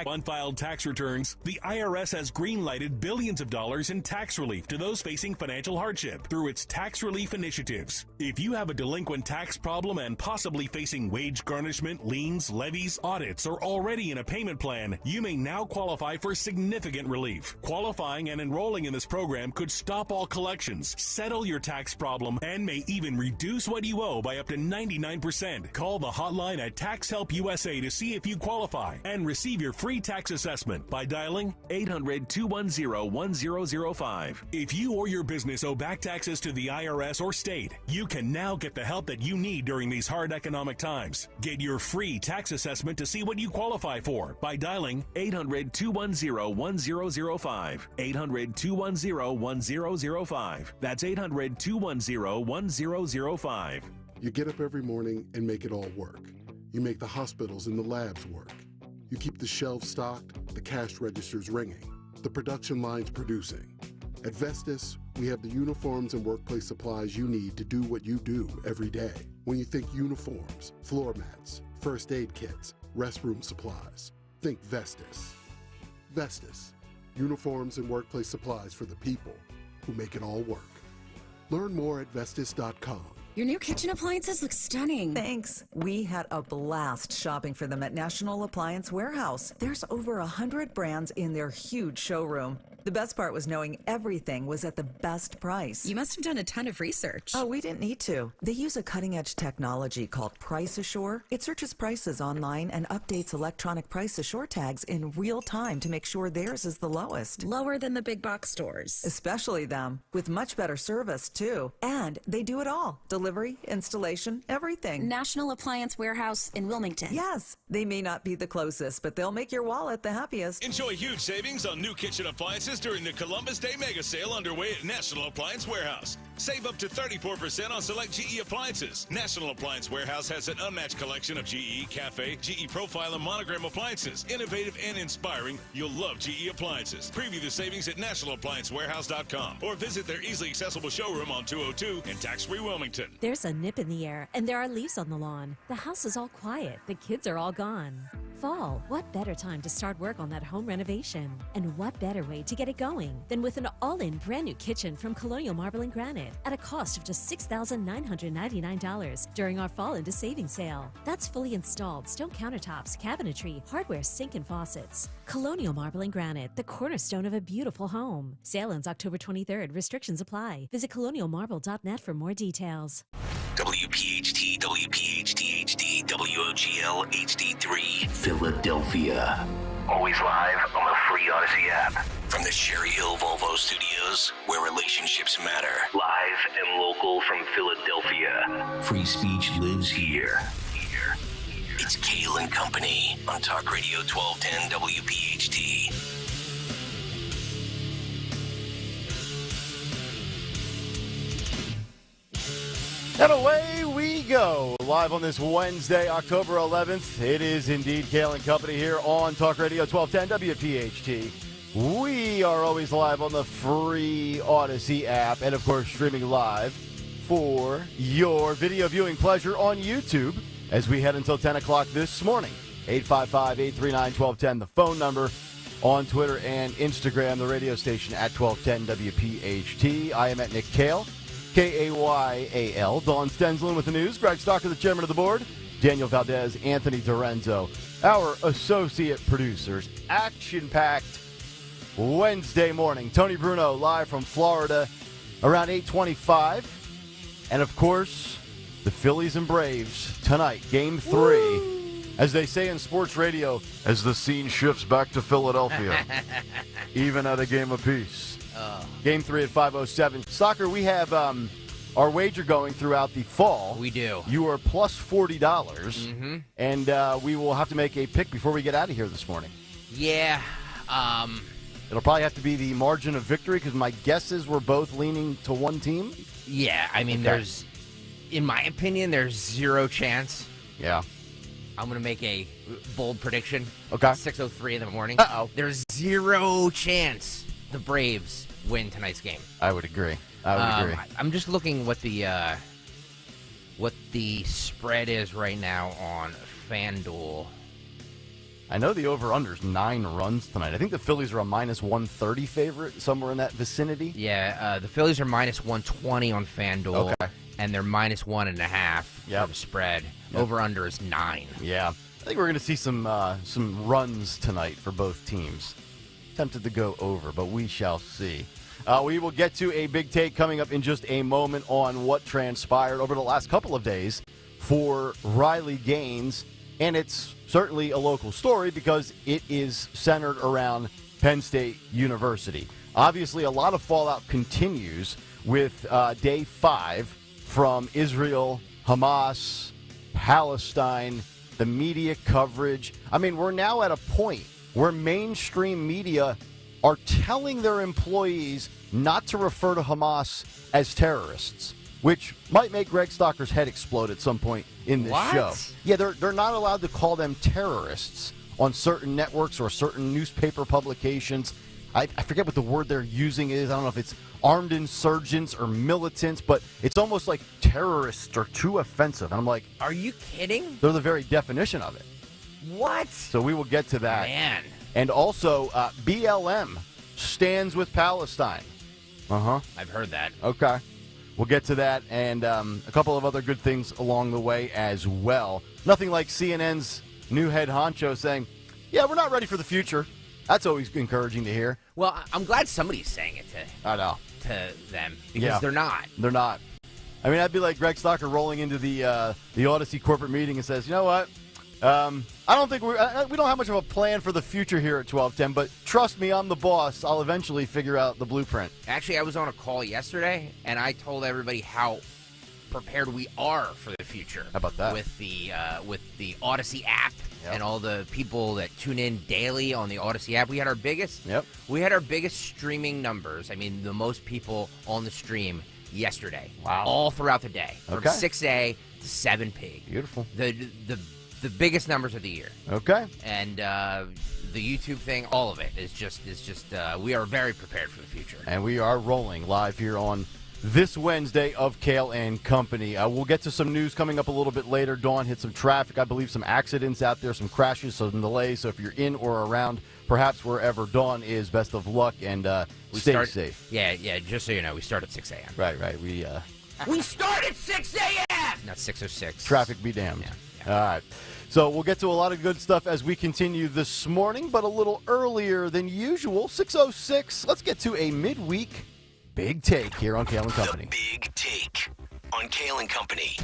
unfiled tax returns, the IRS has green-lighted billions of dollars in tax relief to those facing financial hardship through its tax relief initiatives. If you have a delinquent tax problem and possibly facing wage garnishment, liens, levies, audits, or already in a payment plan, you may now qualify for significant relief. Qualifying and enrolling in this program could stop all collections, settle your tax problem, and may even reduce what you owe by up to 99%. Call the hotline at Tax Help USA to see if you qualify and receive your free tax assessment by dialing 800-210-1005. If you or your business owe back taxes to the IRS or state, you can now get the help that you need during these hard economic times. Get your free tax assessment to see what you qualify for by dialing 800-210-1005. 800-210-1005. That's 800-210-1005. You get up every morning and make it all work. You make the hospitals and the labs work. You keep the shelves stocked, the cash registers ringing, the production lines producing. At Vestas, we have the uniforms and workplace supplies you need to do what you do every day. When you think uniforms, floor mats, first aid kits, restroom supplies, think Vestas. Vestas, uniforms and workplace supplies for the people who make it all work. Learn more at Vestas.com. Your new kitchen appliances look stunning. Thanks. We had a blast shopping for them at National Appliance Warehouse. There's over 100 brands in their huge showroom. The best part was knowing everything was at the best price. You must have done a ton of research. Oh, we didn't need to. They use a cutting-edge technology called Price Assure. It searches prices online and updates electronic Price Assure tags in real time to make sure theirs is the lowest. Lower than the big box stores. Especially them, with much better service, too. And they do it all. Delivery, installation, everything. National Appliance Warehouse in Wilmington. Yes, they may not be the closest, but they'll make your wallet the happiest. Enjoy huge savings on new kitchen appliances during the Columbus Day Mega Sale underway at National Appliance Warehouse. Save up to 34% on select GE appliances. National Appliance Warehouse has an unmatched collection of GE, Cafe, GE Profile, and Monogram appliances. Innovative and inspiring, you'll love GE appliances. Preview the savings at nationalappliancewarehouse.com or visit their easily accessible showroom on 202 in tax-free Wilmington. There's a nip in the air, and there are leaves on the lawn. The house is all quiet. The kids are all gone. Fall, what better time to start work on that home renovation? And what better way to get it going than with an all-in brand new kitchen from Colonial Marble and Granite at a cost of just $6,999 during our fall into savings sale. That's fully installed stone countertops, cabinetry, hardware, sink, and faucets. Colonial Marble and Granite, the cornerstone of a beautiful home. Sale ends October 23rd. Restrictions apply. Visit colonialmarble.net for more details. WPHT, WPHT HD, WOGL HD3, Philadelphia. Always live on the free Odyssey app. From the Cherry Hill Volvo Studios, where relationships matter. Live and local from Philadelphia. Free speech lives here. It's Kayal and Company on Talk Radio 1210 WPHT. And away we go. Live on this Wednesday, October 11th. It is indeed Kayal and Company here on Talk Radio 1210 WPHT. We are always live on the free Odyssey app and, of course, streaming live for your video viewing pleasure on YouTube as we head until 10 o'clock this morning. 855-839-1210, the phone number. On Twitter and Instagram, the radio station at 1210 WPHT. I am at Nick Kayal. Kayal. Dawn Stenslin with the news. Greg Stalker, the chairman of the board. Daniel Valdez, Anthony Dorenzo, our associate producers. Action-packed Wednesday morning. Tony Bruno live from Florida around 8:25. And, of course, the Phillies and Braves tonight, Game 3. Woo! As they say in sports radio, as the scene shifts back to Philadelphia, even at a game apiece. Game 3 at 5:07. Stalker, we have our wager going throughout the fall. We do. You are plus $40, and we will have to make a pick before we get out of here this morning. Yeah. It'll probably have to be the margin of victory because my guess is we're both leaning to one team. Yeah, I mean, there's, in my opinion, there's zero chance. Yeah. I'm going to make a bold prediction. Okay. 6:03 in the morning. Uh-oh. There's zero chance the Braves win tonight's game. I would agree. I'm just looking what the spread is right now on FanDuel. I know the over-under is 9 runs tonight. I think the Phillies are a minus 130 favorite, somewhere in that vicinity. Yeah, the Phillies are minus 120 on FanDuel, and they're minus 1.5 for the spread. Over-under is 9. Yeah. I think we're going to see some runs tonight for both teams. Tempted to go over, but we shall see. We will get to a big take coming up in just a moment on what transpired over the last couple of days for Riley Gaines, and it's certainly a local story because it is centered around Penn State University. Obviously, a lot of fallout continues with Day 5 from Israel, Hamas, Palestine, the media coverage. I mean, we're now at a point where mainstream media are telling their employees not to refer to Hamas as terrorists, which might make Greg Stocker's head explode at some point in this show. Yeah, they're not allowed to call them terrorists on certain networks or certain newspaper publications. I forget what the word they're using is. I don't know if it's armed insurgents or militants, but it's almost like terrorists are too offensive. And I'm like, are you kidding? They're the very definition of it. What? So we will get to that. Man. And also, BLM stands with Palestine. I've heard that. Okay. We'll get to that and a couple of other good things along the way as well. Nothing like CNN's new head honcho saying, yeah, we're not ready for the future. That's always encouraging to hear. Well, I'm glad somebody's saying it to them because they're not. They're not. I mean, I'd be like Greg Stocker rolling into the Odyssey corporate meeting and says, you know what? I don't think we don't have much of a plan for the future here at 1210, but trust me, I'm the boss. I'll eventually figure out the blueprint. Actually, I was on a call yesterday, and I told everybody how prepared we are for the future. How about that? With the Odyssey app and all the people that tune in daily on the Odyssey app. We had our biggest streaming numbers. I mean, the most people on the stream yesterday. Wow. All throughout the day. From 6A to 7P. Beautiful. The biggest numbers of the year. Okay. And the YouTube thing, all of it is just we are very prepared for the future. And we are rolling live here on this Wednesday of Kayal and Company. We'll get to some news coming up a little bit later. Dawn hit some traffic, I believe some accidents out there, some crashes, some delays. So if you're in or around, perhaps wherever Dawn is, best of luck and stay safe. Yeah, just so you know, we start at 6 a.m. Right. We start at 6 a.m. Not 6:06. Traffic be damned. Yeah. All right. So we'll get to a lot of good stuff as we continue this morning, but a little earlier than usual, 6:06. Let's get to a midweek Big Take here on Kayal and Company. The Big Take on Kayal and Company.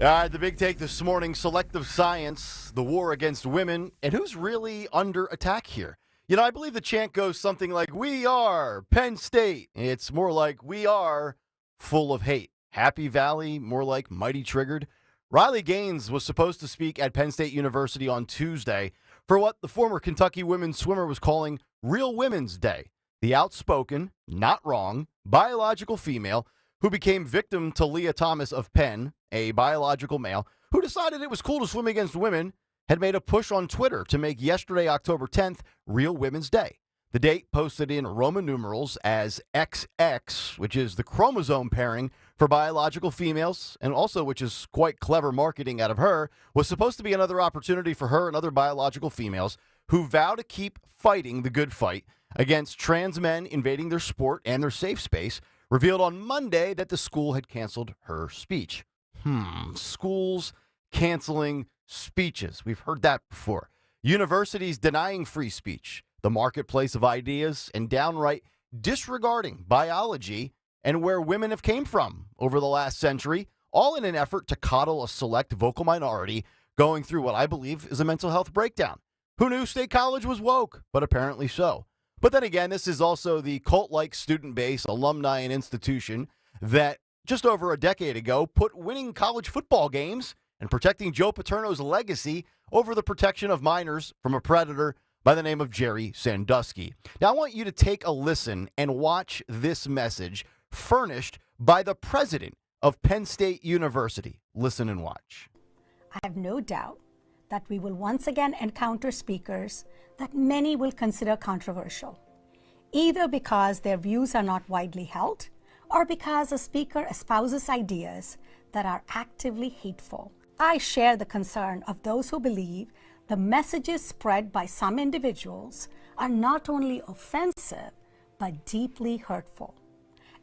All right, the Big Take this morning, selective science, the war against women, and who's really under attack here? You know, I believe the chant goes something like, we are Penn State. It's more like, we are full of hate. Happy Valley, more like mighty triggered. Riley Gaines was supposed to speak at Penn State University on Tuesday for what the former Kentucky women's swimmer was calling Real Women's Day. The outspoken, not wrong, biological female who became victim to Leah Thomas of Penn, a biological male, who decided it was cool to swim against women, had made a push on Twitter to make yesterday, October 10th, Real Women's Day. The date posted in Roman numerals as XX, which is the chromosome pairing for biological females, and also, which is quite clever marketing out of her, was supposed to be another opportunity for her and other biological females who vow to keep fighting the good fight against trans men invading their sport and their safe space, revealed on Monday that the school had canceled her speech. Schools canceling speeches. We've heard that before. Universities denying free speech, the marketplace of ideas, and downright disregarding biology and where women have came from over the last century, all in an effort to coddle a select vocal minority going through what I believe is a mental health breakdown. Who knew State College was woke? But apparently so. But then again, this is also the cult-like student base, alumni, and institution that just over a decade ago put winning college football games and protecting Joe Paterno's legacy over the protection of minors from a predator by the name of Jerry Sandusky. Now, I want you to take a listen and watch this message furnished by the president of Penn State University. Listen and watch. I have no doubt that we will once again encounter speakers that many will consider controversial, either because their views are not widely held or because a speaker espouses ideas that are actively hateful. I share the concern of those who believe the messages spread by some individuals are not only offensive, but deeply hurtful.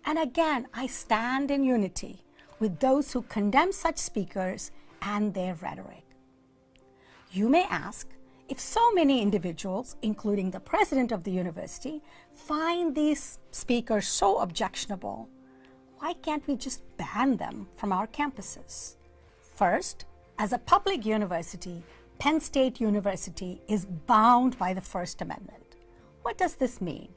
And again, I stand in unity with those who condemn such speakers and their rhetoric. You may ask, if so many individuals, including the president of the university, find these speakers so objectionable, why can't we just ban them from our campuses? First, as a public university, Penn State University is bound by the First Amendment. What does this mean?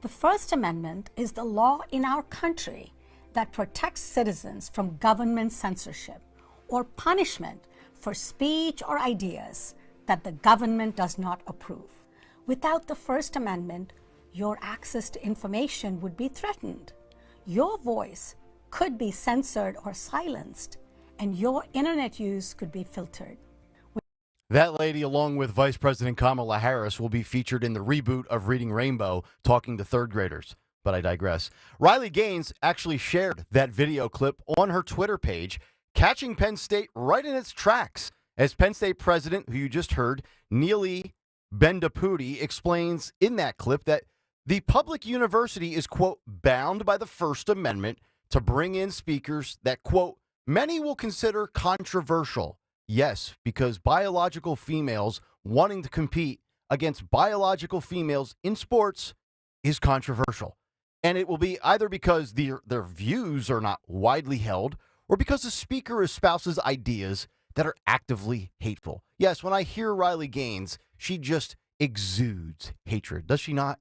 The First Amendment is the law in our country that protects citizens from government censorship or punishment for speech or ideas that the government does not approve. Without the First Amendment, your access to information would be threatened. Your voice could be censored or silenced, and your internet use could be filtered. That lady, along with Vice President Kamala Harris, will be featured in the reboot of Reading Rainbow, talking to third graders. But I digress. Riley Gaines actually shared that video clip on her Twitter page, catching Penn State right in its tracks, as Penn State president, who you just heard, Neely Bendapudi, explains in that clip that the public university is, quote, bound by the First Amendment to bring in speakers that, quote, many will consider controversial. Yes, because biological females wanting to compete against biological females in sports is controversial. And it will be either because their views are not widely held or because the speaker espouses ideas that are actively hateful. Yes, when I hear Riley Gaines, she just exudes hatred, does she not?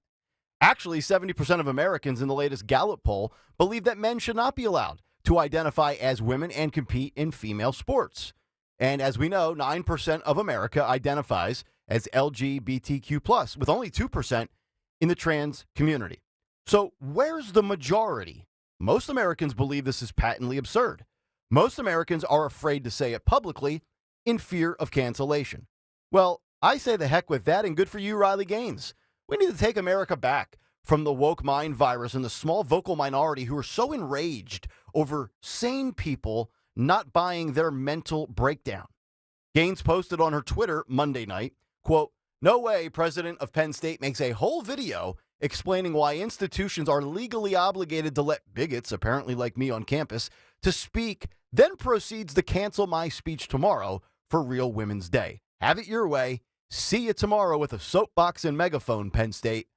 Actually, 70% of Americans in the latest Gallup poll believe that men should not be allowed to identify as women and compete in female sports. And as we know, 9% of America identifies as LGBTQ+, with only 2% in the trans community. So where's the majority? Most Americans believe this is patently absurd. Most Americans are afraid to say it publicly in fear of cancellation. Well, I say the heck with that, and good for you, Riley Gaines. We need to take America back from the woke mind virus and the small vocal minority who are so enraged over sane people not buying their mental breakdown. Gaines posted on her Twitter Monday night, quote, no way president of Penn State makes a whole video explaining why institutions are legally obligated to let bigots, apparently like me on campus, to speak, then proceeds to cancel my speech tomorrow for Real Women's Day. Have it your way. See you tomorrow with a soapbox and megaphone, Penn State.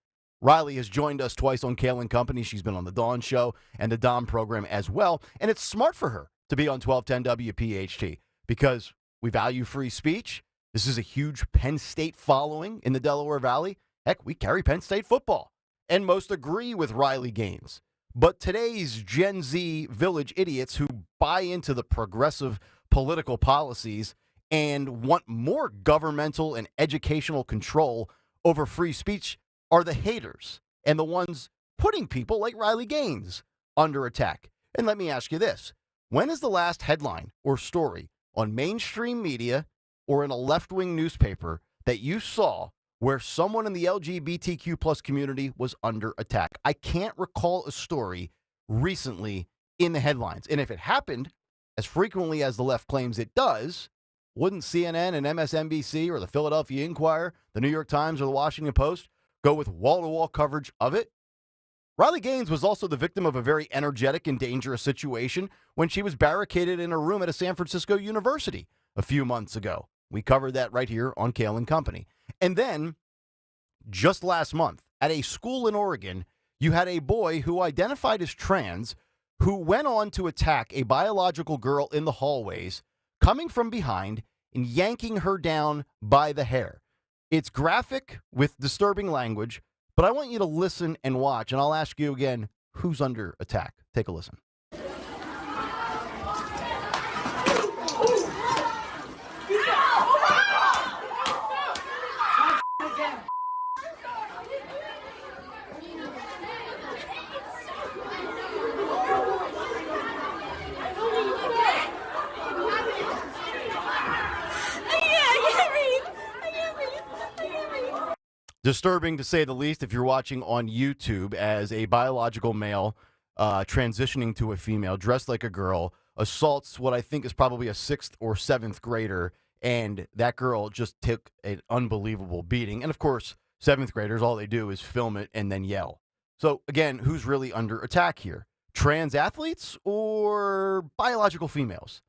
Riley has joined us twice on Kayal and Company. She's been on the Dawn Show and the Dom program as well. And it's smart for her to be on 1210 WPHT because we value free speech. This is a huge Penn State following in the Delaware Valley. Heck, we carry Penn State football. And most agree with Riley Gaines. But today's Gen Z village idiots who buy into the progressive political policies and want more governmental and educational control over free speech are the haters and the ones putting people like Riley Gaines under attack. And let me ask you this. When is the last headline or story on mainstream media or in a left-wing newspaper that you saw where someone in the LGBTQ plus community was under attack? I can't recall a story recently in the headlines. And if it happened, as frequently as the left claims it does, wouldn't CNN and MSNBC or the Philadelphia Inquirer, the New York Times, or the Washington Post go with wall-to-wall coverage of it? Riley Gaines was also the victim of a very energetic and dangerous situation when she was barricaded in a room at a San Francisco university a few months ago. We covered that right here on Kayal and Company. And then, just last month, at a school in Oregon, you had a boy who identified as trans who went on to attack a biological girl in the hallways, coming from behind and yanking her down by the hair. It's graphic with disturbing language, but I want you to listen and watch, and I'll ask you again, who's under attack? Take a listen. Disturbing, to say the least, if you're watching on YouTube, as a biological male transitioning to a female, dressed like a girl, assaults what I think is probably a 6th or 7th grader And that girl just took an unbelievable beating. And, of course, 7th graders, all they do is film it and then yell. So, again, who's really under attack here? Trans athletes or biological females?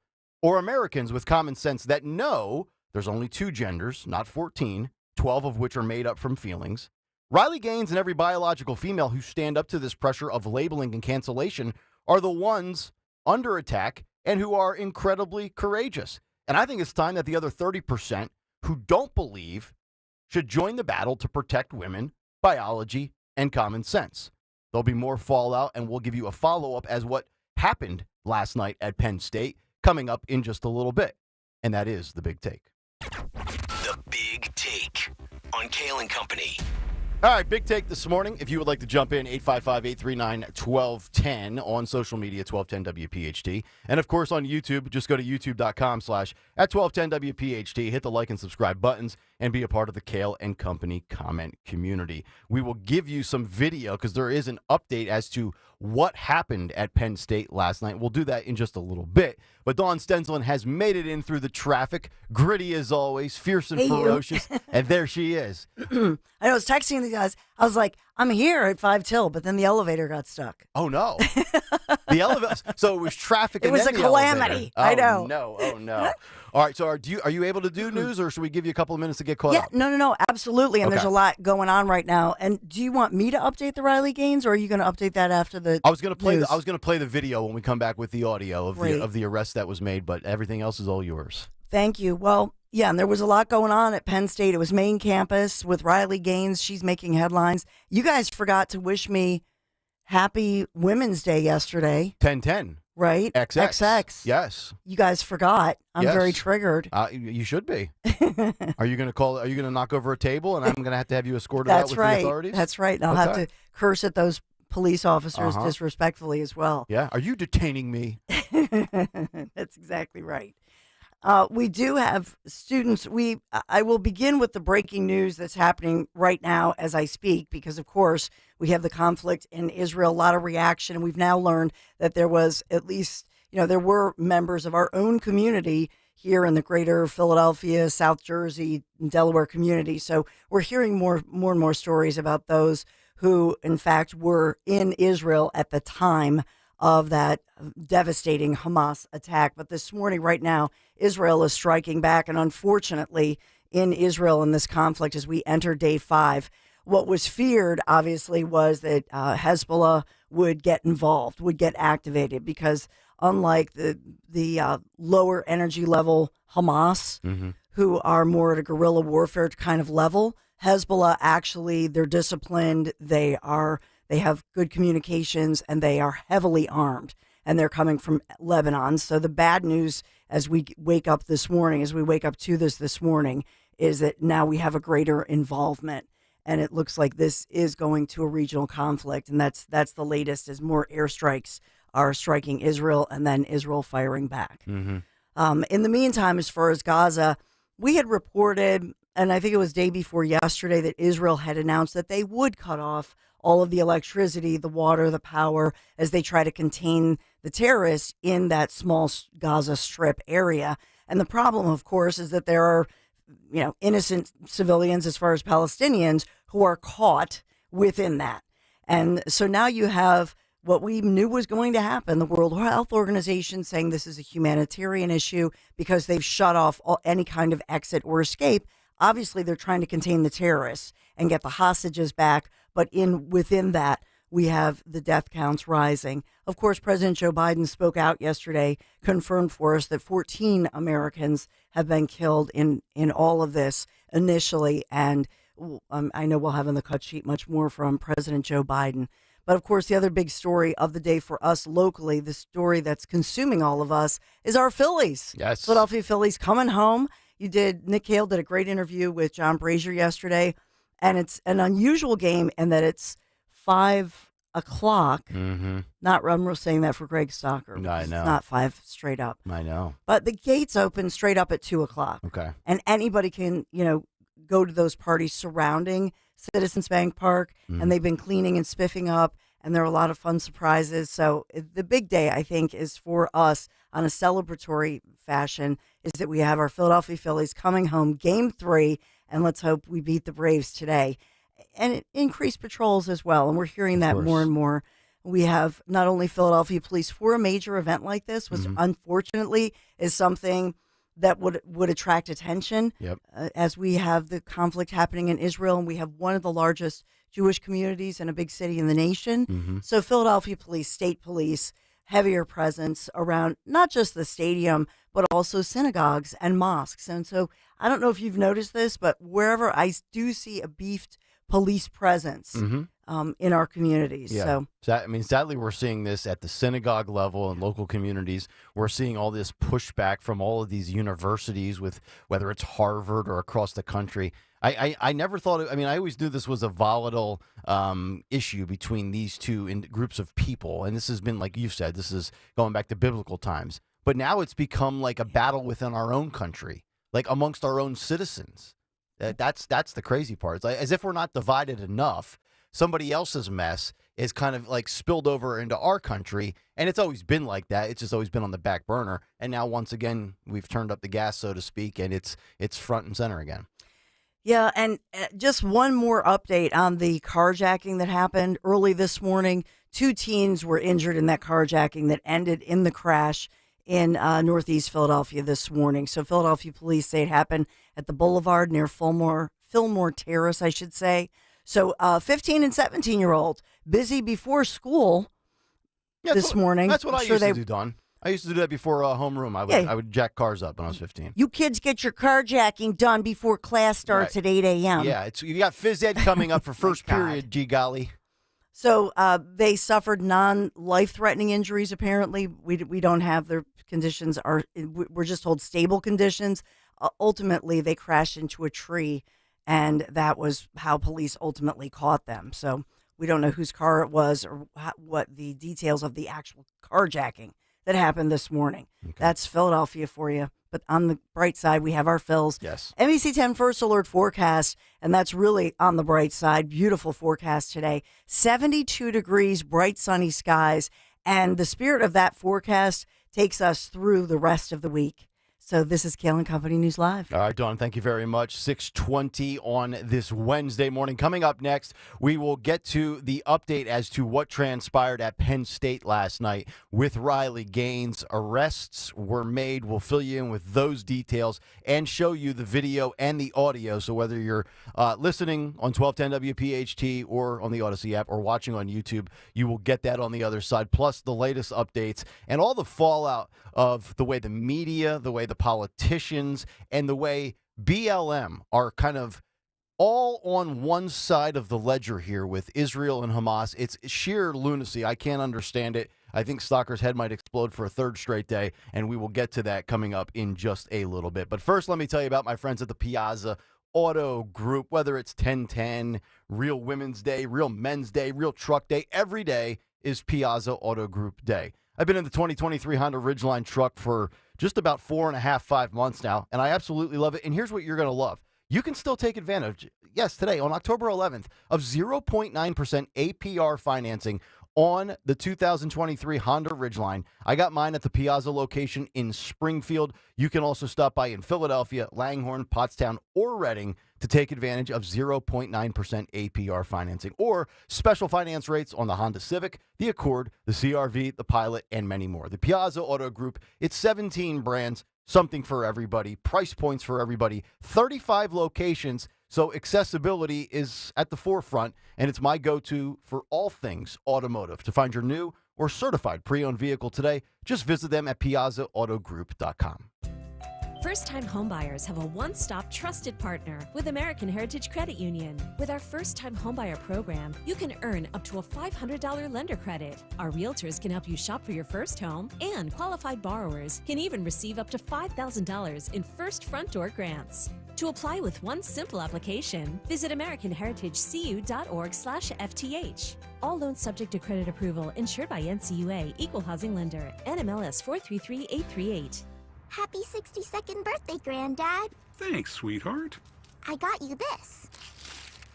Or Americans with common sense that know there's only 2 genders, not 14, 12 of which are made up from feelings. Riley Gaines and every biological female who stand up to this pressure of labeling and cancellation are the ones under attack and who are incredibly courageous. And I think it's time that the other 30% who don't believe should join the battle to protect women, biology, and common sense. There'll be more fallout, and we'll give you a follow-up as what happened last night at Penn State coming up in just a little bit. And that is The Big Take. The Big Take on Kayal and Company. All right, Big Take this morning. If you would like to jump in, 855-839-1210 on social media, 1210WPHT. And, of course, on YouTube, just go to youtube.com/@1210WPHT. Hit the like and subscribe buttons and be a part of the Kayal and Company comment community. We will give you some video because there is an update as to what happened at Penn State last night. We'll do that in just a little bit. But Dawn Stenslin has made it in through the traffic, gritty as always, fierce and ferocious, and there she is. I was texting the guys. I was like, I'm here at 5 till, but then the elevator got stuck. Oh, no. The elevator. So it was traffic. It was a calamity. I know. Oh, no. All right. So are you able to do news, or should we give you a couple of minutes to get caught up? No, absolutely. And there's a lot going on right now. And do you want me to update the Riley Gaines, or are you going to update that after the? I was going to play. I was going to play the video when we come back with the audio of the arrest that was made, but everything else is all yours. Thank you. Well, yeah, and there was a lot going on at Penn State. It was main campus with Riley Gaines. She's making headlines. You guys forgot to wish me happy Women's Day yesterday. 10/10. Right? XX. Yes. You guys forgot. I'm very triggered. You should be. Are you going to knock over a table and I'm going to have you escorted out with the authorities? That's right. And I'll have to curse at those police officers disrespectfully as well. Yeah. Are you detaining me? That's exactly right. We do have students. I will begin with the breaking news that's happening right now as I speak, because, of course, we have the conflict in Israel, a lot of reaction. And we've now learned that there was at least, there were members of our own community here in the greater Philadelphia, South Jersey, and Delaware community. So we're hearing more and more stories about those who, in fact, were in Israel at the time of that devastating Hamas attack. But this morning, right now, Israel is striking back. And unfortunately, in Israel, in this conflict, as we enter day 5, what was feared, obviously, was that Hezbollah would get involved, would get activated, because unlike the lower energy level Hamas, who are more at a guerrilla warfare kind of level, Hezbollah actually, they're disciplined, they have good communications, and they are heavily armed, and they're coming from Lebanon. So the bad news as we wake up this morning, as we wake up to this morning, is that now we have a greater involvement, and it looks like this is going to a regional conflict, and that's the latest, as more airstrikes are striking Israel, and then Israel firing back. In the meantime, as far as Gaza, we had reported, and I think it was day before yesterday, that Israel had announced that they would cut off all of the electricity, the water, the power, as they try to contain the terrorists in that small Gaza Strip area. And the problem, of course, is that there are, innocent civilians, as far as Palestinians, who are caught within that. And so now you have what we knew was going to happen, the World Health Organization saying this is a humanitarian issue because they've shut off any kind of exit or escape. Obviously, they're trying to contain the terrorists and get the hostages back. But within that, we have the death counts rising. Of course, President Joe Biden spoke out yesterday, confirmed for us that 14 Americans have been killed in all of this initially. And I know we'll have in the cut sheet much more from President Joe Biden. But of course, the other big story of the day for us locally, the story that's consuming all of us, is our Phillies. Yes. Philadelphia Phillies coming home. Nick Kayal did a great interview with John Brazier yesterday. And it's an unusual game in that it's 5 o'clock. Not, I'm saying that for Greg Stocker. No, I know. It's not 5 straight up. I know. But the gates open straight up at 2 o'clock. Okay. And anybody can, go to those parties surrounding Citizens Bank Park. And they've been cleaning and spiffing up. And there are a lot of fun surprises. So the big day, I think, is for us on a celebratory fashion is that we have our Philadelphia Phillies coming home Game 3, and let's hope we beat the Braves today. And increased patrols as well, and we're hearing that more and more. We have not only Philadelphia police for a major event like this, which unfortunately is something that would attract attention as we have the conflict happening in Israel, and we have one of the largest Jewish communities in a big city in the nation. So Philadelphia police, state police, heavier presence around not just the stadium, but also synagogues and mosques. And so I don't know if you've noticed this, but wherever I do see a beefed police presence in our communities. Yeah. So, I mean, sadly, we're seeing this at the synagogue level and local communities. We're seeing all this pushback from all of these universities, with whether it's Harvard or across the country. I never thought, I mean, I always knew this was a volatile issue between these two groups of people. And this has been, like you said, this is going back to biblical times. But now it's become like a battle within our own country, like amongst our own citizens. That's the crazy part. It's like, as if we're not divided enough, somebody else's mess is kind of like spilled over into our country, and it's always been like that. It's just always been on the back burner, and now once again we've turned up the gas, so to speak, and it's front and center again. Yeah, and just one more update on the carjacking that happened early this morning. 2 teens were injured in that carjacking that ended in the crash in Northeast Philadelphia this morning. So Philadelphia police say it happened at the Boulevard near Fillmore Terrace, I should say. So 15 and 17-year-old busy before school this morning. That's what I used to do, Don. I used to do that before homeroom. I would jack cars up when I was 15. You kids get your carjacking done before class starts at 8 a.m. Yeah, you got phys ed coming up for first period, gee golly. So they suffered non-life-threatening injuries, apparently. We don't have their conditions. We're just told stable conditions. Ultimately, they crashed into a tree, and that was how police ultimately caught them. So we don't know whose car it was or what the details of the actual carjacking that happened this morning. Okay. That's Philadelphia for you. But on the bright side, we have our Phils. Yes. NBC 10 First Alert forecast, and that's really on the bright side. Beautiful forecast today. 72 degrees, bright sunny skies, and the spirit of that forecast takes us through the rest of the week. So this is Kayal and Company News Live. All right, Dawn, thank you very much. 6:20 on this Wednesday morning. Coming up next, we will get to the update as to what transpired at Penn State last night with Riley Gaines. Arrests were made. We'll fill you in with those details and show you the video and the audio. So whether you're listening on 1210 WPHT or on the Odyssey app or watching on YouTube, you will get that on the other side, plus the latest updates and all the fallout of the way the media, the way the politicians, and the way BLM are kind of all on one side of the ledger here with Israel and Hamas. It's sheer lunacy. I can't understand it. I think Stocker's head might explode for a third straight day, and we will get to that coming up in just a little bit. But first, let me tell you about my friends at the Piazza Auto Group. Whether it's 1010, Real Women's Day, Real Men's Day, Real Truck Day, every day is Piazza Auto Group Day. I've been in the 2023 Honda Ridgeline truck for just about 4.5, 5 months now, and I absolutely love it. And here's what you're going to love. You can still take advantage, yes, today on October 11th, of 0.9% APR financing on the 2023 Honda Ridgeline. I got mine at the Piazza location in Springfield. You can also stop by in Philadelphia, Langhorne, Pottstown, or Reading to take advantage of 0.9% APR financing or special finance rates on the Honda Civic, the Accord, the CR-V, the Pilot, and many more. The Piazza Auto Group, it's 17 brands, something for everybody, price points for everybody, 35 locations, so accessibility is at the forefront, and it's my go-to for all things automotive. To find your new or certified pre-owned vehicle today, just visit them at piazzaautogroup.com. First-time homebuyers have a one-stop trusted partner with American Heritage Credit Union. With our first-time homebuyer program, you can earn up to a $500 lender credit. Our realtors can help you shop for your first home, and qualified borrowers can even receive up to $5,000 in first front door grants. To apply with one simple application, visit AmericanHeritageCU.org/FTH. All loans subject to credit approval, insured by NCUA, Equal Housing Lender, NMLS 433838. Happy 62nd birthday, Granddad. Thanks, sweetheart. I got you this.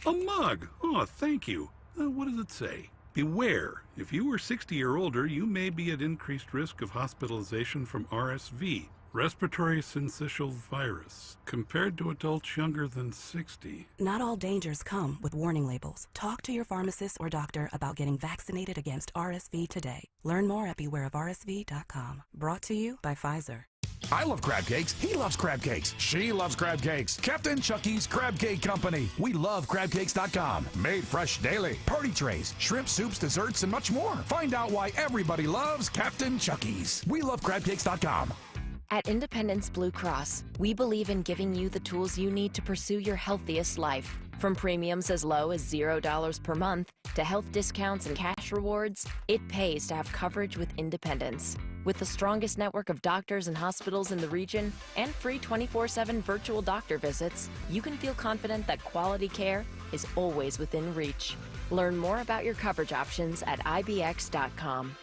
A mug. Oh, thank you. What does it say? Beware. If you are 60 or older, you may be at increased risk of hospitalization from RSV. respiratory syncytial virus, compared to adults younger than 60. Not all dangers come with warning labels. Talk to your pharmacist or doctor about getting vaccinated against RSV today. Learn more at bewareofrsv.com. Brought to you by Pfizer. I love crab cakes. He loves crab cakes. She loves crab cakes. Captain Chucky's Crab Cake Company. We love crabcakes.com. Made fresh daily. Party trays, shrimp soups, desserts, and much more. Find out why everybody loves Captain Chucky's. We love crabcakes.com. At Independence Blue Cross, we believe in giving you the tools you need to pursue your healthiest life. From premiums as low as $0 per month to health discounts and cash rewards, it pays to have coverage with Independence. With the strongest network of doctors and hospitals in the region and free 24/7 virtual doctor visits, you can feel confident that quality care is always within reach. Learn more about your coverage options at ibx.com.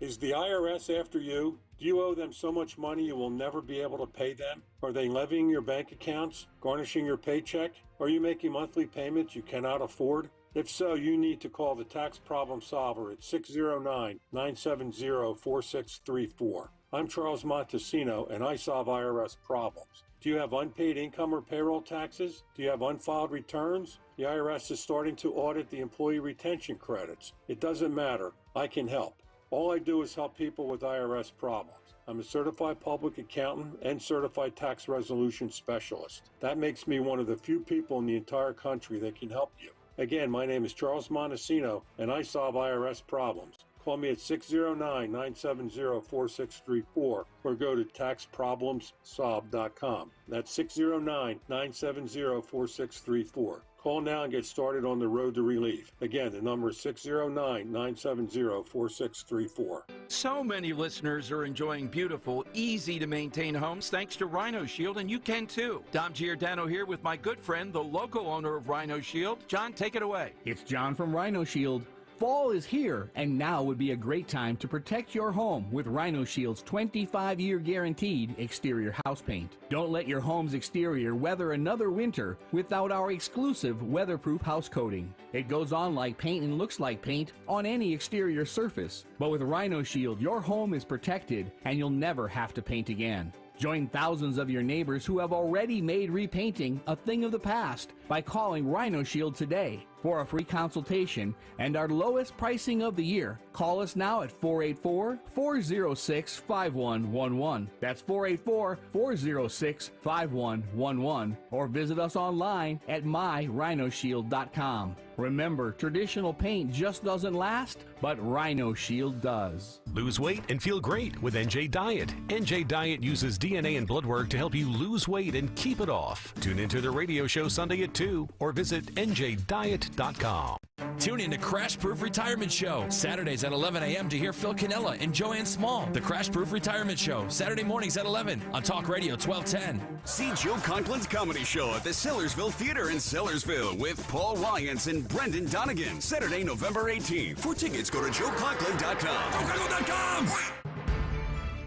Is the IRS after you? Do you owe them so much money you will never be able to pay them? Are they levying your bank accounts, garnishing your paycheck? Are you making monthly payments you cannot afford? If so, you need to call the Tax Problem Solver at 609-970-4634. I'm Charles Montesino, and I solve IRS problems. Do you have unpaid income or payroll taxes? Do you have unfiled returns? The IRS is starting to audit the employee retention credits. It doesn't matter. I can help. All I do is help people with IRS problems. I'm a certified public accountant and certified tax resolution specialist. That makes me one of the few people in the entire country that can help you. Again, my name is Charles Montesino, and I solve IRS problems. Call me at 609-970-4634 or go to taxproblemsolve.com. That's 609-970-4634. Call now and get started on the road to relief. Again, the number is 609-970-4634. So many listeners are enjoying beautiful, easy-to-maintain homes thanks to Rhino Shield, and you can too. Dom Giordano here with my good friend, the local owner of Rhino Shield. John, take it away. It's John from Rhino Shield. Fall is here, and now would be a great time to protect your home with Rhino Shield's 25-year guaranteed exterior house paint. Don't let your home's exterior weather another winter without our exclusive weatherproof house coating. It goes on like paint and looks like paint on any exterior surface. But with Rhino Shield, your home is protected, and you'll never have to paint again. Join thousands of your neighbors who have already made repainting a thing of the past by calling Rhino Shield today. For a free consultation and our lowest pricing of the year, call us now at 484-406-5111. That's 484-406-5111. Or visit us online at myrhinoshield.com. Remember, traditional paint just doesn't last, but Rhino Shield does. Lose weight and feel great with NJ Diet. NJ Diet uses DNA and blood work to help you lose weight and keep it off. Tune into the radio show Sunday at 2 or visit njdiet.com. Tune in to Crash Proof Retirement Show, Saturdays at 11 a.m. to hear Phil Cannella and Joanne Small. The Crash Proof Retirement Show, Saturday mornings at 11 on Talk Radio 1210. See Joe Conklin's comedy show at the Sellersville Theater in Sellersville with Paul Wyants and Brendan Donegan, Saturday, November 18th. For tickets, go to joeconklin.com. JoeConklin.com!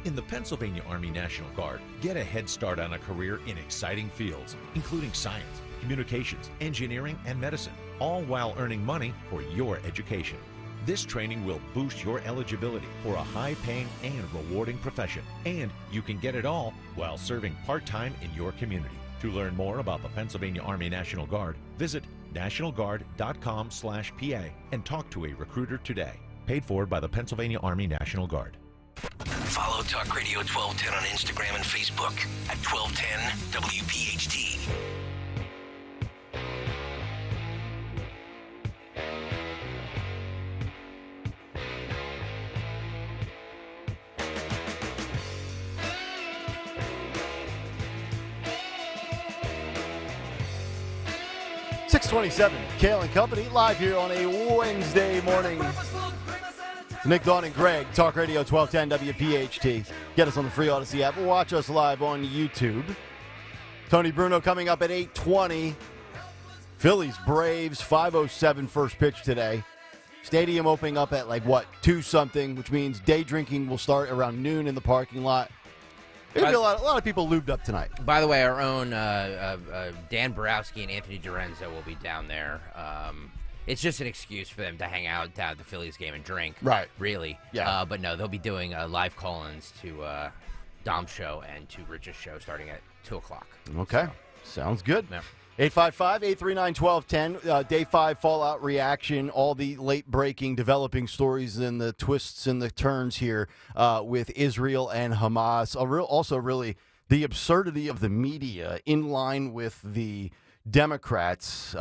In the Pennsylvania Army National Guard, get a head start on a career in exciting fields, including science, communications, engineering, and medicine, all while earning money for your education. This training will boost your eligibility for a high-paying and rewarding profession, and you can get it all while serving part-time in your community. To learn more about the Pennsylvania Army National Guard, visit nationalguard.com/PA and talk to a recruiter today. Paid for by the Pennsylvania Army National Guard. Follow Talk Radio 1210 on Instagram and Facebook at 1210 WPHT. .627, Kayal and Company, live here on a Wednesday morning. Nick, Dawn, and Greg, Talk Radio 1210 WPHT. Get us on the free Odyssey app. Watch us live on YouTube. Tony Bruno coming up at 8:20. Phillies, Braves, 5:07 first pitch today. Stadium opening up at 2-something, which means day drinking will start around noon in the parking lot. There'll be a lot of people lubed up tonight. By the way, our own Dan Borowski and Anthony Dorenzo will be down there. It's just an excuse for them to hang out down at the Phillies game and drink. Right. Really. Yeah. But no, they'll be doing live call-ins to Dom's show and to Rich's show starting at 2 o'clock. Okay. Sounds good. Yeah. 855-839-1210. Day 5 Fallout reaction. All the late-breaking, developing stories and the twists and the turns here with Israel and Hamas. Also, really, the absurdity of the media in line with the Democrats,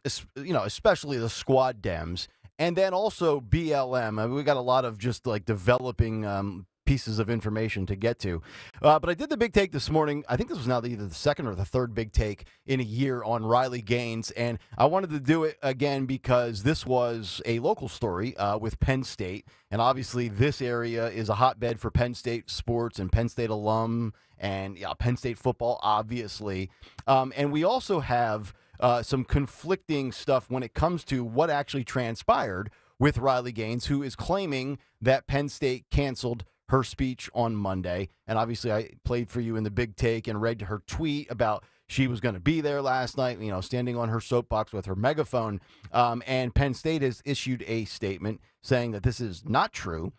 especially the squad Dems, and then also BLM. We got a lot of just like developing pieces of information to get to. But I did the big take this morning. I think this was now either the second or the third big take in a year on Riley Gaines. And I wanted to do it again because this was a local story with Penn State. And obviously this area is a hotbed for Penn State sports and Penn State alum and Penn State football, obviously. And we also have some conflicting stuff when it comes to what actually transpired with Riley Gaines, who is claiming that Penn State canceled her speech on Monday. And obviously I played for you in the big take and read her tweet about she was going to be there last night, standing on her soapbox with her megaphone. And Penn State has issued a statement saying that this is not true.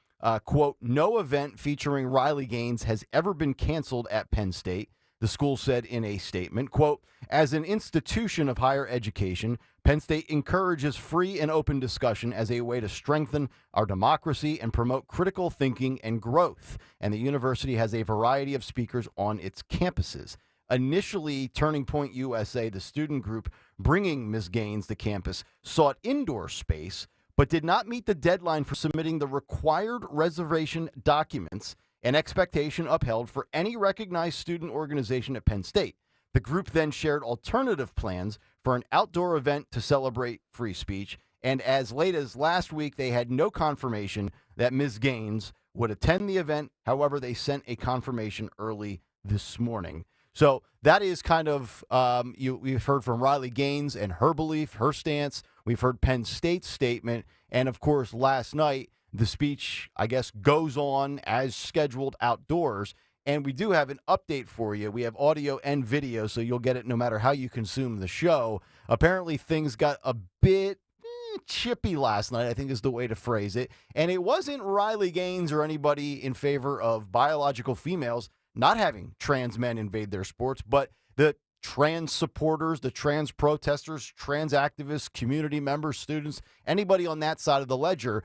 Quote, no event featuring Riley Gaines has ever been canceled at Penn State. The school said in a statement, quote, as an institution of higher education, Penn State encourages free and open discussion as a way to strengthen our democracy and promote critical thinking and growth. And the university has a variety of speakers on its campuses. Initially, Turning Point USA, the student group bringing Ms. Gaines to campus, sought indoor space, but did not meet the deadline for submitting the required reservation documents, an expectation upheld for any recognized student organization at Penn State. The group then shared alternative plans for an outdoor event to celebrate free speech, and as late as last week, they had no confirmation that Ms. Gaines would attend the event. However, they sent a confirmation early this morning. So that is kind of, we've heard from Riley Gaines and her belief, her stance. We've heard Penn State's statement. And, of course, last night, the speech, I guess, goes on as scheduled outdoors. And we do have an update for you. We have audio and video, so you'll get it no matter how you consume the show. Apparently, things got a bit chippy last night, I think is the way to phrase it. And it wasn't Riley Gaines or anybody in favor of biological females not having trans men invade their sports, but the trans supporters, the trans protesters, trans activists, community members, students, anybody on that side of the ledger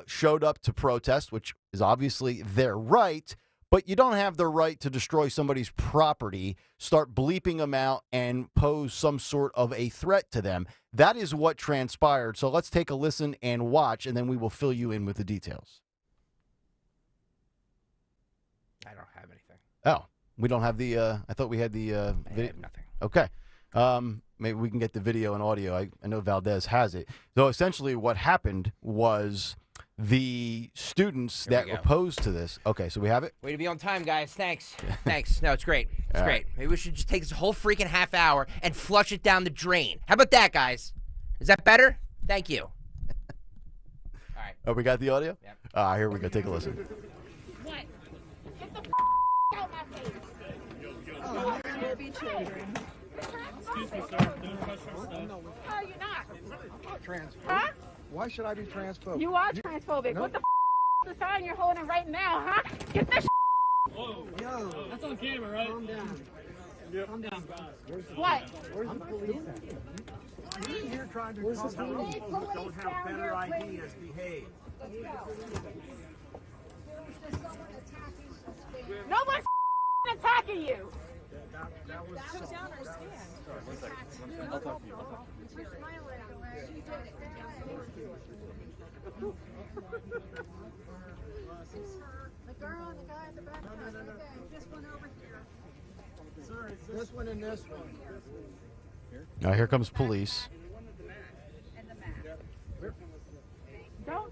showed up to protest, which is obviously their right, but you don't have the right to destroy somebody's property, start bleeping them out, and pose some sort of a threat to them. That is what transpired. So let's take a listen and watch, and then we will fill you in with the details. I don't have anything. Oh, we don't have the, I thought we had the video. I have nothing. Okay. Maybe we can get the video and audio. I know Valdez has it. So essentially what happened was the students that opposed to this. Okay, so we have it? Way to be on time, guys. Thanks. Thanks. No, it's great. It's great. Maybe we should just take this whole freaking half hour and flush it down the drain. How about that, guys? Is that better? Thank you. All right. Oh, we got the audio? Yep. Here we go. Take a listen. What? Get the out my face. Oh, there will be children. Excuse me, sir. Don't touch your stuff. No, you're not. I'm not transphobic. Huh? Why should I be transphobic? You are transphobic. No. What the the sign you're holding right now, huh? Get this Whoa. Yo. That's on camera, right? Calm down. Yep. Calm down. What? Where's the police at? You're here trying to cause trouble. Don't have better ID as behave. No one's attacking you. That was down our skin. Sorry, 1 second. I'll talk to you. The girl and the guy at the back. No. This one over here. Sir, it's this one and this one. Now here comes police. Don't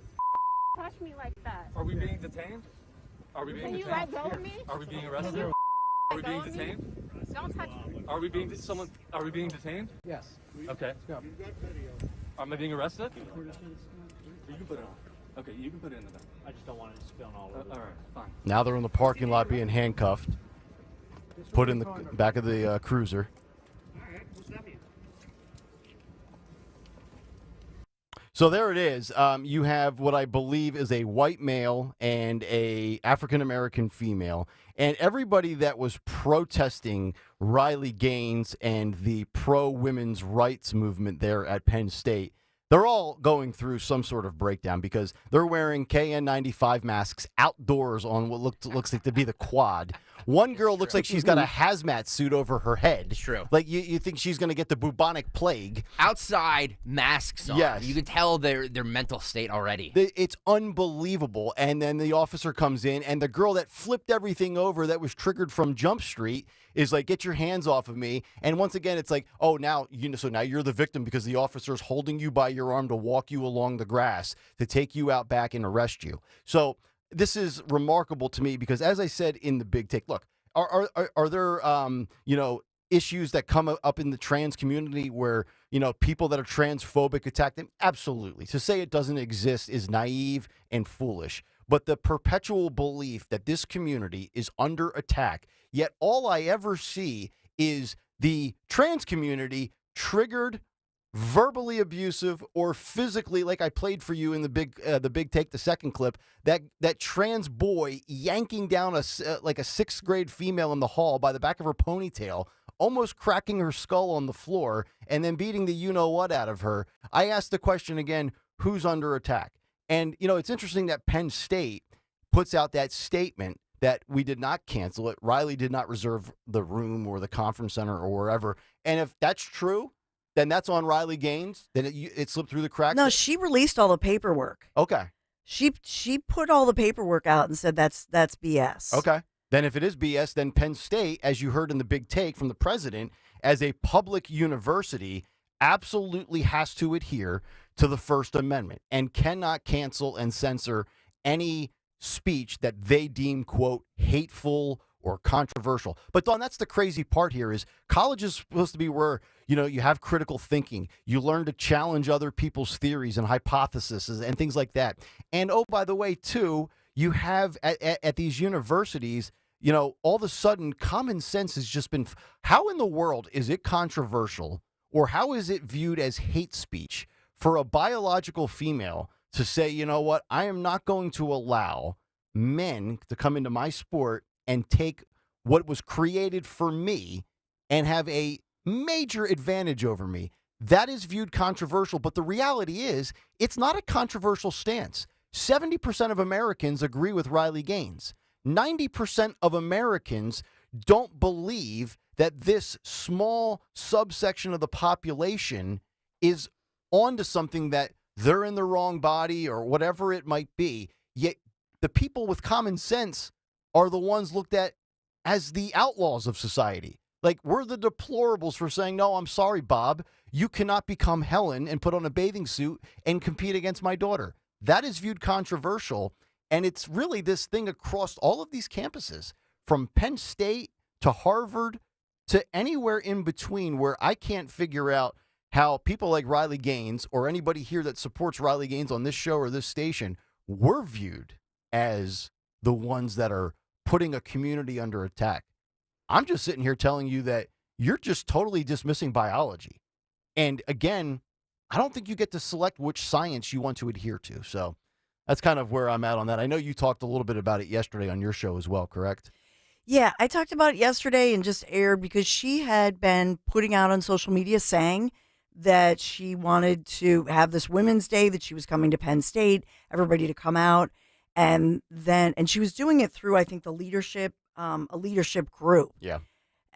touch me like that. Are we being detained? Are we being Can you detained? let go of me? Are we being arrested? Are we being detained? Don't touch me. Are we being Are we being detained? Yes. Okay. Go. Am I being arrested? You can put it on. Okay, you can put it in the back. I just don't want it to spill all over. All right, fine. Now they're in the parking lot being handcuffed. Put in the back of the cruiser. So there it is. You have what I believe is a white male and a African-American female. And everybody that was protesting Riley Gaines and the pro-women's rights movement there at Penn State, they're all going through some sort of breakdown because they're wearing KN95 masks outdoors on what looks like to be the quad. One girl looks like she's got a hazmat suit over her head. It's true. Like you think she's going to get the bubonic plague. Outside, masks on. Yes. You can tell their mental state already. It's unbelievable. And then the officer comes in, and the girl that flipped everything over that was triggered from Jump Street is like, get your hands off of me. And once again, it's like, oh, now you're the victim because the officer's holding you by your arm to walk you along the grass, to take you out back and arrest you. So this is remarkable to me because, as I said in the big take, look, are there issues that come up in the trans community where people that are transphobic attack them? Absolutely. To say it doesn't exist is naive and foolish. But the perpetual belief that this community is under attack, yet all I ever see is the trans community triggered, verbally abusive, or physically, like I played for you in the big take, the second clip, that trans boy yanking down like a sixth grade female in the hall by the back of her ponytail, almost cracking her skull on the floor, and then beating the you-know-what out of her. I asked the question again, who's under attack? And, it's interesting that Penn State puts out that statement that we did not cancel it. Riley did not reserve the room or the conference center or wherever. And if that's true, then that's on Riley Gaines. Then it slipped through the cracks. No, she released all the paperwork. Okay. She put all the paperwork out and said that's BS. Okay. Then if it is BS, then Penn State, as you heard in the big take from the president, as a public university, absolutely has to adhere to the First Amendment and cannot cancel and censor any speech that they deem, quote, hateful or controversial. But Dawn, that's the crazy part here is college is supposed to be where, you have critical thinking. You learn to challenge other people's theories and hypotheses and things like that. And, oh, by the way, too, you have at these universities, all of a sudden common sense has just been, how in the world is it controversial or how is it viewed as hate speech for a biological female to say, you know what, I am not going to allow men to come into my sport and take what was created for me and have a major advantage over me. That is viewed controversial, but the reality is it's not a controversial stance. 70% of Americans agree with Riley Gaines. 90% of Americans don't believe that this small subsection of the population is onto something, that they're in the wrong body or whatever it might be. Yet the people with common sense are the ones looked at as the outlaws of society. Like, we're the deplorables for saying, no, I'm sorry, Bob, you cannot become Helen and put on a bathing suit and compete against my daughter. That is viewed controversial, and it's really this thing across all of these campuses, from Penn State to Harvard to anywhere in between, where I can't figure out how people like Riley Gaines or anybody here that supports Riley Gaines on this show or this station were viewed as the ones that are putting a community under attack. I'm just sitting here telling you that you're just totally dismissing biology. And again, I don't think you get to select which science you want to adhere to. So that's kind of where I'm at on that. I know you talked a little bit about it yesterday on your show as well, correct? Yeah, I talked about it yesterday and just aired because she had been putting out on social media saying that she wanted to have this Women's Day, that she was coming to Penn State, everybody to come out. And she was doing it through, I think, the leadership, a leadership group. Yeah.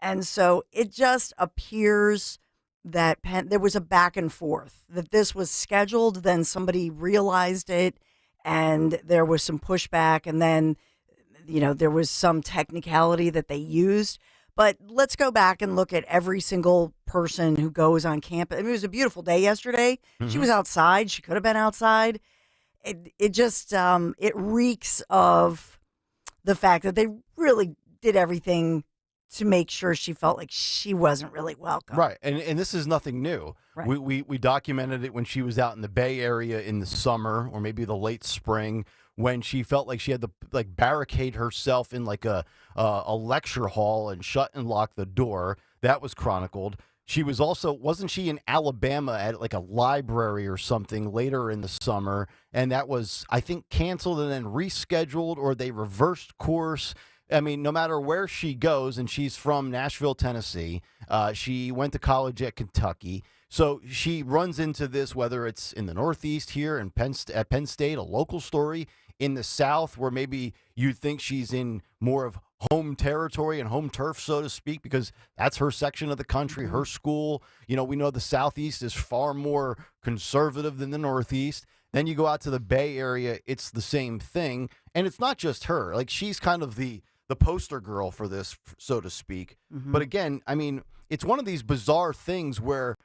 And so it just appears that there was a back and forth, that this was scheduled, then somebody realized it, and there was some pushback, and then, there was some technicality that they used. But let's go back and look at every single person who goes on campus. I mean, it was a beautiful day yesterday. Mm-hmm. She was outside. She could have been outside. It just it reeks of the fact that they really did everything to make sure she felt like she wasn't really welcome. Right. And this is nothing new. Right. We documented it when she was out in the Bay Area in the summer or maybe the late spring, when she felt like she had to barricade herself in a lecture hall and shut and lock the door. That was chronicled. She was also, wasn't she in Alabama at like a library or something later in the summer? And that was, I think, canceled and then rescheduled, or they reversed course. I mean, no matter where she goes, and she's from Nashville, Tennessee, she went to college at Kentucky. So she runs into this, whether it's in the Northeast here in at Penn State, a local story, in the South where maybe you'd think she's in more of home territory and home turf, so to speak, because that's her section of the country, her school. You know, we know the Southeast is far more conservative than the Northeast. Then you go out to the Bay Area, it's the same thing. And it's not just her. Like, she's kind of the poster girl for this, so to speak. But again, I mean, it's one of these bizarre things where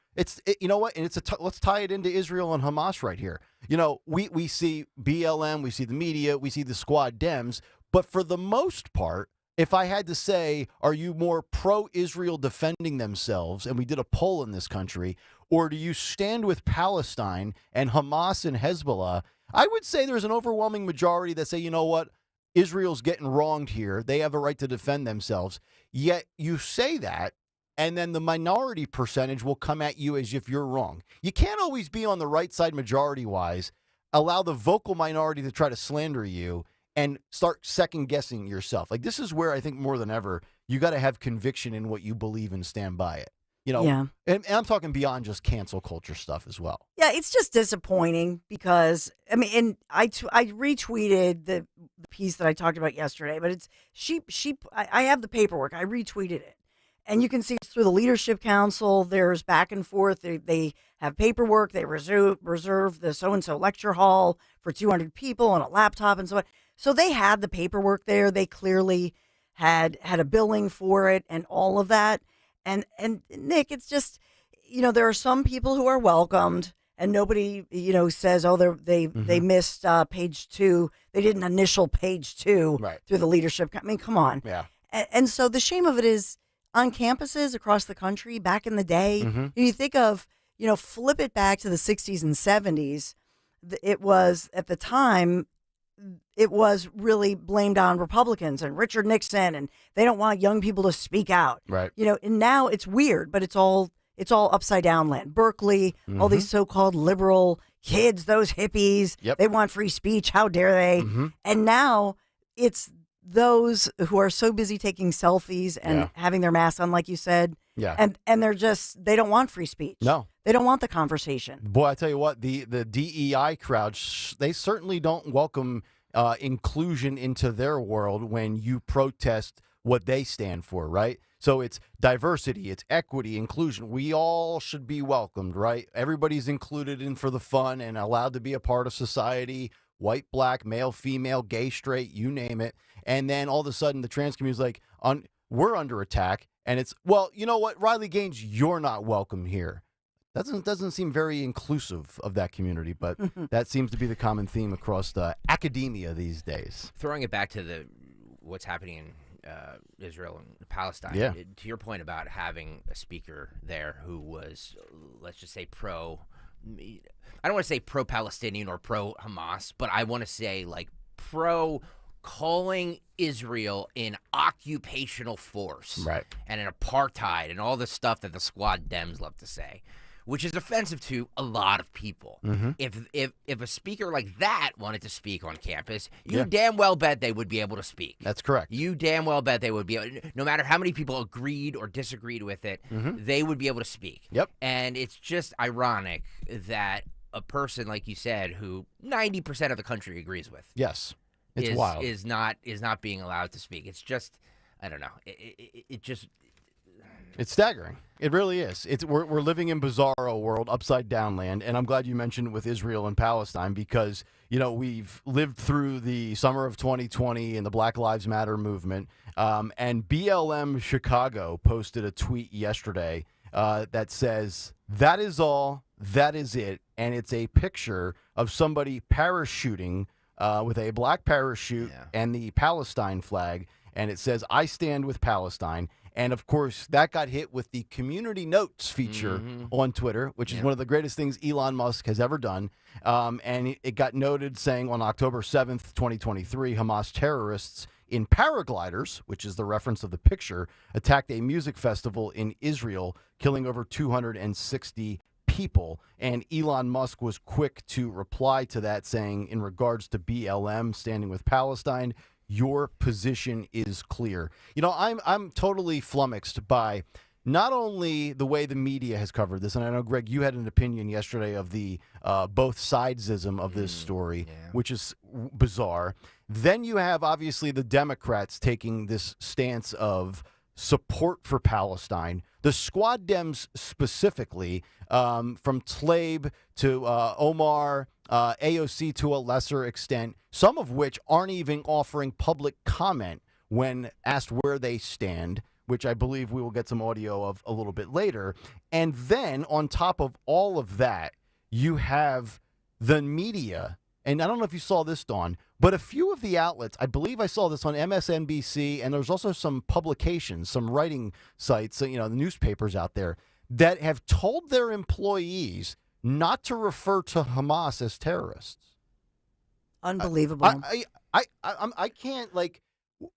you know what? And let's tie it into Israel and Hamas right here. You know, we see BLM, we see the media, we see the squad Dems, but for the most part, if I had to say, are you more pro-Israel defending themselves, and we did a poll in this country, or do you stand with Palestine and Hamas and Hezbollah? I would say there's an overwhelming majority that say, you know what? Israel's getting wronged here. They have a right to defend themselves. Yet you say that, and then the minority percentage will come at you as if you're wrong. You can't always be on the right side majority-wise. Allow the vocal minority to try to slander you and start second-guessing yourself. Like, this is where I think more than ever, you got to have conviction in what you believe and stand by it. You know, Yeah. and I'm talking beyond just cancel culture stuff as well. Yeah, it's just disappointing because, I mean, and I retweeted the piece that I talked about yesterday, but it's I have the paperwork. I retweeted it. And you can see it's through the Leadership Council. There's back and forth. They have paperwork. They reserve the so-and-so lecture hall for 200 people and a laptop and so on. So they had the paperwork there. They clearly had a billing for it and all of that. And Nick, it's just, you know, there are some people who are welcomed and nobody, you know, says, oh, they missed page 2. They didn't initial page 2 through the leadership. I mean, come on. Yeah. And so the shame of it is on campuses across the country back in the day, you think of, you know, flip it back to the 60s and 70s. It was, at the time, it was really blamed on Republicans and Richard Nixon, and they don't want young people to speak out. Right. You know, and now it's weird, but it's all upside down land. Berkeley, all these so-called liberal kids, those hippies, they want free speech. How dare they? And now it's those who are so busy taking selfies and having their masks on, like you said. Yeah. And they don't want free speech. No. They don't want the conversation. Boy, I tell you what, the DEI crowd, they certainly don't welcome inclusion into their world when you protest what they stand for, right? So it's diversity, it's equity, inclusion. We all should be welcomed, right? Everybody's included in for the fun and allowed to be a part of society. White, black, male, female, gay, straight, you name it. And then all of a sudden the trans community is like, we're under attack. And it's, well, you know what, Riley Gaines, you're not welcome here. That doesn't seem very inclusive of that community, but that seems to be the common theme across the academia these days. Throwing it back to what's happening in Israel and Palestine, to your point about having a speaker there who was, let's just say, I don't want to say pro-Palestinian or pro-Hamas, but I want to say like calling Israel an occupational force, right, and an apartheid and all the stuff that the squad Dems love to say, which is offensive to a lot of people. If a speaker like that wanted to speak on campus, you damn well bet they would be able to speak. That's correct. You damn well bet they would be able, no matter how many people agreed or disagreed with it, they would be able to speak. Yep. And it's just ironic that a person, like you said, who 90% of the country agrees with, yes, it's wild, is not being allowed to speak. It's just, I don't know. It just. It's staggering. It really is. We're living in bizarro world, upside down land, and I'm glad you mentioned with Israel and Palestine because, you know, we've lived through the summer of 2020 and the Black Lives Matter movement, and BLM Chicago posted a tweet yesterday that says, "That is all, that is it," and it's a picture of somebody parachuting with a black parachute and the Palestine flag, and it says, "I stand with Palestine." And, of course, that got hit with the community notes feature on Twitter, which is one of the greatest things Elon Musk has ever done. And it got noted saying on October 7th, 2023, Hamas terrorists in paragliders, which is the reference of the picture, attacked a music festival in Israel, killing over 260 people. And Elon Musk was quick to reply to that, saying, in regards to BLM, standing with Palestine, your position is clear. You know, I'm totally flummoxed by not only the way the media has covered this, and I know, Greg, you had an opinion yesterday of the both sidesism of this story, which is bizarre. Then you have, obviously, the Democrats taking this stance of support for Palestine. The Squad Dems specifically, from Tlaib to Omar, AOC to a lesser extent, some of which aren't even offering public comment when asked where they stand, which I believe we will get some audio of a little bit later. And then on top of all of that, you have the media. And I don't know if you saw this, Dawn, but a few of the outlets, I believe I saw this on MSNBC, and there's also some publications, some writing sites, you know, the newspapers out there, that have told their employees not to refer to Hamas as terrorists. Unbelievable. I can't, like,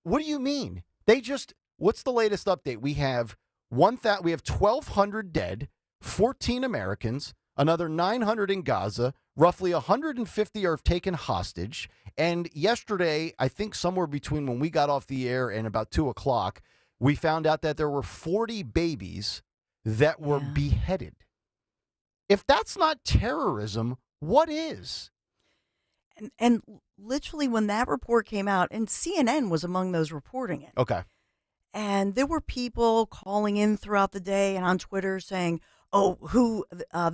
what do you mean? They just... What's the latest update? We have 1,200 dead, 14 Americans, another 900 in Gaza, roughly 150 are taken hostage. And yesterday, I think somewhere between when we got off the air and about 2 o'clock, we found out that there were 40 babies that were beheaded. If that's not terrorism, what is? And literally when that report came out, and CNN was among those reporting it. Okay. And there were people calling in throughout the day and on Twitter saying, there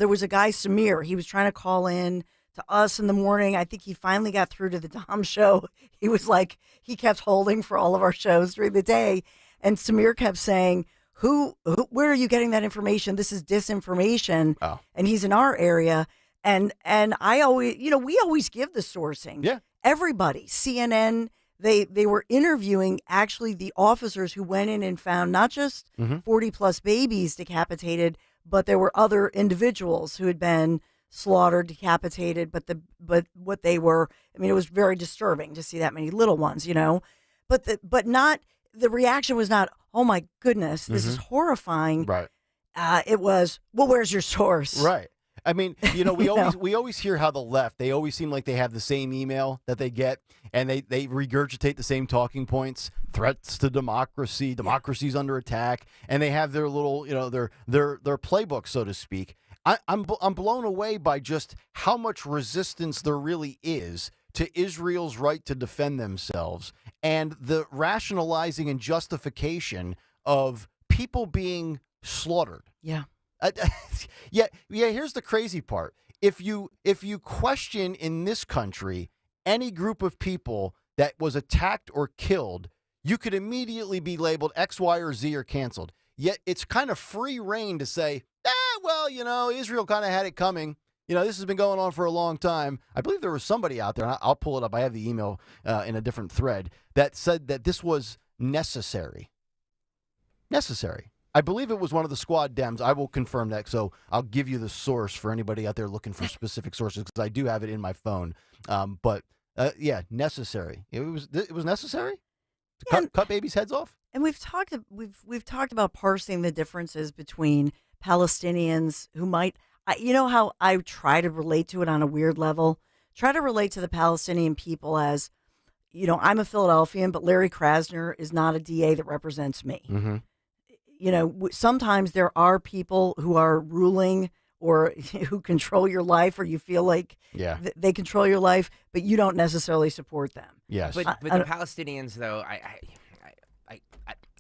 was a guy, Samir, he was trying to call in to us in the morning. I think he finally got through to the Dom show. He was like, he kept holding for all of our shows during the day. And Samir kept saying, where are you getting that information? This is disinformation. Oh. And he's in our area. And I always, we always give the sourcing. Yeah. Everybody, CNN, They were interviewing actually the officers who went in and found not just 40 plus babies decapitated, but there were other individuals who had been slaughtered, decapitated. But what they were, I mean, it was very disturbing to see that many little ones, But not the reaction was not, oh my goodness, this is horrifying. Right. It was, well, where's your source? Right. I mean, we always hear how the left, they always seem like they have the same email that they get, and they regurgitate the same talking points, threats to democracy, democracy's under attack, and they have their little, their playbook, so to speak. I'm blown away by just how much resistance there really is to Israel's right to defend themselves, and the rationalizing and justification of people being slaughtered. Yeah. Yeah. Here's the crazy part. If you question in this country any group of people that was attacked or killed, you could immediately be labeled X, Y, or Z or canceled. Yet it's kind of free reign to say, Israel kind of had it coming. This has been going on for a long time. I believe there was somebody out there, and I'll pull it up. I have the email in a different thread that said that this was necessary. Necessary. I believe it was one of the Squad Dems. I will confirm that, so I'll give you the source for anybody out there looking for specific sources, because I do have it in my phone. But necessary. It was necessary to cut babies' heads off. And we've talked about parsing the differences between Palestinians who might, how I try to relate to it on a weird level. Try to relate to the Palestinian people as, I'm a Philadelphian, but Larry Krasner is not a DA that represents me. Mm-hmm. Sometimes there are people who are ruling or who control your life, or you feel like they control your life, but you don't necessarily support them. Yes, but the Palestinians, though,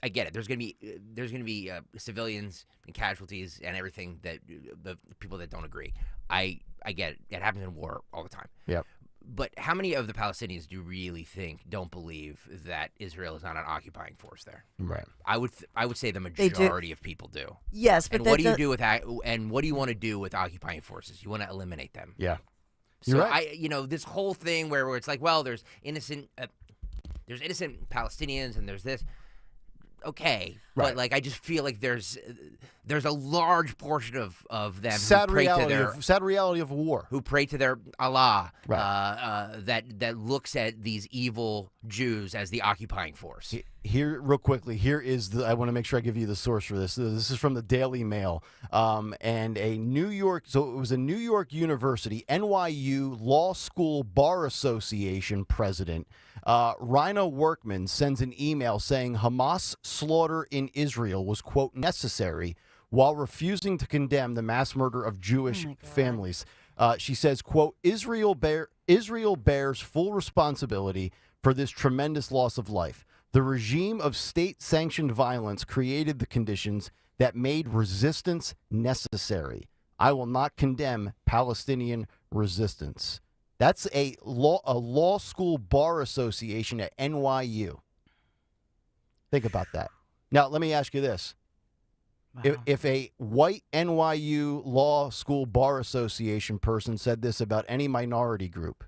I get it. There's gonna be civilians and casualties and everything, that the people that don't agree. I get it. It happens in war all the time. Yeah. But how many of the Palestinians do you really don't believe that Israel is not an occupying force there? Right. I would say the majority of people do. Yes, but and what do you do with that? And what do you want to do with occupying forces? You want to eliminate them. Yeah. So You're right. this whole thing where it's like, well, there's innocent Palestinians and there's this. okay, Right. but like I just feel like there's a large portion of them sad who pray reality to their sad reality of war, who pray to their Allah, right. that looks at these evil Jews as the occupying force. Here, real quickly, here is I want to make sure I give you the source for this. This is from the Daily Mail, and so it was a New York University, NYU Law School Bar Association president, Rhino Workman, sends an email saying Hamas slaughter in Israel was, quote, necessary while refusing to condemn the mass murder of Jewish families. She says, quote, Israel bears full responsibility for this tremendous loss of life. The regime of state-sanctioned violence created the conditions that made resistance necessary. I will not condemn Palestinian resistance. That's a law school bar association at NYU. Think about that. Now, let me ask you this. Wow. If a white NYU law school bar association person said this about any minority group,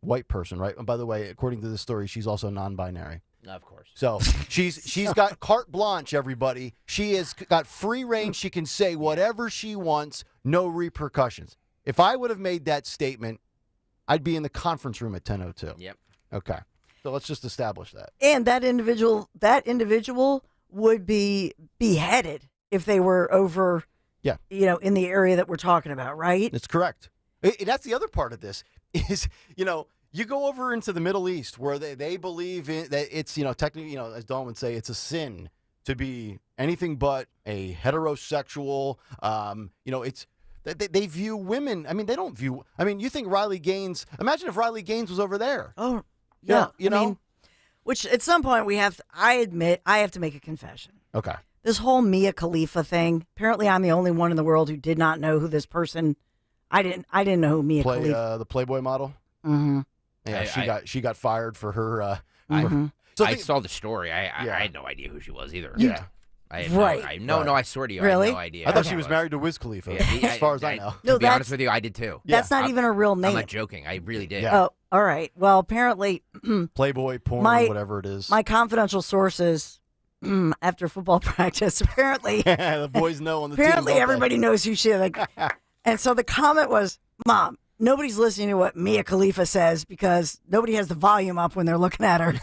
white person, right? And by the way, according to this story, she's also non-binary. Of course. So she's got carte blanche, everybody. She has got free reign. She can say whatever she wants, no repercussions. If I would have made that statement, I'd be in the conference room at 10:02. Yep. Okay. So let's just establish that. And that individual would be beheaded if they were over, in the area that we're talking about, right? That's correct. That's the other part of this is, you go over into the Middle East where they believe that it's, technically, as Dawn would say, it's a sin to be anything but a heterosexual, they view women. I mean, they don't view, you think Riley Gaines, imagine if Riley Gaines was over there. Oh, yeah. Which at some point I admit, I have to make a confession. Okay. This whole Mia Khalifa thing, apparently I'm the only one in the world who did not know who this person, I didn't know who Mia Khalifa. The Playboy model? Mm-hmm. Yeah, she got fired for her. I saw the story. I had no idea who she was either. Yeah. I swear to you, really? I had no idea. I thought she was married to Wiz Khalifa, as far as I know. To be honest with you, I did too. That's not even a real name. I'm not joking. I really did. Yeah. Oh, all right. Well, apparently, Playboy, porn, whatever it is. My confidential sources after football practice, apparently. The boys know on the apparently team. Everybody knows who she is. And so the comment was, Mom, nobody's listening to what Mia Khalifa says because nobody has the volume up when they're looking at her.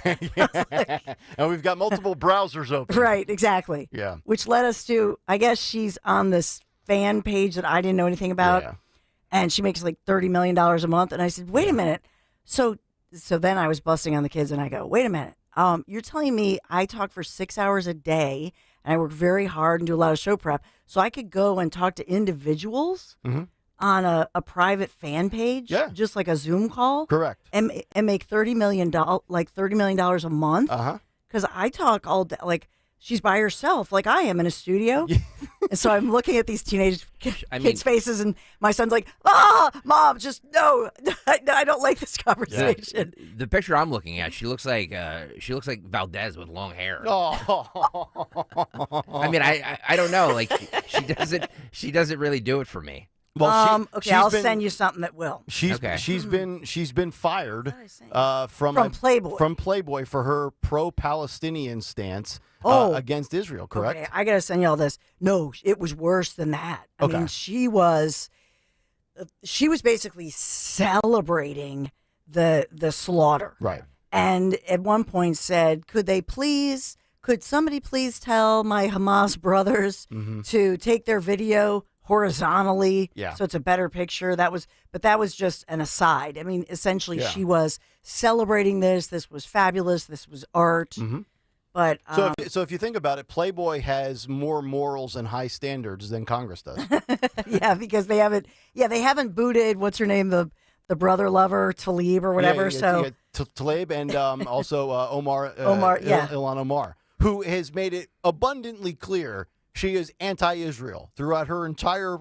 And we've got multiple browsers open. Right, exactly. Yeah. Which led us to, I guess she's on this fan page that I didn't know anything about. Yeah. And she makes like $30 million a month. And I said, wait a minute. So then I was busting on the kids and I go, wait a minute. You're telling me I talk for 6 hours a day and I work very hard and do a lot of show prep so I could go and talk to individuals on a private fan page, just like a Zoom call, correct, and make $30 million a month, because I talk all day, like she's by herself, like I am in a studio, and so I'm looking at these teenage kids' faces, and my son's like, Mom, just no, I don't like this conversation. Yeah. The picture I'm looking at, she looks like Valdez with long hair. Oh. I mean, I don't know, like she doesn't really do it for me. Well, okay, I'll send you something that will. She's been fired from Playboy. From Playboy for her pro-Palestinian stance against Israel. Correct. Okay, I gotta send you all this. No, it was worse than that. I mean, she was basically celebrating the slaughter. Right. And at one point said, "Could somebody please tell my Hamas brothers to take their video horizontally, so it's a better picture." But that was just an aside. I mean, essentially, she was celebrating this. This was fabulous. This was art. But so if you think about it, Playboy has more morals and high standards than Congress does. Yeah, because they haven't booted what's her name, the brother lover Tlaib or whatever. Tlaib and also Ilhan Omar, who has made it abundantly clear she is anti-Israel throughout her entire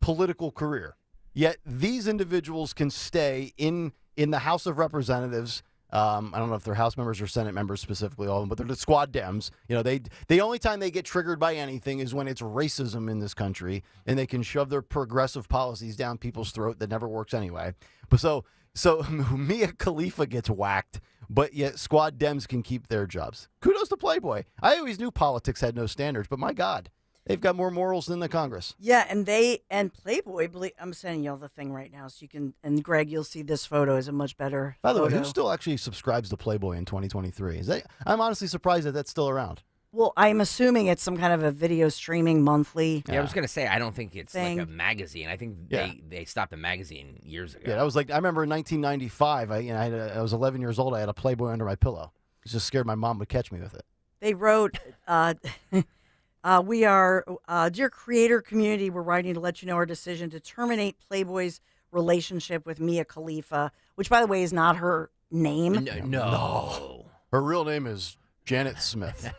political career. Yet these individuals can stay in the House of Representatives. I don't know if they're House members or Senate members specifically, all of them, but they're the squad Dems. The only time they get triggered by anything is when it's racism in this country, and they can shove their progressive policies down people's throat that never works anyway. But so So Mia Khalifa gets whacked, but yet Squad Dems can keep their jobs. Kudos to Playboy. I always knew politics had no standards, but my God, they've got more morals than the Congress. Yeah, and Playboy, I'm sending y'all the thing right now so you can, and Greg, you'll see this photo is a much better By the way, photo. who still actually subscribes to Playboy in 2023? I'm honestly surprised that that's still around. Well, I'm assuming it's some kind of a video streaming monthly. Yeah, I was going to say, I don't think it's thing. like a magazine. I think they stopped the magazine years ago. Yeah, that was like, I remember in 1995, I was 11 years old. I had a Playboy under my pillow. I was just scared my mom would catch me with it. They wrote, we are, dear creator community, we're writing to let you know our decision to terminate Playboy's relationship with Mia Khalifa, which, by the way, is not her name. No. Her real name is Janet Smith.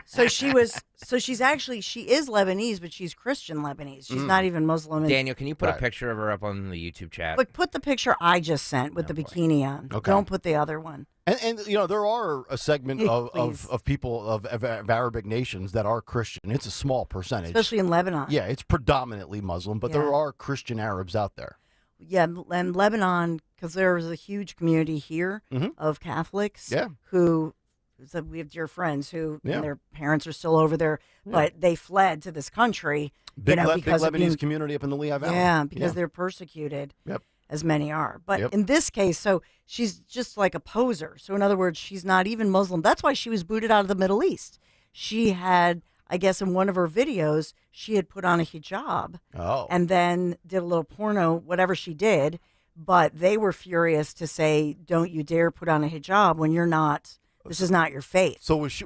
So she is Lebanese, but she's Christian Lebanese. She's not even Muslim. Daniel, can you put a picture of her up on the YouTube chat? But put the picture I just sent with the bikini on. Okay. Don't put the other one. And there are a segment of people of Arabic nations that are Christian. It's a small percentage. Especially in Lebanon. Yeah, it's predominantly Muslim, but there are Christian Arabs out there. Yeah, and Lebanon, because there's a huge community here of Catholics who... So we have dear friends who and their parents are still over there, but they fled to this country. Big because of Lebanese community up in the Lehigh Valley. Yeah, because they're persecuted, as many are. But in this case, so she's just like a poser. So in other words, she's not even Muslim. That's why she was booted out of the Middle East. She had, I guess, in one of her videos, she had put on a hijab and then did a little porno, whatever she did. But they were furious to say, "Don't you dare put on a hijab when you're not." This is not your faith. So was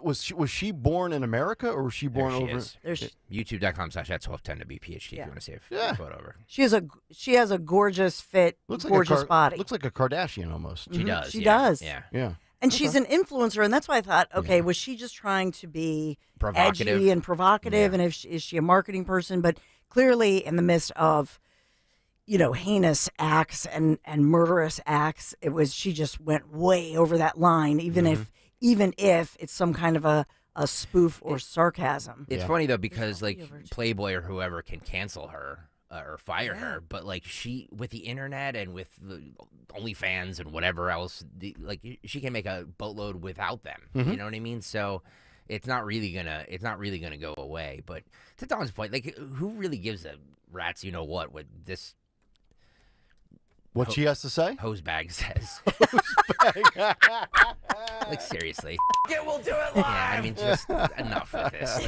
she born in America or was she born over? YouTube.com/@1210WPHT if you want to see a photo of her. She has a gorgeous fit, gorgeous body. Looks like a Kardashian almost. She does. She does. Yeah. And she's an influencer, and that's why I thought, okay, was she just trying to be provocative. Edgy and provocative, and is she a marketing person? But clearly, in the midst of heinous acts and murderous acts, she just went way over that line, even if it's some kind of a spoof or sarcasm. It's funny, though, because, Playboy or whoever can cancel her or fire her, but, she, with the internet and with the OnlyFans and whatever else, she can make a boatload without them. You know what I mean? So it's not really gonna go away. But to Don's point, who really gives a rat's what this... What she has to say? Hosebag says. Seriously. Yeah, we'll do it live. Yeah, I mean, just enough with this.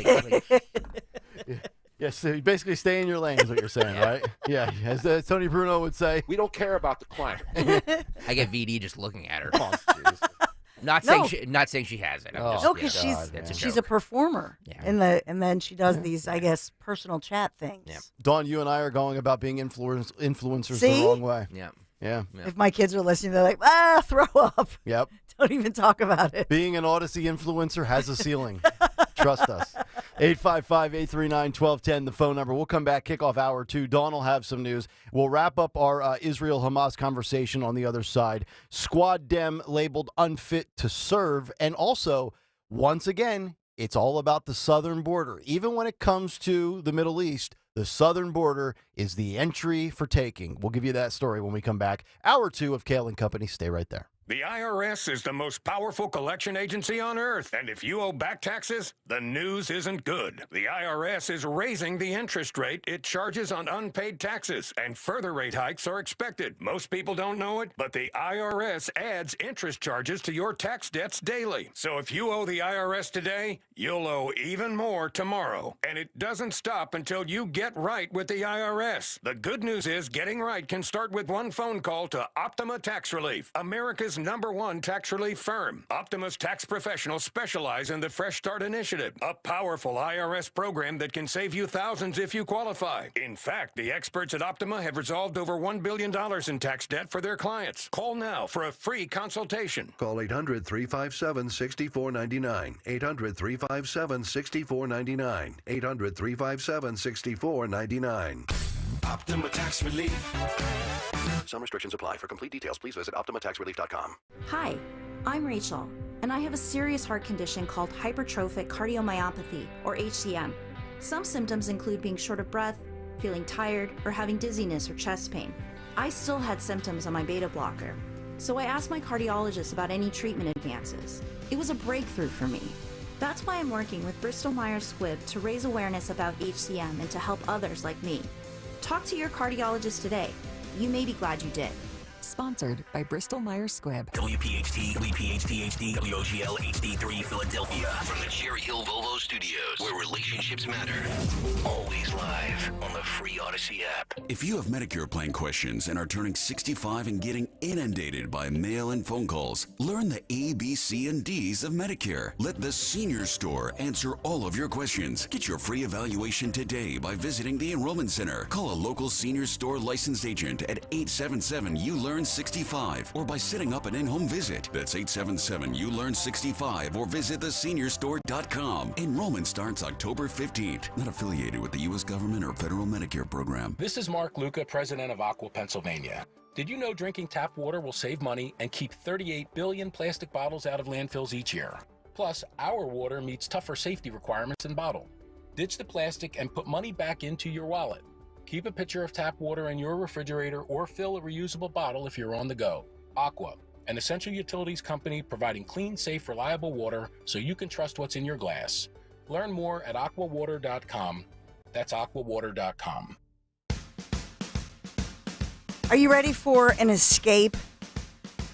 Yes, so basically stay in your lane is what you're saying, right? Yeah, as Tony Bruno would say. We don't care about the climate. I get VD just looking at her. Not saying she has it. Because she's a performer. Yeah. And then she does these, I guess, personal chat things. Yeah. Dawn, you and I are going about being influencers the wrong way. Yeah. If my kids are listening, they're like, throw up. Yep. Don't even talk about it. Being an Odyssey influencer has a ceiling. Trust us. 855-839-1210, the phone number. We'll come back, kick off hour 2. Dawn will have some news. We'll wrap up our Israel-Hamas conversation on the other side. Squad Dem labeled unfit to serve. And also, once again, it's all about the southern border. Even when it comes to the Middle East, the southern border is the entry for taking. We'll give you that story when we come back. Hour 2 of Kayal and Company. Stay right there. The IRS is the most powerful collection agency on earth, and if you owe back taxes, the news isn't good. The IRS is raising the interest rate it charges on unpaid taxes, and further rate hikes are expected. Most people don't know it, but the IRS adds interest charges to your tax debts daily. So if you owe the IRS today, you'll owe even more tomorrow. And it doesn't stop until you get right with the IRS. The good news is getting right can start with one phone call to Optima Tax Relief, America's #1 tax relief firm. Optima's tax professionals specialize in the Fresh Start Initiative, a powerful IRS program that can save you thousands if you qualify. In fact, the experts at Optima have resolved over $1 billion in tax debt for their clients. Call now for a free consultation. Call 800-357-6499. 800-357-6499. 800-357-6499. Optima Tax Relief. Some restrictions apply. For complete details, please visit OptimaTaxRelief.com. Hi, I'm Rachel, and I have a serious heart condition called hypertrophic cardiomyopathy, or HCM. Some symptoms include being short of breath, feeling tired, or having dizziness or chest pain. I still had symptoms on my beta blocker, so I asked my cardiologist about any treatment advances. It was a breakthrough for me. That's why I'm working with Bristol Myers Squibb to raise awareness about HCM and to help others like me. Talk to your cardiologist today. You may be glad you did. Sponsored by Bristol Myers Squibb. WPHT, WPHT HD, WOGL HD3 Philadelphia. From the Cherry Hill Volvo Studios, where relationships matter. Always live on the free Odyssey app. If you have Medicare plan questions and are turning 65 and getting inundated by mail and phone calls, learn the A, B, C, and D's of Medicare. Let the Senior Store answer all of your questions. Get your free evaluation today by visiting the Enrollment Center. Call a local Senior Store licensed agent at 877-YOU-LEARN-65 or by setting up an in-home visit. That's 877-YOU-LEARN-65 or visit theseniorstore.com. Enrollment starts October 15th. Not affiliated with the U.S. government or federal Medicare program. This is Mark Luca, president of Aqua, Pennsylvania. Did you know drinking tap water will save money and keep 38 billion plastic bottles out of landfills each year? Plus, our water meets tougher safety requirements than bottled. Ditch the plastic and put money back into your wallet. Keep a pitcher of tap water in your refrigerator or fill a reusable bottle if you're on the go. Aqua, an essential utilities company providing clean, safe, reliable water so you can trust what's in your glass. Learn more at aquawater.com. That's aquawater.com. Are you ready for an escape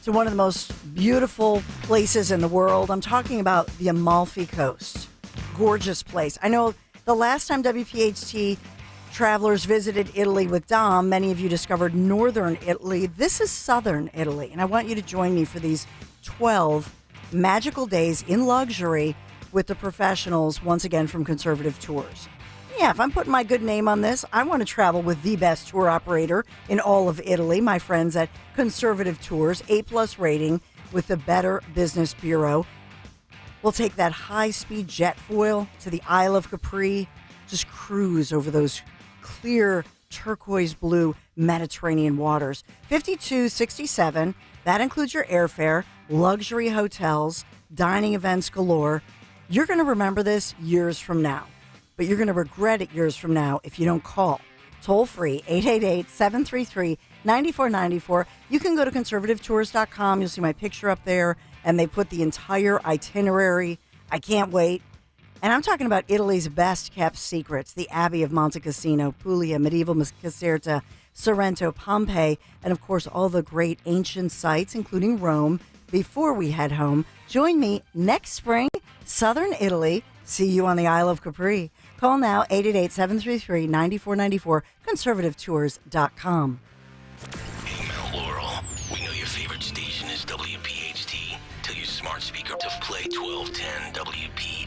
to one of the most beautiful places in the world? I'm talking about the Amalfi Coast. Gorgeous place. I know the last time WPHT travelers visited Italy with Dom, many of you discovered northern Italy. This is southern Italy, and I want you to join me for these 12 magical days in luxury with the professionals, once again from Conservative Tours. Yeah, if I'm putting my good name on this, I want to travel with the best tour operator in all of Italy, my friends at Conservative Tours, A+ rating with the Better Business Bureau. We'll take that high-speed jet foil to the Isle of Capri, just cruise over those clear turquoise blue Mediterranean waters. $52.67, that includes your airfare, luxury hotels, dining events galore. You're going to remember this years from now, but you're going to regret it years from now if you don't call. Toll free, 888-733-9494. You can go to conservativetours.com. You'll see my picture up there, and they put the entire itinerary. I can't wait. And I'm talking about Italy's best-kept secrets, the Abbey of Monte Cassino, Puglia, medieval Caserta, Sorrento, Pompeii, and, of course, all the great ancient sites, including Rome, before we head home. Join me next spring, southern Italy. See you on the Isle of Capri. Call now, 888-733-9494, conservativetours.com. Hey, Mount Laurel. We know your favorite station is WPHT. Tell your smart speaker to play 1210 WPHT.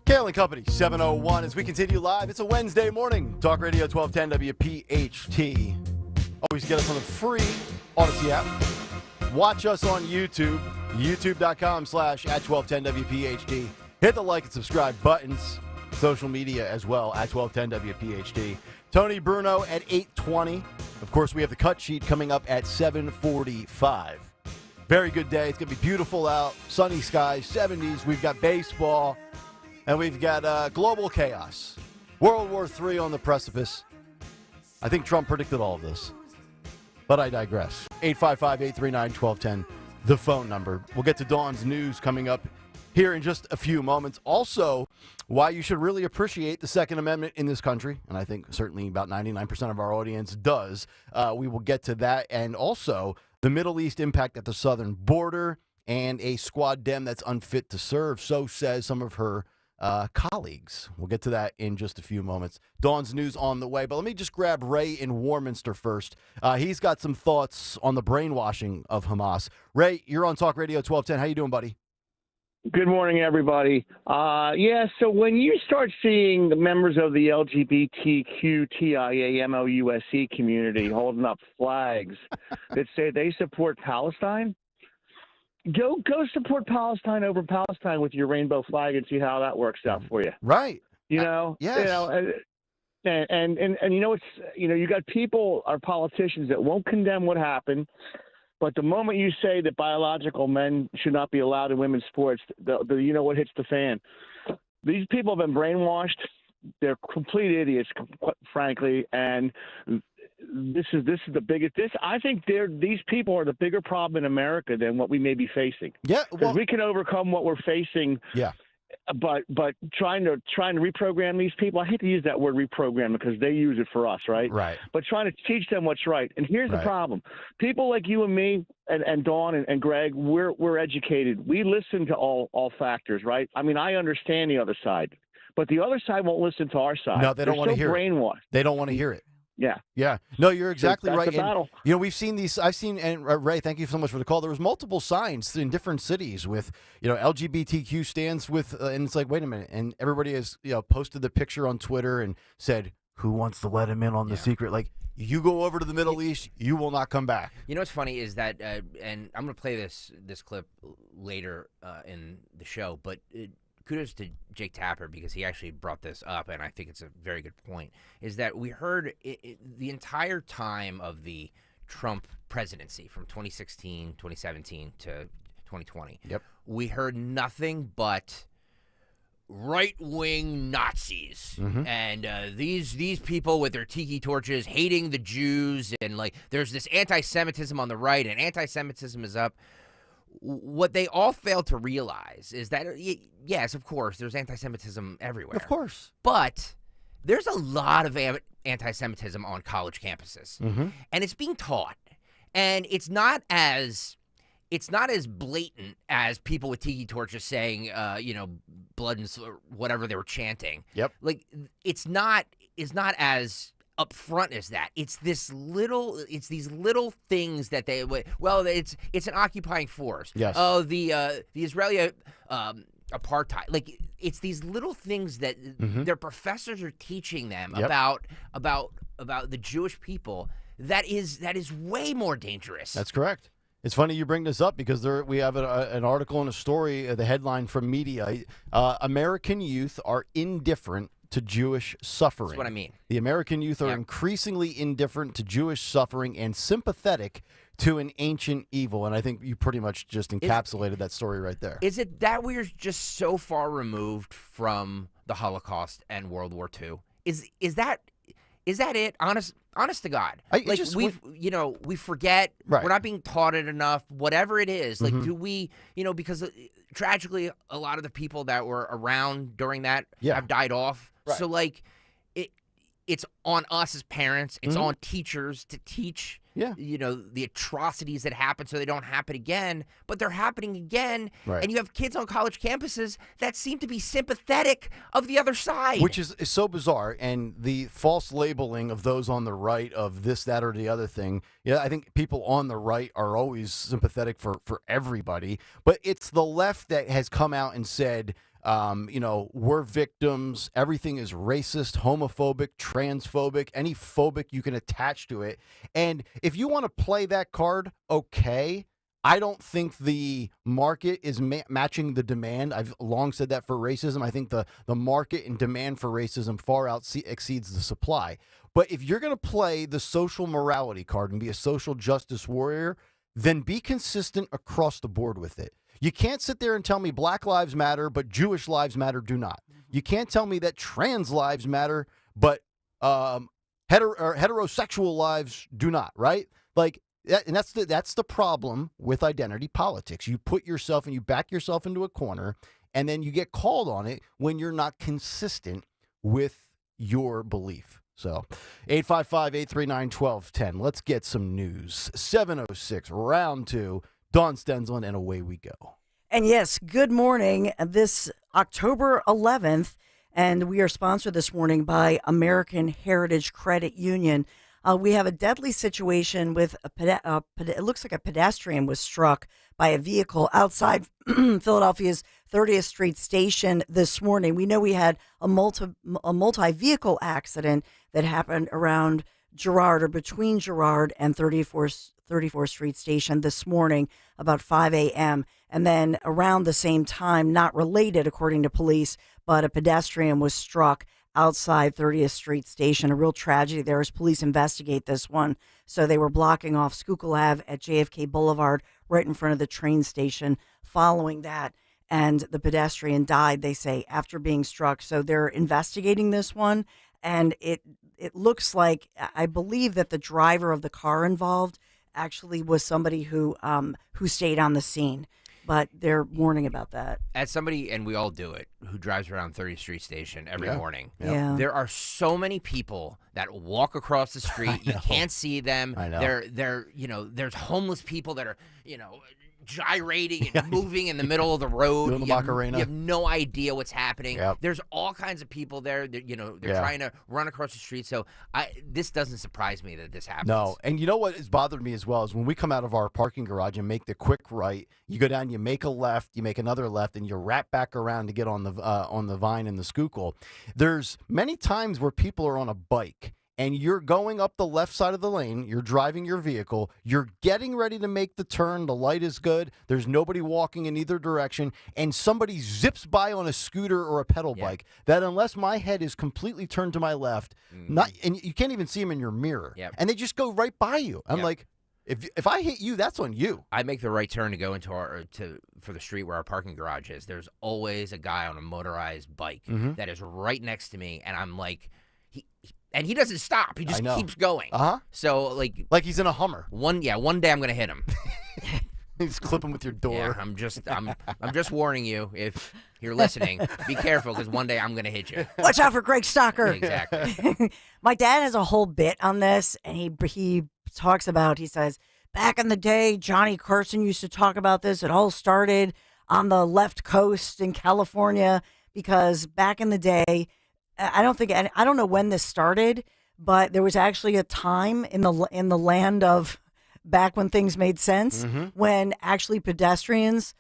Kayal and Company, 7:01 as we continue live. It's a Wednesday morning. Talk Radio 1210 WPHT. Always get us on the free Odyssey app. Watch us on YouTube, youtube.com/@1210WPHT. Hit the like and subscribe buttons. Social media as well, @1210WPHT. Tony Bruno at 8:20. Of course, we have the cut sheet coming up at 7:45. Very good day. It's going to be beautiful out. Sunny skies, 70s. We've got baseball. And we've got global chaos. World War III on the precipice. I think Trump predicted all of this. But I digress. 855-839-1210, the phone number. We'll get to Dawn's news coming up here in just a few moments. Also, why you should really appreciate the Second Amendment in this country. And I think certainly about 99% of our audience does. We will get to that. And also, the Middle East impact at the southern border and a squad dem that's unfit to serve. So says some of her colleagues. We'll get to that in just a few moments. Dawn's news on the way, but let me just grab Ray in Warminster first. He's got some thoughts on the brainwashing of Hamas. Ray, you're on Talk Radio 1210. How you doing, buddy? Good morning, everybody. So when you start seeing the members of the LGBTQTIAMOUSE community holding up flags that say they support Palestine, Go support Palestine over Palestine with your rainbow flag and see how that works out for you. Right. Yes. And you know, you got people, our politicians, that won't condemn what happened. But the moment you say that biological men should not be allowed in women's sports, you know what hits the fan? These people have been brainwashed. They're complete idiots, frankly. And this is the biggest. I think these people are the bigger problem in America than what we may be facing. Yeah, because we can overcome what we're facing. Yeah. But trying to reprogram these people, I hate to use that word reprogram because they use it for us, right? Right. But trying to teach them what's right. And here's the problem. People like you and me and Dawn and Greg, we're educated. We listen to all factors, right? I mean, I understand the other side. But the other side won't listen to our side. No, they don't want to hear brainwashed. it. They don't want to hear it. Yeah. Yeah. No, you're exactly That's right. the battle. And, we've seen these. I've seen, and Ray, thank you so much for the call. There was multiple signs in different cities with, LGBTQ stands with, and it's like, wait a minute. And everybody has, posted the picture on Twitter and said, who wants to let him in on the secret? Like, you go over to the Middle East, you will not come back. You know what's funny is that, and I'm going to play this clip later in the show, but kudos to Jake Tapper because he actually brought this up, and I think it's a very good point, is that we heard the entire time of the Trump presidency from 2016, 2017 to 2020. Yep. We heard nothing but right-wing Nazis and these people with their tiki torches hating the Jews, and there's this anti-Semitism on the right, and anti-Semitism is up. What they all failed to realize is that, yes, of course, there's anti-Semitism everywhere. Of course. But there's a lot of anti-Semitism on college campuses. And it's being taught. And it's not as blatant as people with tiki torches saying, blood and whatever they were chanting. Yep. It's not as upfront as that. It's these little things that it's an occupying force. Yes. Oh, the Israeli apartheid. It's these little things that their professors are teaching them about the Jewish people that is way more dangerous. That's correct. It's funny you bring this up because we have an article and a story, the headline from media. American youth are indifferent to Jewish suffering. That's what I mean. The American youth are increasingly indifferent to Jewish suffering and sympathetic to an ancient evil. And I think you pretty much just encapsulated that story right there. Is it that we're just so far removed from the Holocaust and World War II? Is that it? Honest to God. We forget. Right. We're not being taught it enough. Whatever it is, do we? Because tragically, a lot of the people that were around during that have died off. Right. So it's on us as parents. It's on teachers to teach. The atrocities that happen so they don't happen again, but they're happening again. Right. And you have kids on college campuses that seem to be sympathetic of the other side. Which is so bizarre. And the false labeling of those on the right of this, that, or the other thing. Yeah, I think people on the right are always sympathetic for everybody. But it's the left that has come out and said, we're victims. Everything is racist, homophobic, transphobic, any phobic you can attach to it. And if you want to play that card, okay. I don't think the market is matching the demand. I've long said that for racism. I think the market and demand for racism far exceeds the supply. But if you're going to play the social morality card and be a social justice warrior, then be consistent across the board with it. You can't sit there and tell me Black lives matter, but Jewish lives matter do not. You can't tell me that trans lives matter, but heterosexual lives do not, right? And that's the problem with identity politics. You put yourself and you back yourself into a corner, and then you get called on it when you're not consistent with your belief. So 855-839-1210. Let's get some news. 7:06, round 2. Dawn Stensland, and away we go. And yes, good morning. This October 11th, and we are sponsored this morning by American Heritage Credit Union. We have a deadly situation with it looks like a pedestrian was struck by a vehicle outside Philadelphia's 30th Street station this morning. We know we had a multi-vehicle accident that happened around Girard or between Girard and 34th Street station this morning about 5 a.m. And then around the same time, not related according to police, but a pedestrian was struck outside 30th Street Station. A real tragedy there as police investigate this one. So they were blocking off Schuylkill Ave at JFK Boulevard right in front of the train station following that. And the pedestrian died, they say, after being struck. So they're investigating this one. And it looks like, I believe that the driver of the car involved actually was somebody who stayed on the scene. But they're warning about that. As somebody, and we all do it, who drives around 30th Street Station every morning, Yeah. there are so many people that walk across the street. You can't see them. I know. There's homeless people that are, gyrating and moving in the middle of the road. Doing the Macarena. You have no idea what's happening. Yep. There's all kinds of people there that, they're trying to run across the street. So this doesn't surprise me that this happens. No, and you know what has bothered me as well is when we come out of our parking garage and make the quick right, you go down, you make a left, you make another left, and you wrap back around to get on the Vine and the Schuylkill. There's many times where people are on a bike, and you're going up the left side of the lane, you're driving your vehicle, you're getting ready to make the turn, the light is good, there's nobody walking in either direction, and somebody zips by on a scooter or a pedal bike, that unless my head is completely turned to my left, and you can't even see them in your mirror, and they just go right by you. I'm like, if I hit you, that's on you. I make the right turn to go into for the street where our parking garage is. There's always a guy on a motorized bike that is right next to me, and I'm like, and he doesn't stop. He just keeps going. So like he's in a Hummer. One day I'm gonna hit him. He's clipping with your door. Yeah, I'm just warning you if you're listening. Be careful because one day I'm gonna hit you. Watch out for Greg Stalker. Exactly. My dad has a whole bit on this, and he talks about. He says back in the day, Johnny Carson used to talk about this. It all started on the left coast in California because back in the day. I don't know when this started, but there was actually a time in the land of back when things made sense when actually pedestrians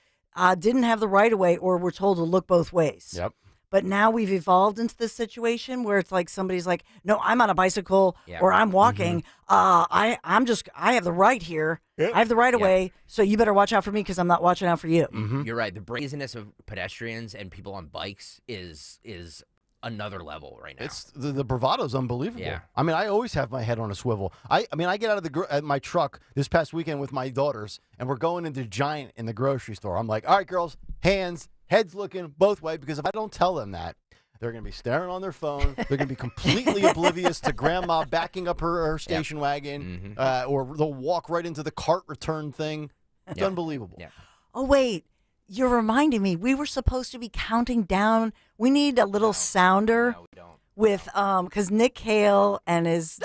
didn't have the right of way or were told to look both ways. Yep. But now we've evolved into this situation where it's like somebody's like, no, I'm on a bicycle or I'm walking. I have the right here. Yep. I have the right of way. So you better watch out for me because I'm not watching out for you. You're right. The brazenness of pedestrians and people on bikes is another level right now. It's the bravado's unbelievable. Yeah. I mean, I always have my head on a swivel. I get out of my truck this past weekend with my daughters, and we're going into Giant in the grocery store. I'm like, all right, girls, heads looking both way, because if I don't tell them that, they're going to be staring on their phone. They're going to be completely oblivious to grandma backing up her station wagon, or they'll walk right into the cart return thing. It's unbelievable. Yeah. Oh, wait. You're reminding me, we were supposed to be counting down. We need a little sounder with, because Nick Kayal and his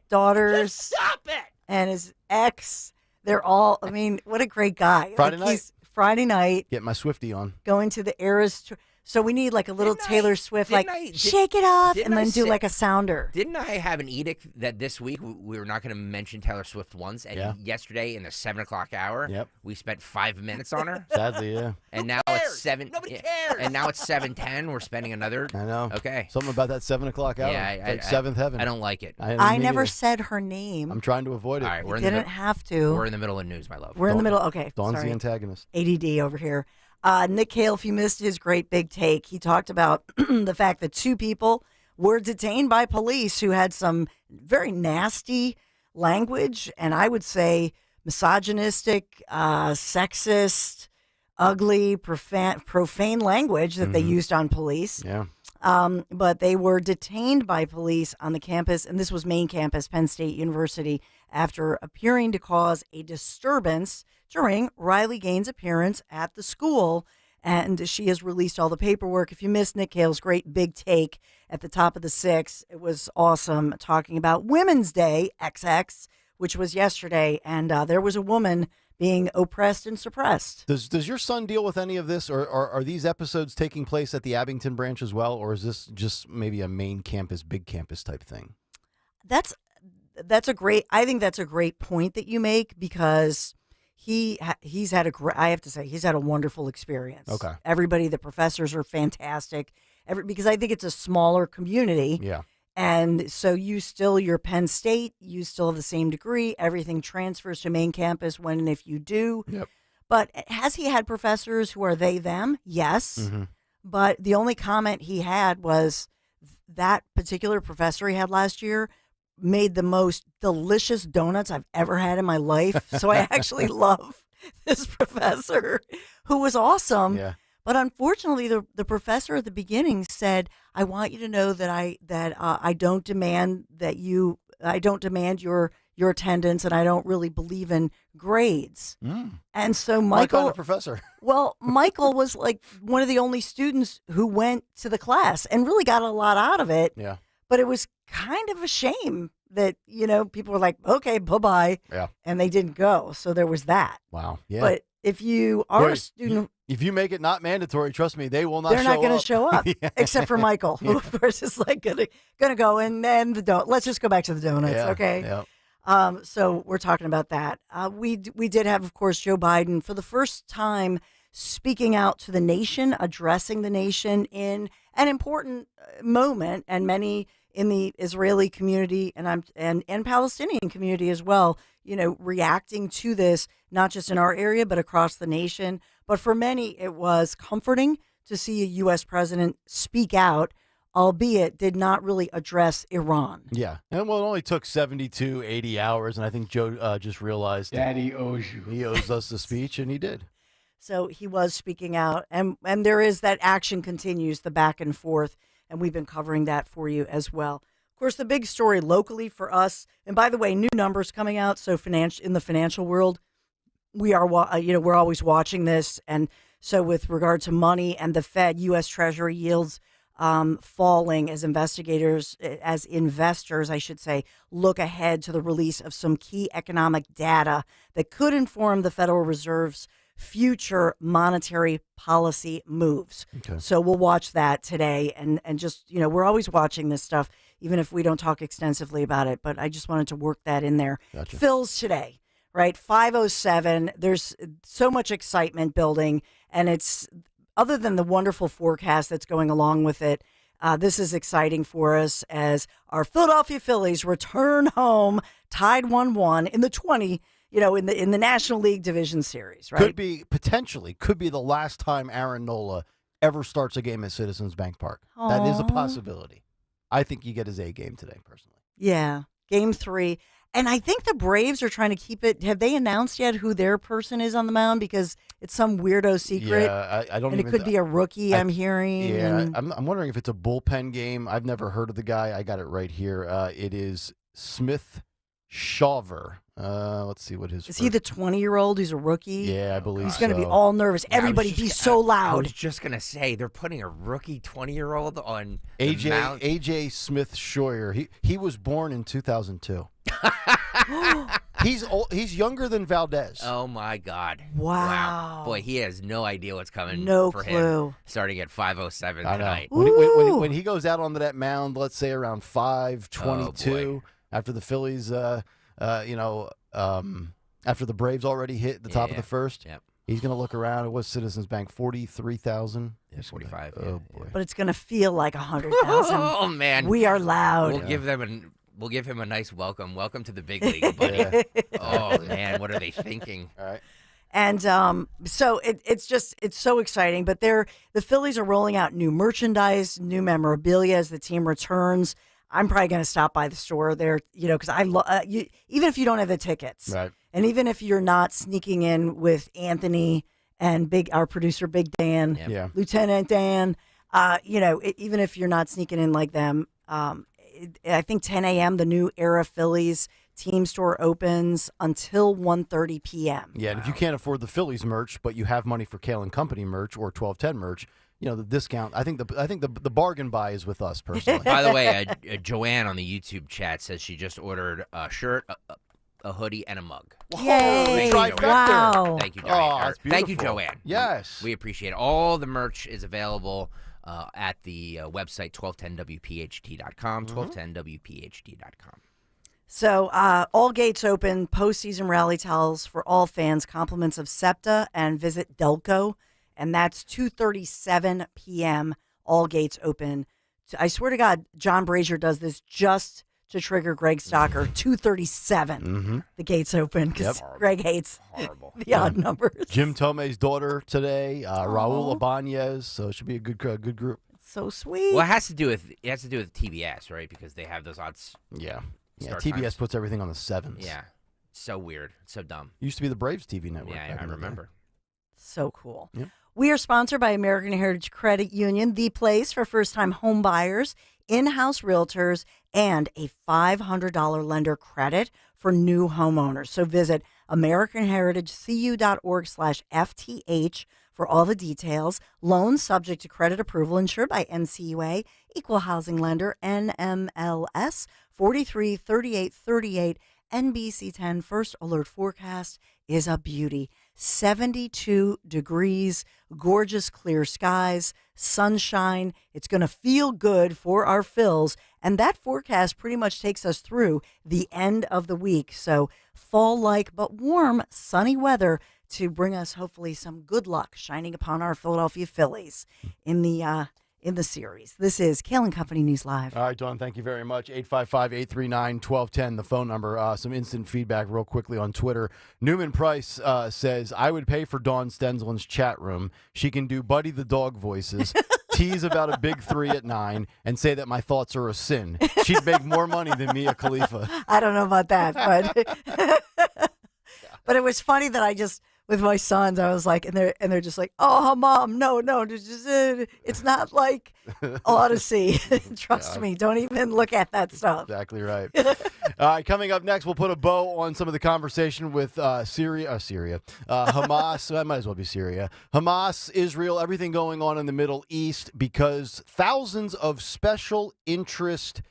daughters Stop it! and his ex, they're all, I mean, what a great guy. Friday night. Get my Swiftie on. Going to the Eras. So we need like a little Taylor Swift, didn't shake it off, didn't and then I do say- like a sounder. Didn't I have an edict that this week we were not going to mention Taylor Swift once? And yesterday in the 7 o'clock hour, we spent 5 minutes on her. Sadly, yeah. And now it's 7. Nobody cares. And now it's 7:10. We're spending another. I know. Okay. Something about that 7 o'clock hour. Yeah, It's like seventh heaven. I don't like it. I never said her name. I'm trying to avoid it. All right, we're You didn't have to. We're in the middle of news, my love. We're in the middle. Okay. Dawn's sorry. the antagonist. ADD over here. Nick Kayal, if you missed his great big take, he talked about the fact that 2 people were detained by police who had some very nasty language, and I would say misogynistic, sexist, ugly, profane language that they used on police. Yeah. But they were detained by police on the campus, and this was main campus, Penn State University, after appearing to cause a disturbance during Riley Gaines' appearance at the school. And she has released all the paperwork. If you missed Nick Kayal's great big take at the top of the 6, it was awesome, talking about Women's Day, XX, which was yesterday. And there was a woman being oppressed and suppressed. Does your son deal with any of this, or are these episodes taking place at the Abington branch as well, or is this just maybe a main campus, big campus type thing? I think that's a great point that you make, because he's had a wonderful experience. Okay. Everybody, the professors are fantastic. Because I think it's a smaller community. Yeah. And so you're Penn State, you still have the same degree. Everything transfers to main campus when and if you do. Yep. But has he had professors who are they, them? Yes. Mm-hmm. But the only comment he had was that particular professor he had last year made the most delicious donuts I've ever had in my life. So I actually love this professor who was awesome. Yeah. But unfortunately, the professor at the beginning said, "I want you to know that I don't demand your attendance, and I don't really believe in grades." And so My Michael, kind of professor. well, Michael was like one of the only students who went to the class and really got a lot out of it. Yeah. But it was kind of a shame that, people were like, "Okay, bye-bye." Yeah. And they didn't go. So there was that. Wow. Yeah. But if you are Boy, a student, if you make it not mandatory, trust me, they will not. they're not going to show up, Yeah. except for Michael, who of course is like gonna go, and then let's just go back to the donuts, Yeah, okay? yeah. So we're talking about that. We did have, of course, Joe Biden for the first time speaking out to the nation, addressing the nation in an important moment, and many in the Israeli community and Palestinian community as well, reacting to this, not just in our area, but across the nation. But for many, it was comforting to see a U.S. president speak out, albeit did not really address Iran. Yeah. And well, it only took 72, 80 hours. And I think Joe just realized Daddy owes you. He owes us the speech, and he did. So he was speaking out. And there is that action continues, the back and forth. And we've been covering that for you as well. Of course, the big story locally for us, and by the way, new numbers coming out. So in the financial world, we are, we're always watching this. And so with regard to money and the Fed, U.S. Treasury yields falling as investors, I should say, look ahead to the release of some key economic data that could inform the Federal Reserve's future monetary policy moves. Okay. So we'll watch that today. And just, we're always watching this stuff, even if we don't talk extensively about it. But I just wanted to work that in there. Gotcha. Phil's today, right? 5:07. There's so much excitement building. And it's, other than the wonderful forecast that's going along with it, this is exciting for us as our Philadelphia Phillies return home, tied 1-1 in the 20. In the National League Division Series, right? Could be the last time Aaron Nola ever starts a game at Citizens Bank Park. Aww. That is a possibility. I think you get his A game today, personally. Yeah, Game 3. And I think the Braves are trying to keep it. Have they announced yet who their person is on the mound? Because it's some weirdo secret. Yeah, I don't. And it could be a rookie. I'm hearing. Yeah, and I'm wondering if it's a bullpen game. I've never heard of the guy. I got it right here. It is Smith Shawver. Let's see what his. Is he the 20-year-old who's a rookie? Yeah, I believe he's going to be so. all nervous. Everybody be so loud. I was just going to say, they're putting a rookie 20-year-old on the AJ mound. AJ Smith Scheuer. He was born in 2002. He's younger than Valdez. Oh my God! Wow. Boy, he has no idea what's coming. No for clue. him. Starting at 5:07 I know. tonight. When he goes out onto that mound, let's say around 5:22, after the Phillies, after the Braves already hit the top of the first, he's going to look around at what's Citizens Bank, 43,000? Yeah, 45. Oh, boy. But it's going to feel like 100,000. Oh man, we are loud. We'll give him a nice welcome. Welcome to the big league, buddy. Oh man, what are they thinking? All right. And so it's so exciting. But the Phillies are rolling out new merchandise, new memorabilia as the team returns. I'm probably going to stop by the store there, because even if you don't have the tickets, right, and even if you're not sneaking in with Anthony and our producer Big Dan, Lieutenant Dan, even if you're not sneaking in like them, I think 10 a.m. the new Era Phillies team store opens until 1:30 p.m. Yeah, and if you can't afford the Phillies merch, but you have money for Kayal and Company merch or 1210 merch, the discount. I think the bargain buy is with us personally. By the way, Joanne on the YouTube chat says she just ordered a shirt, a hoodie, and a mug. Yay! Wow! Thank you, Joanne. that's Thank you, beautiful. Joanne. Yes, we appreciate it. All the merch is available at the website 1210wpht.com. 1210wpht.com. So all gates open, postseason rally towels for all fans, compliments of SEPTA, and visit Delco. And that's 2:37 p.m. All gates open. I swear to God, John Brazier does this just to trigger Greg Stocker. 2:37, the gates open because Greg hates the odd numbers. Jim Tomei's daughter today, Raul Ibanez. So it should be a good group. So sweet. Well, it has to do with TBS, right? Because they have those odds. Yeah. Yeah, start TBS times. puts everything on the 7s. Yeah. So weird. So dumb. Used to be the Braves TV network. Yeah, back I in the day. remember. So cool. Yep. We are sponsored by American Heritage Credit Union, the place for first-time home buyers, in-house realtors, and a $500 lender credit for new homeowners. So visit AmericanHeritageCU.org/FTH for all the details. Loans subject to credit approval, insured by NCUA, Equal Housing Lender, NMLS 433838, NBC 10 First Alert Forecast is a beauty. 72 degrees, gorgeous clear skies, sunshine. It's going to feel good for our fills. And that forecast pretty much takes us through the end of the week. So fall-like but warm, sunny weather to bring us hopefully some good luck shining upon our Philadelphia Phillies in the series. This is Kayal and Company News Live. All right, Dawn, thank you very much. 855-839-1210, the phone number. Some instant feedback real quickly on Twitter. Newman Price says, I would pay for Dawn Stenzelin's chat room. She can do Buddy the dog voices, tease about a big 3 at 9, and say that my thoughts are a sin. She'd make more money than Mia Khalifa. I don't know about that, but it was funny that I just, with my sons, I was like, and they're just like, oh, Mom, no, it's not like Odyssey. Trust me, don't even look at that stuff. Exactly right. All right, coming up next, we'll put a bow on some of the conversation with Syria, Hamas. That might as well be Syria. Hamas, Israel, everything going on in the Middle East, because thousands of special interest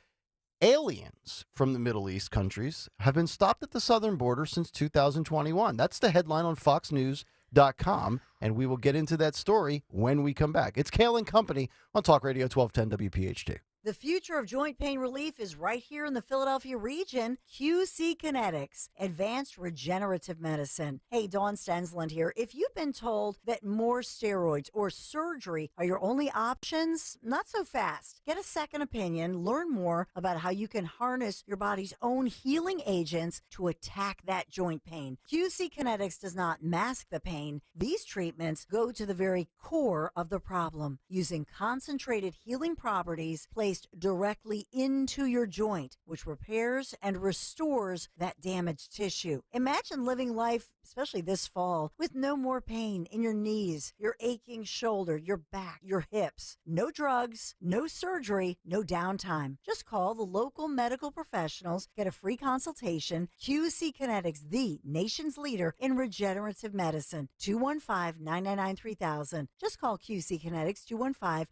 aliens from the Middle East countries have been stopped at the southern border since 2021. That's the headline on FoxNews.com, and we will get into that story when we come back. It's Kayal and Company on Talk Radio 1210 WPHT. The future of joint pain relief is right here in the Philadelphia region. QC Kinetics, advanced regenerative medicine. Hey, Dawn Stensland here. If you've been told that more steroids or surgery are your only options, not so fast. Get a second opinion. Learn more about how you can harness your body's own healing agents to attack that joint pain. QC Kinetics does not mask the pain. These treatments go to the very core of the problem, using concentrated healing properties placed directly into your joint, which repairs and restores that damaged tissue. Imagine living life, especially this fall, with no more pain in your knees, your aching shoulder, your back, your hips. No drugs, no surgery, no downtime. Just call the local medical professionals, get a free consultation. QC Kinetics, the nation's leader in regenerative medicine. 215-999-3000. Just call QC Kinetics,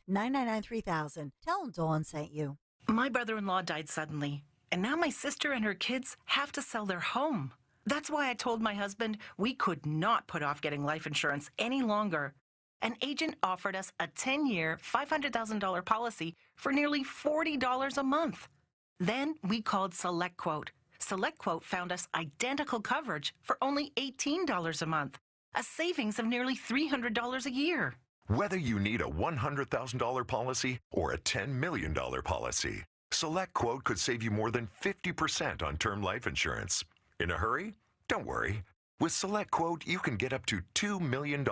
215-999-3000. Tell them Dawn sent you. My brother-in-law died suddenly, and now my sister and her kids have to sell their home. That's why I told my husband we could not put off getting life insurance any longer. An agent offered us a 10-year, $500,000 policy for nearly $40 a month. Then we called SelectQuote. SelectQuote found us identical coverage for only $18 a month, a savings of nearly $300 a year. Whether you need a $100,000 policy or a $10 million policy, SelectQuote could save you more than 50% on term life insurance. In a hurry? Don't worry. With SelectQuote, you can get up to $2 million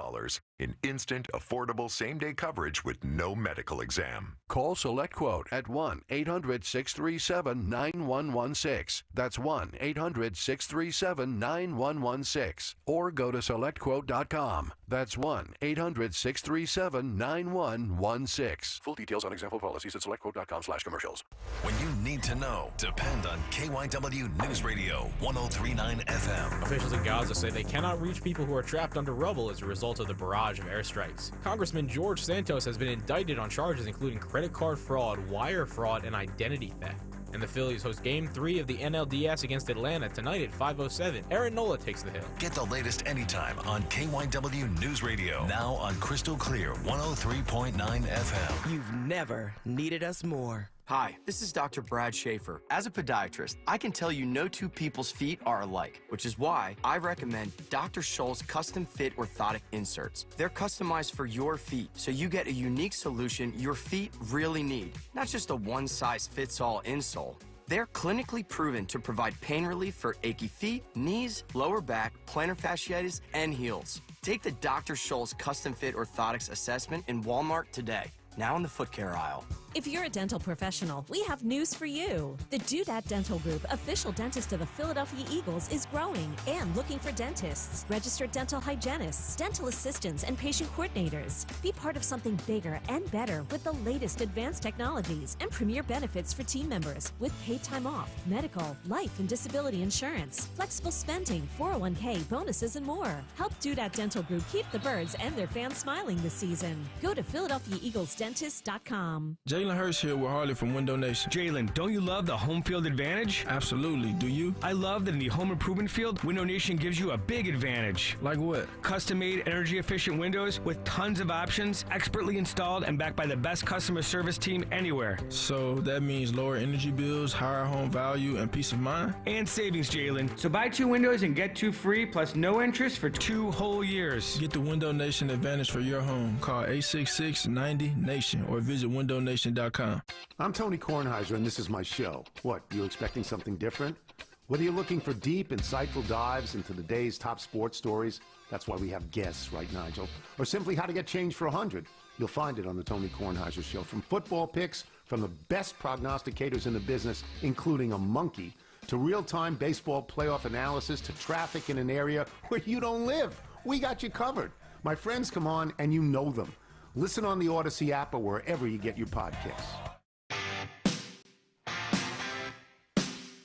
in instant, affordable, same-day coverage with no medical exam. Call SelectQuote at 1-800-637-9116. That's 1-800-637-9116. Or go to SelectQuote.com. That's 1-800-637-9116. Full details on example policies at SelectQuote.com/commercials. When you need to know, depend on KYW News Radio 103.9 FM. Officials in Gaza say they cannot reach people who are trapped under rubble as a result of the barrage of airstrikes. Congressman George Santos has been indicted on charges including credit card fraud, wire fraud, and identity theft. And the Phillies host Game 3 of the NLDS against Atlanta tonight at 5:07. Aaron Nola takes the hill. Get the latest anytime on KYW News Radio. Now on Crystal Clear 103.9 FM. You've never needed us more. Hi, this is Dr. Brad Schaefer. As a podiatrist, I can tell you no two people's feet are alike, which is why I recommend Dr. Scholl's custom fit orthotic inserts. They're customized for your feet, so you get a unique solution your feet really need, not just a one-size-fits-all insole. They're clinically proven to provide pain relief for achy feet, knees, lower back, plantar fasciitis, and heels. Take the Dr. Scholl's custom fit orthotics assessment in Walmart today. now in the foot care aisle. If you're a dental professional, we have news for you. The Do That Dental Group, official dentist of the Philadelphia Eagles, is growing and looking for dentists, registered dental hygienists, dental assistants, and patient coordinators. Be part of something bigger and better with the latest advanced technologies and premier benefits for team members with paid time off, medical, life and disability insurance, flexible spending, 401k, bonuses, and more. Help Do That Dental Group keep the birds and their fans smiling this season. Go to PhiladelphiaEaglesDentist.com. Jalen Hurst here with Harley from Window Nation. Jalen, don't you love the home field advantage? Absolutely. Do you? I love that in the home improvement field, Window Nation gives you a big advantage. Like what? Custom-made, energy-efficient windows with tons of options, expertly installed and backed by the best customer service team anywhere. So that means lower energy bills, higher home value, and peace of mind? And savings, Jalen. So buy 2 windows and get 2 free, plus no interest for 2 whole years. Get the Window Nation advantage for your home. Call 866-90-NATION or visit windownation.com. I'm Tony Kornheiser, and this is my show. What, you expecting something different? Whether you're looking for deep, insightful dives into the day's top sports stories, that's why we have guests, right, Nigel? Or simply how to get change for 100, you'll find it on the Tony Kornheiser Show. From football picks from the best prognosticators in the business, including a monkey, to real-time baseball playoff analysis, to traffic in an area where you don't live. We got you covered. My friends come on, and you know them. Listen on the Odyssey app or wherever you get your podcasts.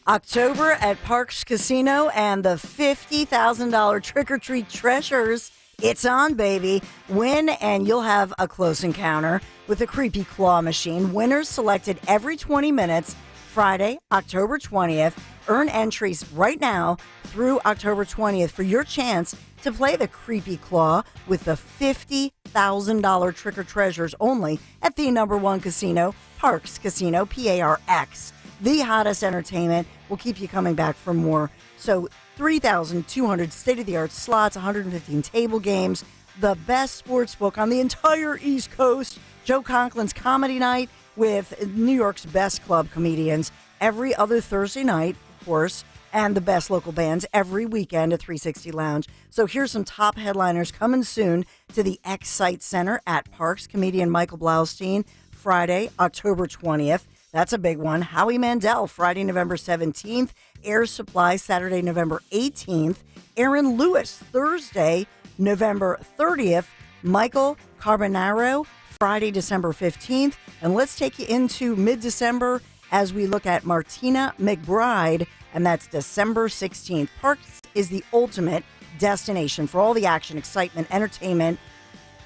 October at Parks Casino and the $50,000 trick-or-treat treasures. It's on, baby. Win and you'll have a close encounter with a creepy claw machine. Winners selected every 20 minutes. Friday, October 20th. Earn entries right now through October 20th for your chance to play the creepy claw with the $50,000 trick or treasures only at the #1 casino, Parks Casino, PARX. The hottest entertainment will keep you coming back for more. So 3,200 state-of-the-art slots, 115 table games, the best sports book on the entire East Coast. Joe Conklin's Comedy Night with New York's best club comedians every other Thursday night, of course, and the best local bands every weekend at 360 Lounge. So here's some top headliners coming soon to the X-Site Center at Parks. Comedian Michael Blaustein, Friday, October 20th. That's a big one. Howie Mandel, Friday, November 17th. Air Supply, Saturday, November 18th. Aaron Lewis, Thursday, November 30th. Michael Carbonaro, Friday, December 15th. And let's take you into mid-December as we look at Martina McBride, and that's December 16th. Parks is the ultimate destination for all the action, excitement, entertainment,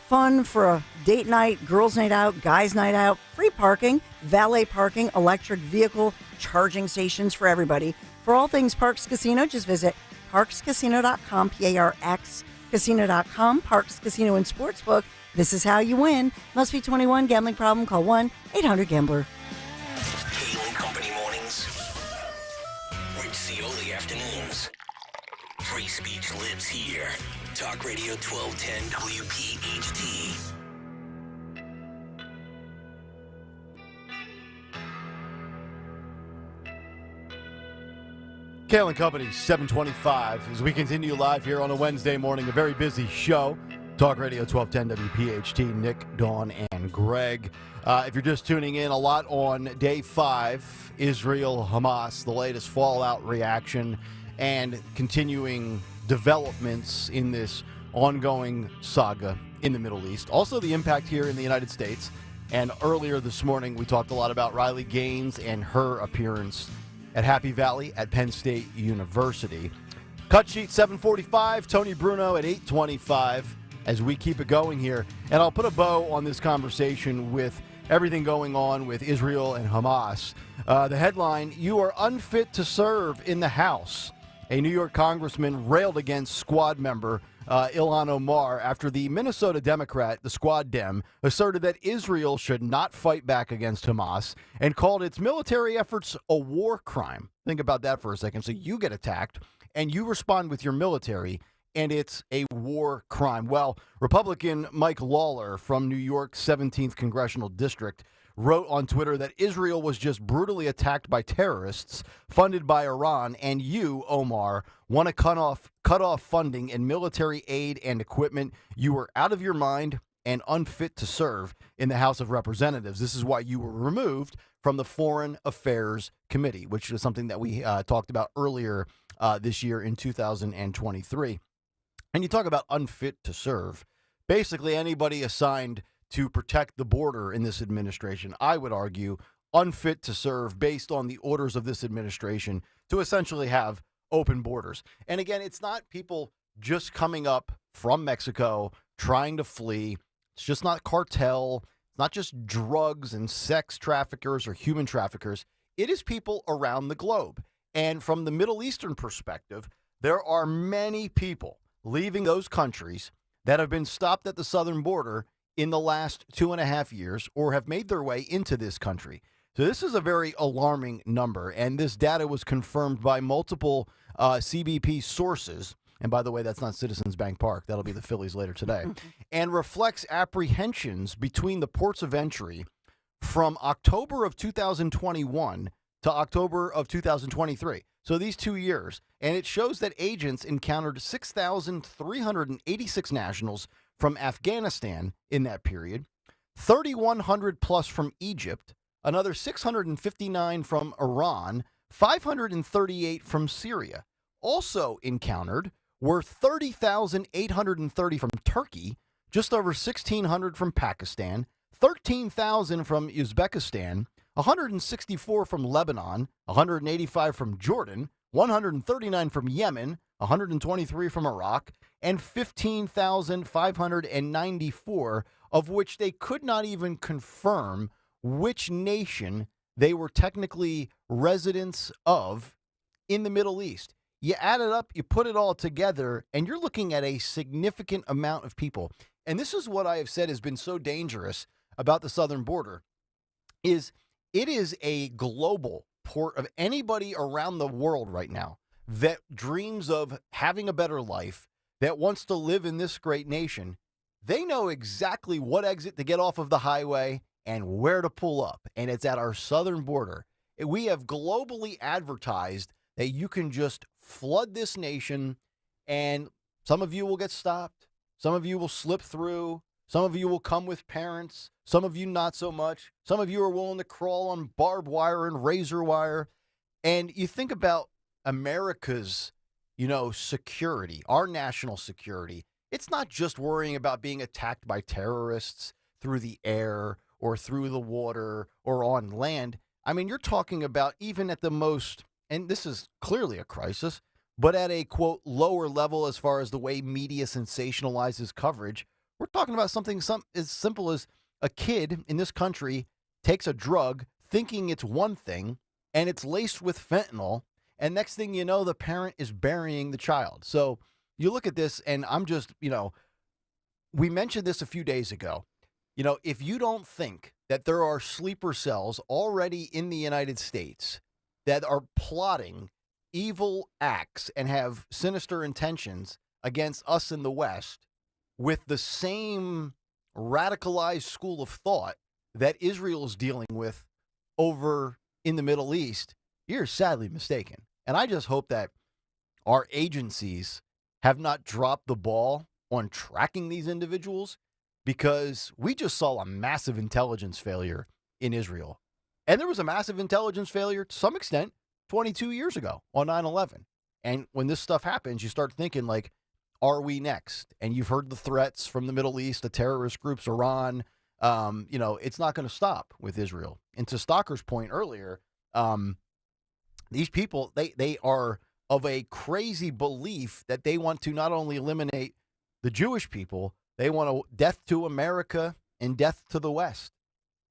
fun for a date night, girls' night out, guys' night out, free parking, valet parking, electric vehicle charging stations for everybody. For all things Parks Casino, just visit parkscasino.com, PARX casino.com, Parks Casino and Sportsbook. This is how you win. Must be 21. Gambling problem? Call 1-800-GAMBLER. Kayal and Company mornings. Rich Cioli afternoons. Free speech lives here. Talk Radio 1210 WPHT. Kayal and Company, 725. As we continue live here on a Wednesday morning, a very busy show. Talk Radio 1210 WPHT, Nick, Dawn, and Greg. If you're just tuning in, a lot on Day 5, Israel, Hamas, the latest fallout reaction, and continuing developments in this ongoing saga in the Middle East. Also the impact here in the United States. And earlier this morning, we talked a lot about Riley Gaines and her appearance at Happy Valley at Penn State University. Cut sheet 745, Tony Bruno at 825 as we keep it going here. And I'll put a bow on this conversation with everything going on with Israel and Hamas. The headline, "You are unfit to serve in the House." A New York congressman railed against squad member Ilhan Omar after the Minnesota Democrat, the Squad Dem, asserted that Israel should not fight back against Hamas and called its military efforts a war crime. Think about that for a second. So you get attacked and you respond with your military, and it's a war crime. Well, Republican Mike Lawler from New York's 17th Congressional District wrote on Twitter that Israel was just brutally attacked by terrorists funded by Iran, and you, Omar, want to cut off funding and military aid and equipment. You are out of your mind. and unfit to serve in the House of Representatives. This is why you were removed from the Foreign Affairs Committee, which is something that we talked about earlier this year in 2023. And you talk about unfit to serve. Basically, anybody assigned to protect the border in this administration, I would argue, unfit to serve based on the orders of this administration to essentially have open borders. And again, it's not people just coming up from Mexico trying to flee. It's just not cartel. It's not just drugs and sex traffickers or human traffickers. It is people around the globe. And from the Middle Eastern perspective, there are many people leaving those countries that have been stopped at the southern border in the last 2.5 years or have made their way into this country. So this is a very alarming number, and this data was confirmed by multiple CBP sources. And by the way, that's not Citizens Bank Park. That'll be the Phillies later today. And reflects apprehensions between the ports of entry from October of 2021 to October of 2023. So these 2 years. And it shows that agents encountered 6,386 nationals from Afghanistan in that period, 3,100 plus from Egypt, another 659 from Iran, 538 from Syria. Also encountered were 30,830 from Turkey, just over 1,600 from Pakistan, 13,000 from Uzbekistan, 164 from Lebanon, 185 from Jordan, 139 from Yemen, 123 from Iraq, and 15,594, of which they could not even confirm which nation they were technically residents of in the Middle East. You add it up, you put it all together, and you're looking at a significant amount of people. And this is what I have said has been so dangerous about the southern border, is it is a global port of anybody around the world right now that dreams of having a better life, that wants to live in this great nation. They know exactly what exit to get off of the highway and where to pull up. And it's at our southern border. We have globally advertised that you can just flood this nation, and some of you will get stopped. Some of you will slip through. Some of you will come with parents. Some of you not so much. Some of you are willing to crawl on barbed wire and razor wire. And you think about America's, security, our national security. It's not just worrying about being attacked by terrorists through the air or through the water or on land. I mean, you're talking about even at the most, and this is clearly a crisis, but at a, quote, lower level as far as the way media sensationalizes coverage, we're talking about something as simple as a kid in this country takes a drug thinking it's one thing, and it's laced with fentanyl, and next thing you know, the parent is burying the child. So you look at this, and I'm just, we mentioned this a few days ago. If you don't think that there are sleeper cells already in the United States that are plotting evil acts and have sinister intentions against us in the West with the same radicalized school of thought that Israel is dealing with over in the Middle East, you're sadly mistaken. And I just hope that our agencies have not dropped the ball on tracking these individuals, because we just saw a massive intelligence failure in Israel. And there was a massive intelligence failure to some extent 22 years ago on 9/11. And when this stuff happens, you start thinking, like, are we next? And you've heard the threats from the Middle East, the terrorist groups, Iran. It's not going to stop with Israel. And to Stocker's point earlier, these people, they are of a crazy belief that they want to not only eliminate the Jewish people, they want death to America and death to the West.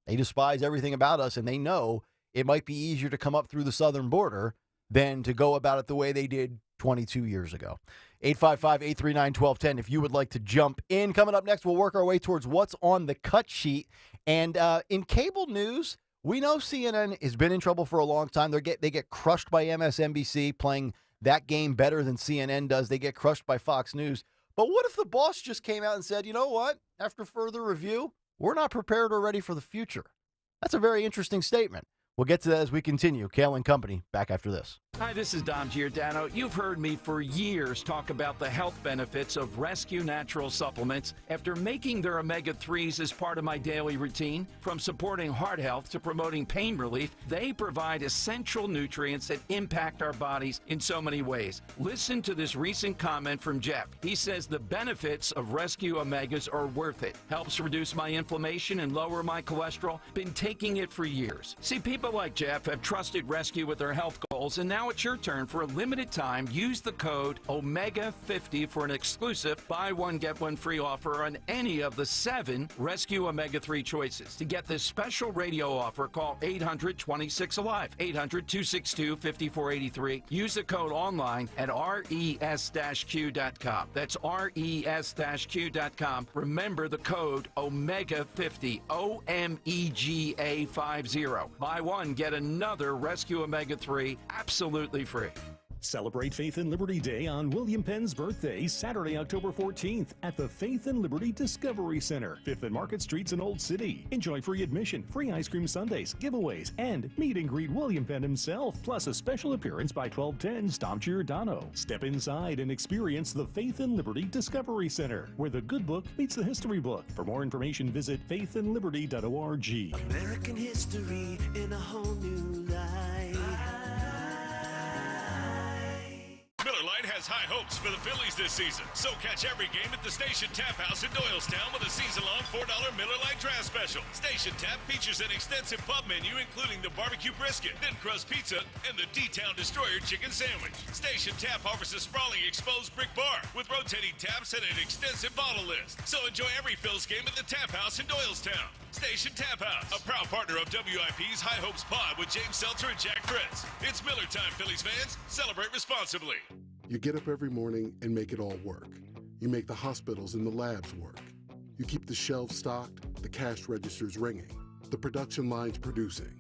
They despise everything about us, and they know it might be easier to come up through the southern border than to go about it the way they did 22 years ago. 855-839-1210 if you would like to jump in. Coming up next, we'll work our way towards what's on the cut sheet. And in cable news, we know CNN has been in trouble for a long time. They get crushed by MSNBC playing that game better than CNN does. They get crushed by Fox News. But what if the boss just came out and said, you know what? After further review, we're not prepared or ready for the future. That's a very interesting statement. We'll get to that as we continue. Kayal and Company, back after this. Hi, this is Dom Giordano. You've heard me for years talk about the health benefits of Rescue Natural Supplements. After making their omega-3s as part of my daily routine, from supporting heart health to promoting pain relief, they provide essential nutrients that impact our bodies in so many ways. Listen to this recent comment from Jeff. He says the benefits of Rescue Omegas are worth it. Helps reduce my inflammation and lower my cholesterol. Been taking it for years. See, people like Jeff have trusted Rescue with their health goals, and now it's your turn. For a limited time, use the code OMEGA50 for an exclusive buy one, get one free offer on any of the 7 Rescue Omega-3 choices. To get this special radio offer, call 800-26-ALIVE, 800-262-5483. Use the code online at res-q.com. That's res-q.com. Remember the code OMEGA50, OMEGA50. Buy one, get another Rescue Omega-3 absolutely free. Celebrate Faith and Liberty Day on William Penn's birthday, Saturday, October 14th at the Faith and Liberty Discovery Center, 5th and Market Streets in Old City. Enjoy free admission, free ice cream sundaes, giveaways, and meet and greet William Penn himself, plus a special appearance by 1210's Dom Giordano. Step inside and experience the Faith and Liberty Discovery Center, where the good book meets the history book. For more information, visit faithandliberty.org. American history in a whole new light. Miller Lite has high hopes for the Phillies this season, so catch every game at the Station Tap House in Doylestown with a season-long $4 Miller Lite Draft Special. Station Tap features an extensive pub menu including the barbecue brisket, thin crust pizza, and the D-Town Destroyer chicken sandwich. Station Tap offers a sprawling exposed brick bar with rotating taps and an extensive bottle list. So enjoy every Phil's game at the Tap House in Doylestown. Station Tap House, a proud partner of WIP's High Hopes Pod with James Seltzer and Jack Fritz. It's Miller time, Phillies fans. Celebrate responsibly. You get up every morning and make it all work. You make the hospitals and the labs work. You keep the shelves stocked, the cash registers ringing, the production lines producing.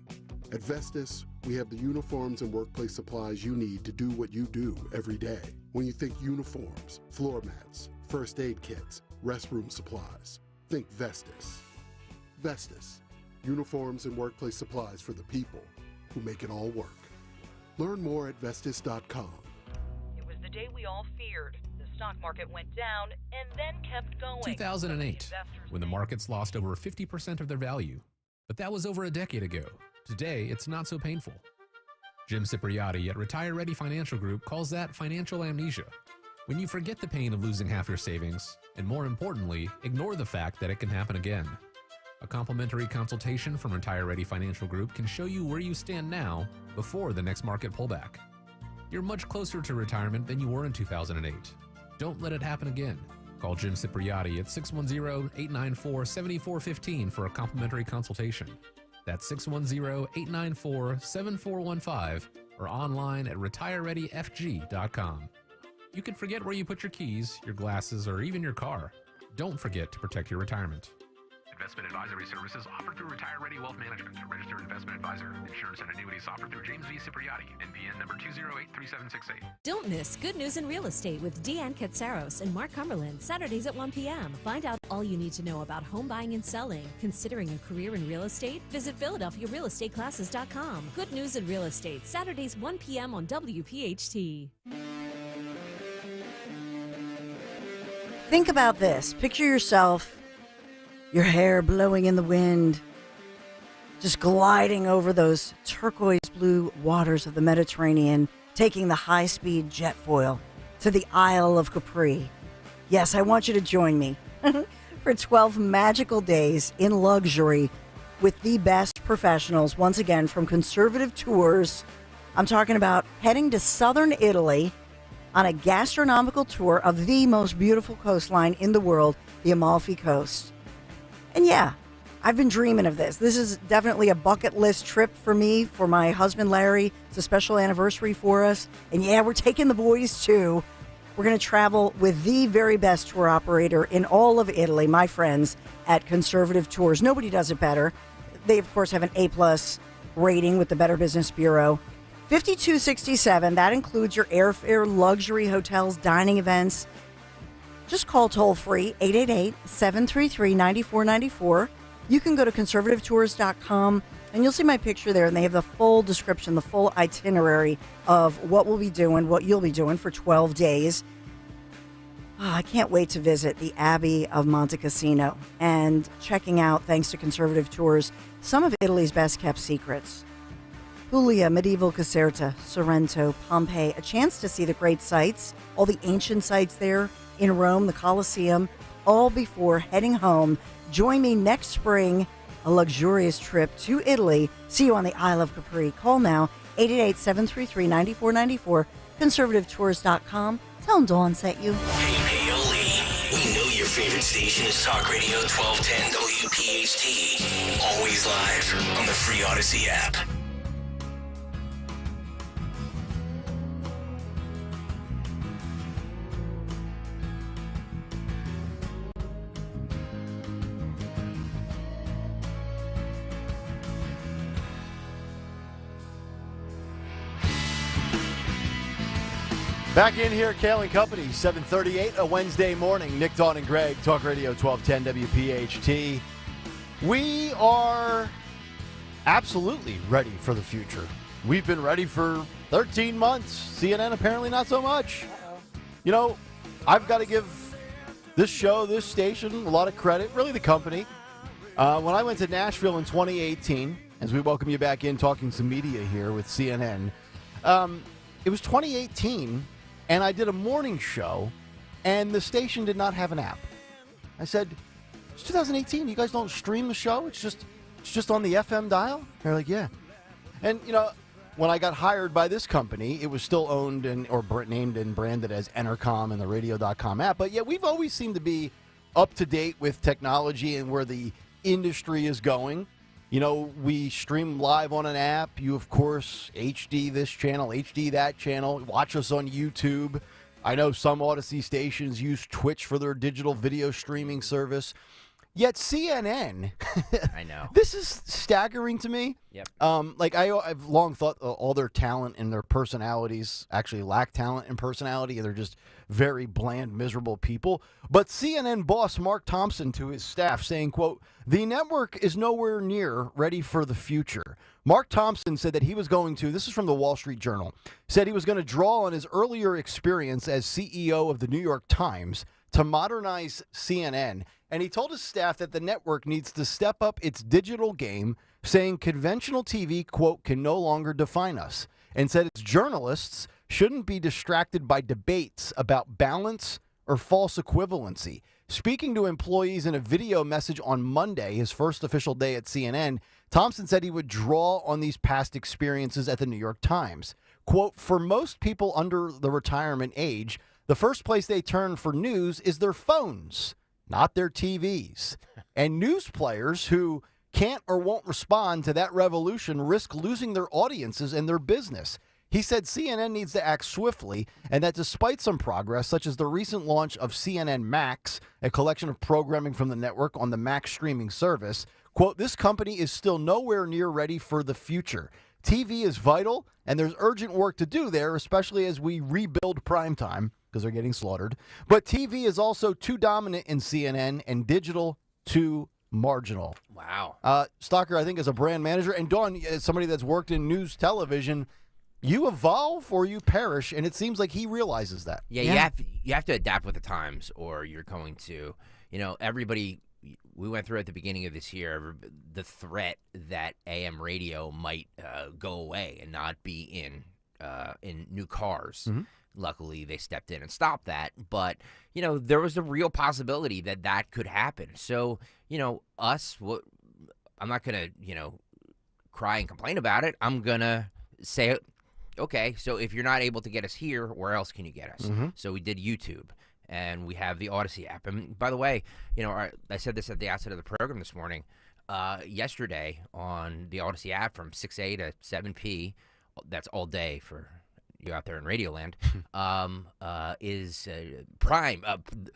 At Vestas, we have the uniforms and workplace supplies you need to do what you do every day. When you think uniforms, floor mats, first aid kits, restroom supplies, think Vestas. Vestas, uniforms and workplace supplies for the people who make it all work. Learn more at Vestas.com. The day we all feared. The stock market went down and then kept going. 2008, when the markets lost over 50% of their value. But that was over a decade ago. Today, it's not so painful. Jim Cipriotti at Retire Ready Financial Group calls that financial amnesia. When you forget the pain of losing half your savings, and more importantly, ignore the fact that it can happen again. A complimentary consultation from Retire Ready Financial Group can show you where you stand now before the next market pullback. You're much closer to retirement than you were in 2008. Don't let it happen again. Call Jim Cipriotti at 610-894-7415 for a complimentary consultation. That's 610-894-7415 or online at retirereadyfg.com. You can forget where you put your keys, your glasses, or even your car. Don't forget to protect your retirement. Investment advisory services offered through Retire Ready Wealth Management, a registered investment advisor. Insurance and annuities offered through James V. Cipriotti, NPN number 2083768. Don't miss Good News in Real Estate with Deanne Katsaros and Mark Cumberland, Saturdays at 1 p.m. Find out all you need to know about home buying and selling. Considering a career in real estate? Visit PhiladelphiaRealEstateClasses.com. Good News in Real Estate, Saturdays 1 p.m. on WPHT. Think about this. Picture yourself, your hair blowing in the wind, just gliding over those turquoise blue waters of the Mediterranean, taking the high-speed jet foil to the Isle of Capri. Yes, I want you to join me for 12 magical days in luxury with the best professionals, once again, from Conservative Tours. I'm talking about heading to southern Italy on a gastronomical tour of the most beautiful coastline in the world, the Amalfi Coast. And yeah, I've been dreaming of this. This is definitely a bucket list trip for me, for my husband, Larry. It's a special anniversary for us. And yeah, we're taking the boys too. We're going to travel with the very best tour operator in all of Italy, my friends at Conservative Tours. Nobody does it better. They, of course, have an A+ rating with the Better Business Bureau. 5267, that includes your airfare, luxury hotels, dining events. Just call toll-free 888-733-9494. You can go to conservativetours.com And you'll see my picture there, and they have the full description, the full itinerary of what we'll be doing, what you'll be doing for 12 days. Oh, I can't wait to visit the Abbey of Monte Cassino and checking out, thanks to Conservative Tours, some of Italy's best-kept secrets. Puglia, medieval Caserta, Sorrento, Pompeii, a chance to see the great sites, all the ancient sites there in Rome, the Colosseum, all before heading home. Join me next spring, a luxurious trip to Italy. See you on the Isle of Capri. Call now, 888-733-9494, conservativetours.com. Tell them Dawn sent you. Hey, Paoli, we know your favorite station is Talk Radio 1210 WPHT. Always live on the free Odyssey app. Back in here, Kayal and Company, 7:38, a Wednesday morning. Nick, Dawn, and Greg, Talk Radio 1210 WPHT. We are absolutely ready for the future. We've been ready for 13 months. CNN apparently not so much. You know, I've got to give this show, this station, a lot of credit, really the company. When I went to Nashville in 2018, as we welcome you back in, talking some media here with CNN, it was 2018, and I did a morning show, and the station did not have an app. I said, it's 2018. You guys don't stream the show? It's just on the FM dial? They're like, yeah. And, you know, when I got hired by this company, it was still owned or named and branded as Entercom and the radio.com app. But, yeah, we've always seemed to be up to date with technology and where the industry is going. You know, we stream live on an app. You, of course, HD this channel, HD that channel. Watch us on YouTube. I know some Odyssey stations use Twitch for their digital video streaming service. Yet CNN, I know. This is staggering to me. Yep. I've long thought all their talent and their personalities actually lack talent and personality, and they're just very bland, miserable people. But CNN boss Mark Thompson to his staff saying, quote, "The network is nowhere near ready for the future." Mark Thompson said that he was going to, this is from the Wall Street Journal, said he was going to draw on his earlier experience as CEO of the New York Times to modernize CNN. And he told his staff that the network needs to step up its digital game, saying conventional TV, quote, can no longer define us, and said its journalists shouldn't be distracted by debates about balance or false equivalency. Speaking to employees in a video message on Monday, his first official day at CNN, Thompson said he would draw on these past experiences at the New York Times. Quote, for most people under the retirement age, the first place they turn for news is their phones, not their TVs. And news players who can't or won't respond to that revolution risk losing their audiences and their business. He said CNN needs to act swiftly, and that despite some progress, such as the recent launch of CNN Max, a collection of programming from the network on the Max streaming service, quote, this company is still nowhere near ready for the future. TV is vital, and there's urgent work to do there, especially as we rebuild primetime, because they're getting slaughtered. But TV is also too dominant in CNN and digital too marginal. Wow. Stalker, I think, as a brand manager, and Dawn, as somebody that's worked in news television, you evolve or you perish, and it seems like he realizes that. Yeah, you have to adapt with the times, or you're going to, everybody. We went through at the beginning of this year the threat that AM radio might go away and not be in new cars. Mm-hmm. Luckily, they stepped in and stopped that. But, there was a real possibility that could happen. So, I'm not going to, cry and complain about it. I'm going to say, okay, so if you're not able to get us here, where else can you get us? Mm-hmm. So we did YouTube, and we have the Odyssey app. And by the way, I said this at the outset of the program this morning. Yesterday on the Odyssey app from 6A to 7P, that's all day for you out there in Radioland, is Prime,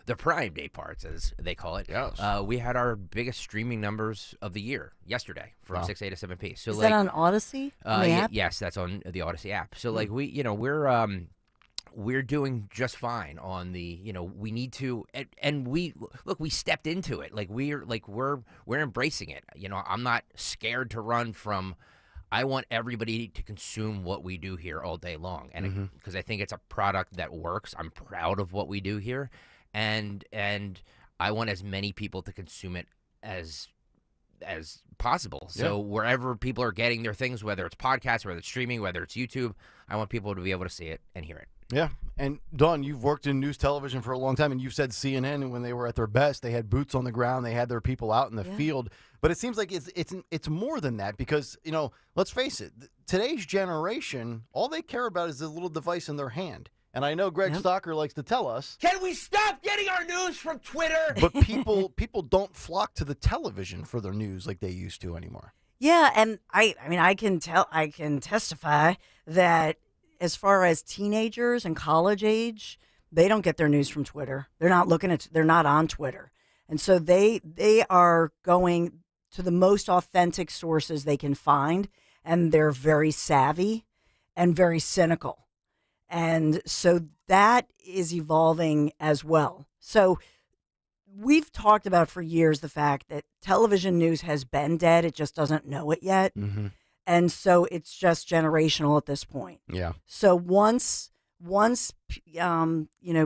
the Prime day parts, as they call it. Yes. We had our biggest streaming numbers of the year yesterday from 6A to 7P. So is that on Odyssey? Yes, that's on the Odyssey app. So we're we're doing just fine on the, we need to, and we stepped into it. Like we're embracing it. I'm not scared to run from. I want everybody to consume what we do here all day long, and because I think it's a product that works. I'm proud of what we do here, and I want as many people to consume it as possible. So wherever people are getting their things, whether it's podcasts, whether it's streaming, whether it's YouTube, I want people to be able to see it and hear it. Yeah. And Dawn, you've worked in news television for a long time, and you've said CNN, when they were at their best, they had boots on the ground, they had their people out in the field. But it seems like it's more than that because, let's face it, today's generation, all they care about is a little device in their hand. And I know Greg Stocker likes to tell us, can we stop getting our news from Twitter? But people don't flock to the television for their news like they used to anymore. Yeah, and I can testify that as far as teenagers and college age, they don't get their news from Twitter. They're not on Twitter. And so they are going to the most authentic sources they can find, and they're very savvy and very cynical. And so that is evolving as well. So we've talked about for years the fact that television news has been dead. It just doesn't know it yet. And so it's just generational at this point. Yeah. So once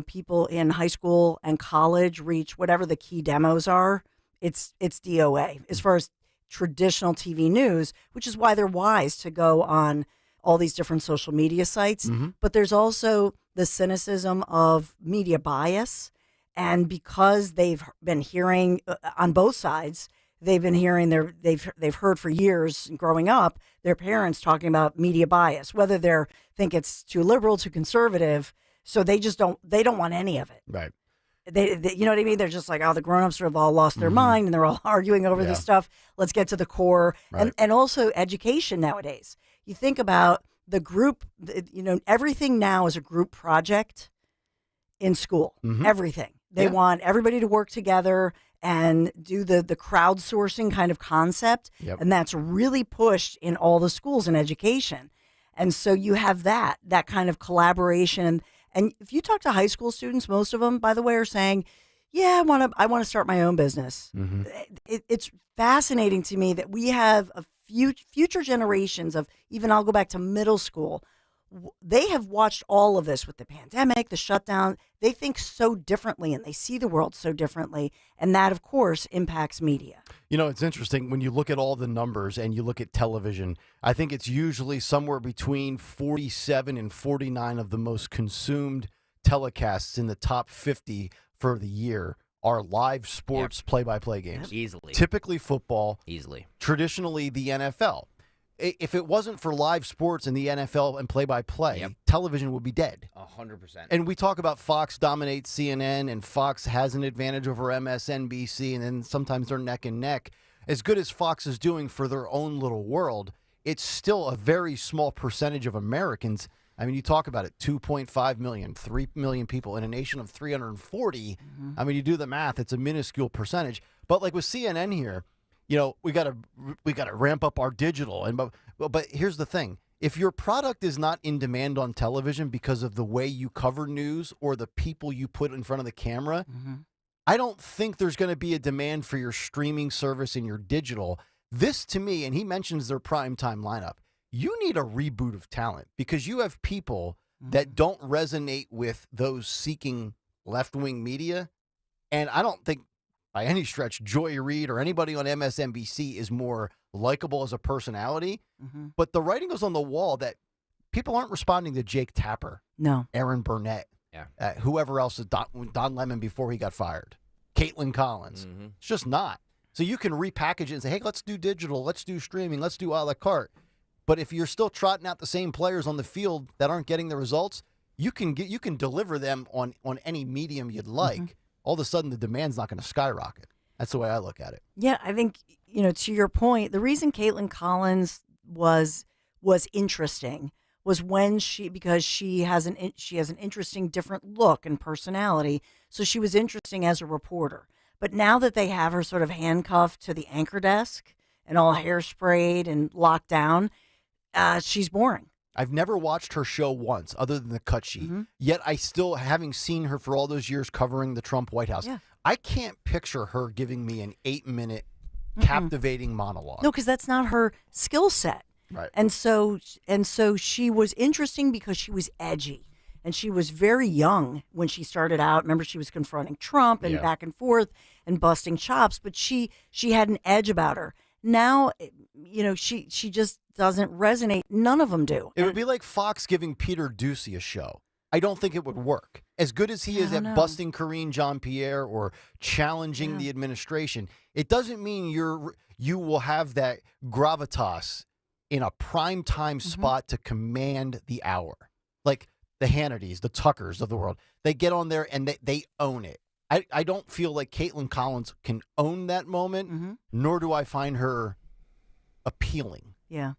people in high school and college reach whatever the key demos are, it's DOA as far as traditional TV news, which is why they're wise to go on all these different social media sites. But there's also the cynicism of media bias. And because they've been hearing on both sides, they've been hearing they've heard for years growing up their parents talking about media bias, whether they think it's too liberal, too conservative. So they don't want any of it. Right. They you know what I mean? They're just like, the grown-ups have all lost their mind and they're all arguing over this stuff. Let's get to the core. Right. And also education nowadays. You think about the group, everything now is a group project in school. Everything. They want everybody to work together and do the crowdsourcing kind of concept. And that's really pushed in all the schools in education. And so you have that kind of collaboration. And if you talk to high school students, most of them, by the way, are saying, I want to start my own business. It's fascinating to me that we have a future generations of, even I'll go back to middle school, they have watched all of this with the pandemic, the shutdown. They think so differently and they see the world so differently. And that, of course, impacts media. It's interesting when you look at all the numbers and you look at television, I think it's usually somewhere between 47 and 49 of the most consumed telecasts in the top 50 for the year are live sports play-by-play games. Easily. Typically football. Easily. Traditionally the NFL. If it wasn't for live sports in the NFL and play-by-play, television would be dead. 100%. And we talk about Fox dominates CNN, and Fox has an advantage over MSNBC, and then sometimes they're neck and neck. As good as Fox is doing for their own little world, it's still a very small percentage of Americans. I mean, you talk about it, 2.5 million, 3 million people in a nation of 340. I mean, you do the math, it's a minuscule percentage. But like with CNN here, we got to ramp up our digital. But here's the thing. If your product is not in demand on television because of the way you cover news or the people you put in front of the camera, I don't think there's going to be a demand for your streaming service and your digital. This, to me, and he mentions their primetime lineup, you need a reboot of talent because you have people that don't resonate with those seeking left-wing media. And I don't think by any stretch Joy Reid or anybody on MSNBC is more likable as a personality. But the writing goes on the wall that people aren't responding to Jake Tapper, Aaron Burnett, whoever else is Don Lemon before he got fired, Caitlin Collins. It's just not. So you can repackage it and say, hey, let's do digital, let's do streaming, let's do a la carte. But if you're still trotting out the same players on the field that aren't getting the results, you can deliver them on any medium you'd like. All of a sudden the demand's not going to skyrocket. That's the way I look at it. Yeah, I think, to your point, the reason Caitlin Collins was interesting was because she has an interesting different look and personality. So she was interesting as a reporter. But now that they have her sort of handcuffed to the anchor desk and all hairsprayed and locked down, she's boring. I've never watched her show once other than the cut sheet. Yet I still, having seen her for all those years covering the Trump White House, I can't picture her giving me an 8-minute captivating monologue. No, because that's not her skill set. Right. And so she was interesting because she was edgy. And she was very young when she started out. Remember, she was confronting Trump and back and forth and busting chops, but she had an edge about her. Now, she just doesn't resonate. None of them do. It would be like Fox giving Peter Ducey a show. I don't think it would work. As good as he is at busting Karine Jean-Pierre or challenging the administration, it doesn't mean you will have that gravitas in a prime time spot to command the hour. Like the Hannitys, the Tuckers of the world, they get on there and they own it. I don't feel like Caitlin Collins can own that moment, nor do I find her appealing. Yeah.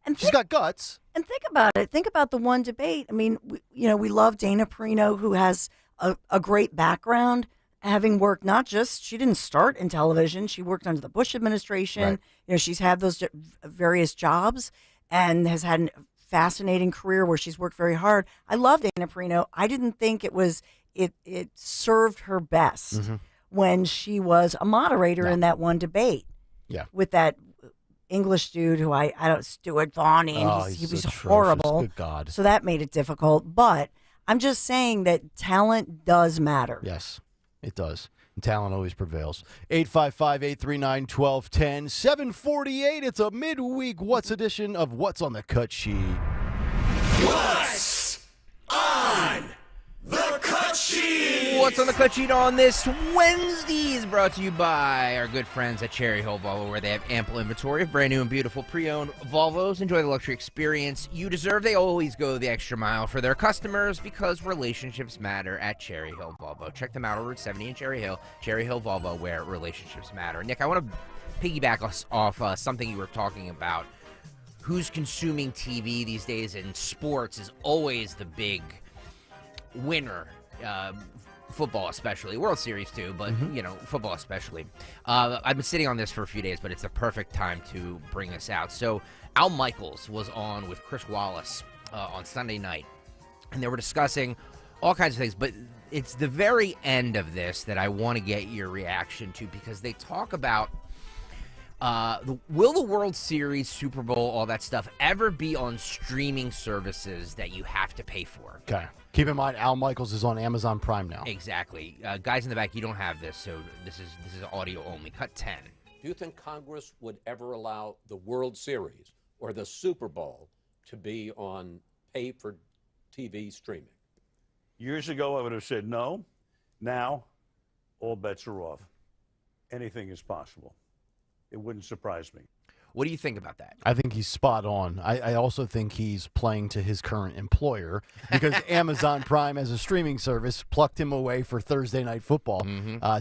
And she's got guts. And think about it. Think about the one debate. I mean, we love Dana Perino, who has a great background, having worked she didn't start in television. She worked under the Bush administration. Right. She's had those various jobs and has had a fascinating career where she's worked very hard. I love Dana Perino. I didn't think it served her best when she was a moderator in that one debate. Yeah. With that English dude who I don't, Stuart Varney, and he was horrible. Good God. So that made it difficult. But I'm just saying that talent does matter. Yes, it does. And talent always prevails. 855-839-1210. 748. It's a midweek What's edition of What's on the Cut Sheet. What's on the Cut Sheet? What's on the Cut Sheet on this Wednesday is brought to you by our good friends at Cherry Hill Volvo, where they have ample inventory of brand new and beautiful pre-owned Volvos. Enjoy the luxury experience you deserve. They always go the extra mile for their customers because relationships matter at Cherry Hill Volvo. Check them out on Route 70 in Cherry Hill Volvo, where relationships matter. Nick, I want to piggyback us off something you were talking about. Who's consuming TV these days, and sports is always the big winner. Football especially, World Series too, but football especially. I've been sitting on this for a few days, but it's the perfect time to bring this out. So Al Michaels was on with Chris Wallace on Sunday night, and they were discussing all kinds of things, but it's the very end of this that I want to get your reaction to, because they talk about will the World Series, Super Bowl, all that stuff ever be on streaming services that you have to pay for? Okay. Keep in mind, Al Michaels is on Amazon Prime now. Exactly. Guys in the back, you don't have this, so this is audio only. Cut 10. Do you think Congress would ever allow the World Series or the Super Bowl to be on pay-for-TV streaming? Years ago, I would have said no. Now, all bets are off. Anything is possible. It wouldn't surprise me. What do you think about that? I think he's spot on. I also think he's playing to his current employer, because Amazon Prime as a streaming service plucked him away for Thursday Night Football,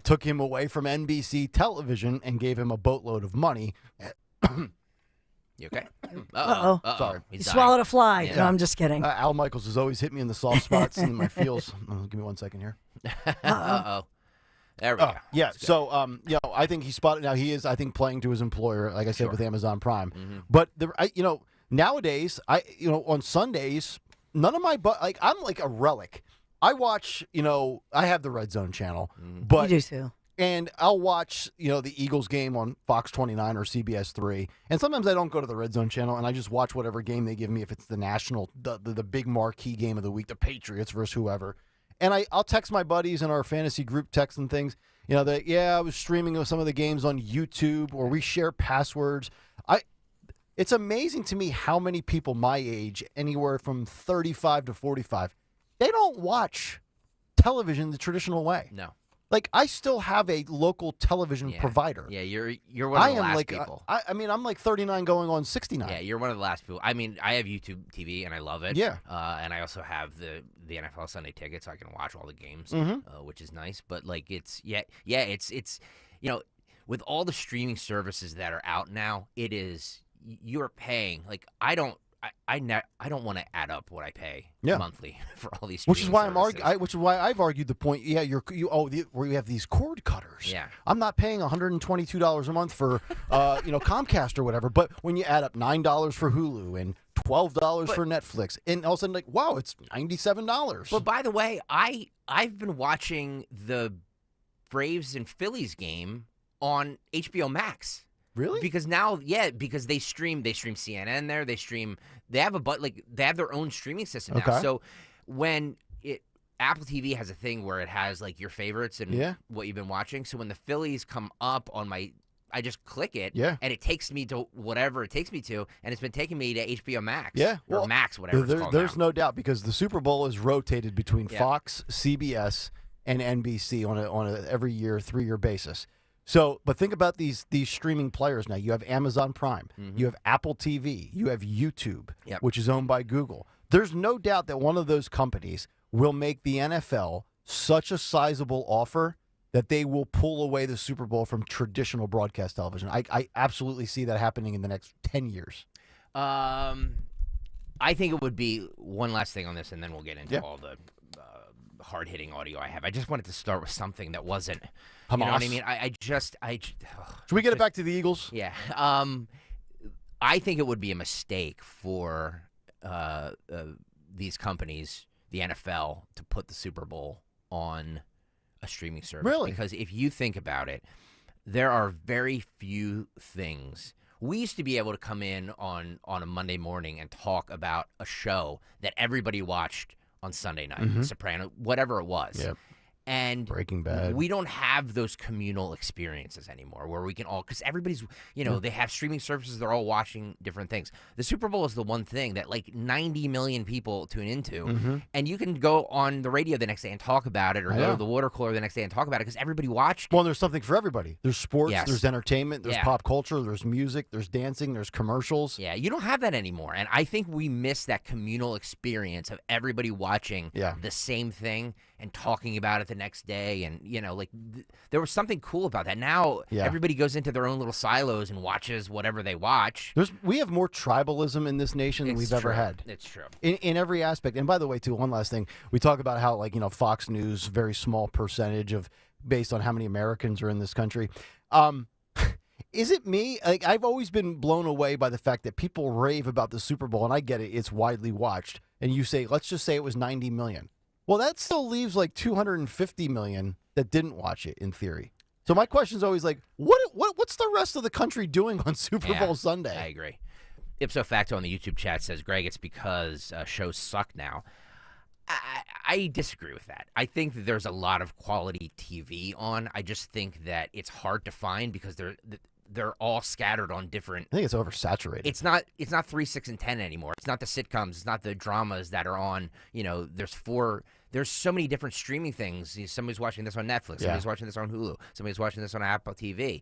took him away from NBC television and gave him a boatload of money. You okay? Uh-oh. Sorry. You swallowed a fly. Yeah. No, I'm just kidding. Al Michaels has always hit me in the soft spots and my feels. Give me 1 second here. Uh-oh. There we go. Yeah, so I think he's spotted. Now he is, I think, playing to his employer, like I said, with Amazon Prime. But nowadays, on Sundays, none of my I'm like a relic. I watch, I have the Red Zone channel, but you do too. And I'll watch, the Eagles game on Fox 29 or CBS 3. And sometimes I don't go to the Red Zone channel, and I just watch whatever game they give me, if it's the national, the big marquee game of the week, the Patriots versus whoever. And I'll text my buddies in our fantasy group text and things, that, I was streaming some of the games on YouTube, or we share passwords. It's amazing to me how many people my age, anywhere from 35 to 45, they don't watch television the traditional way. No. Like, I still have a local television provider. Yeah, you're one of the last people. I'm like 39 going on 69. Yeah, you're one of the last people. I mean, I have YouTube TV, and I love it. Yeah. And I also have the NFL Sunday ticket, so I can watch all the games, which is nice. But, like, it's with all the streaming services that are out now, you're paying. Like, I don't want to add up what I pay monthly for all these. Which is why I've argued the point. Yeah, where you have these cord cutters. Yeah, I'm not paying $122 a month for Comcast or whatever. But when you add up $9 for Hulu and $12 for Netflix. And all of a sudden, like, wow, it's $97. But by the way, I've been watching the Braves and Phillies game on HBO Max. Really? Because now, because they stream CNN there. They have their own streaming system now. Okay. So when Apple TV has a thing where it has like your favorites and what you've been watching. So when the Phillies come up on I just click it, and it takes me to whatever it takes me to, and it's been taking me to HBO Max, or Max, whatever it's called There's now. no doubt, because the Super Bowl is rotated between Fox, CBS, and NBC on a every year, 3-year basis. So, but think about these streaming players now. You have Amazon Prime, you have Apple TV, you have YouTube, which is owned by Google. There's no doubt that one of those companies will make the NFL such a sizable offer that they will pull away the Super Bowl from traditional broadcast television. I absolutely see that happening in the next 10 years. I think it would be one last thing on this, and then we'll get into all the hard-hitting audio I have. I just wanted to start with something that wasn't, you know what I mean? Should we get it back to the Eagles? Yeah. I think it would be a mistake for these companies, the NFL, to put the Super Bowl on a streaming service. Really? Because if you think about it, there are very few things. We used to be able to come in on a Monday morning and talk about a show that everybody watched on Sunday night, Soprano, whatever it was. Yep. And Breaking Bad. We don't have those communal experiences anymore where we can all, because everybody's, they have streaming services, they're all watching different things. The Super Bowl is the one thing that like 90 million people tune into, and you can go on the radio the next day and talk about it, or go to the water cooler the next day and talk about it, because everybody watched. Well, there's something for everybody. There's sports, there's entertainment, there's Yeah. pop culture, there's music, there's dancing, there's commercials. Yeah, you don't have that anymore. And I think we miss that communal experience of everybody watching the same thing and talking about it the next day. And, there was something cool about that. Now everybody goes into their own little silos and watches whatever they watch. We have more tribalism in this nation than we've ever had. It's true. In every aspect. And by the way, too, one last thing. We talk about how, Fox News, very small percentage based on how many Americans are in this country. Is it me? I've always been blown away by the fact that people rave about the Super Bowl, and I get it. It's widely watched. And you say, let's just say it was 90 million. Well, that still leaves 250 million that didn't watch it, in theory. So my question is always what's the rest of the country doing on Super Bowl Sunday? I agree. Ipso facto on the YouTube chat says, Greg, it's because shows suck now. I disagree with that. I think that there's a lot of quality TV on. I just think that it's hard to find because they're all scattered on different. I think it's oversaturated. It's not 3, 6, and 10 anymore. It's not the sitcoms. It's not the dramas that are on. There's so many different streaming things. Somebody's watching this on Netflix. Somebody's watching this on Hulu. Somebody's watching this on Apple TV.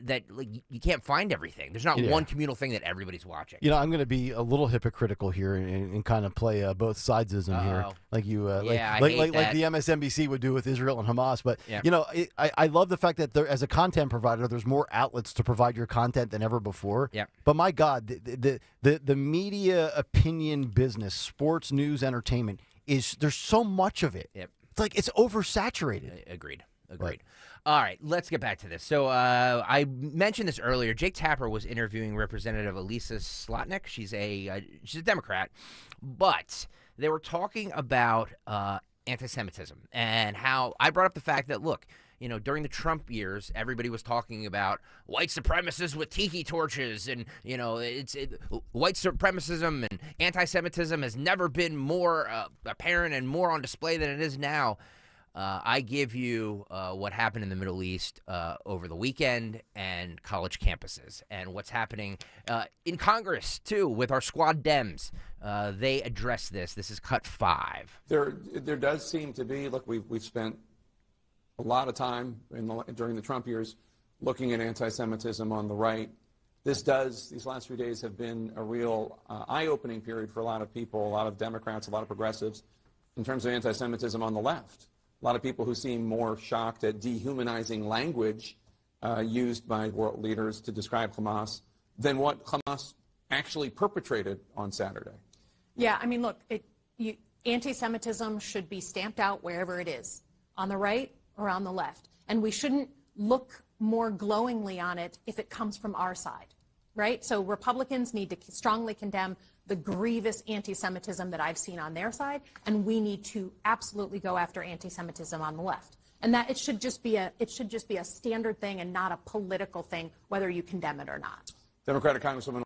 That you can't find everything. There's not one communal thing that everybody's watching. I'm going to be a little hypocritical here and kind of play both sidesism here, like you, like the MSNBC would do with Israel and Hamas. But I love the fact that as a content provider, there's more outlets to provide your content than ever before. Yeah. But my God, the media opinion business, sports, news, entertainment there's so much of it. Yep. It's oversaturated. Agreed. All right, let's get back to this. So I mentioned this earlier. Jake Tapper was interviewing Representative Elisa Slotnick. She's a Democrat, but they were talking about anti-Semitism and how I brought up the fact that, look, during the Trump years, everybody was talking about white supremacists with tiki torches, and white supremacism and anti-Semitism has never been more apparent and more on display than it is now. I give you what happened in the Middle East over the weekend and college campuses, and what's happening in Congress too with our squad Dems. They address this. This is cut 5. There does seem to be. Look, we've spent a lot of time during the Trump years looking at anti-Semitism on the right. These last few days have been a real eye-opening period for a lot of people, a lot of Democrats, a lot of progressives, in terms of anti-Semitism on the left. A lot of people who seem more shocked at dehumanizing language used by world leaders to describe Hamas than what Hamas actually perpetrated on Saturday. Yeah, I mean, look, anti-Semitism should be stamped out wherever it is, on the right or on the left. And we shouldn't look more glowingly on it if it comes from our side, right? So Republicans need to strongly condemn the grievous anti-Semitism that I've seen on their side, and we need to absolutely go after anti-Semitism on the left. And that it should just be a standard thing and not a political thing, whether you condemn it or not. Democratic Congresswoman.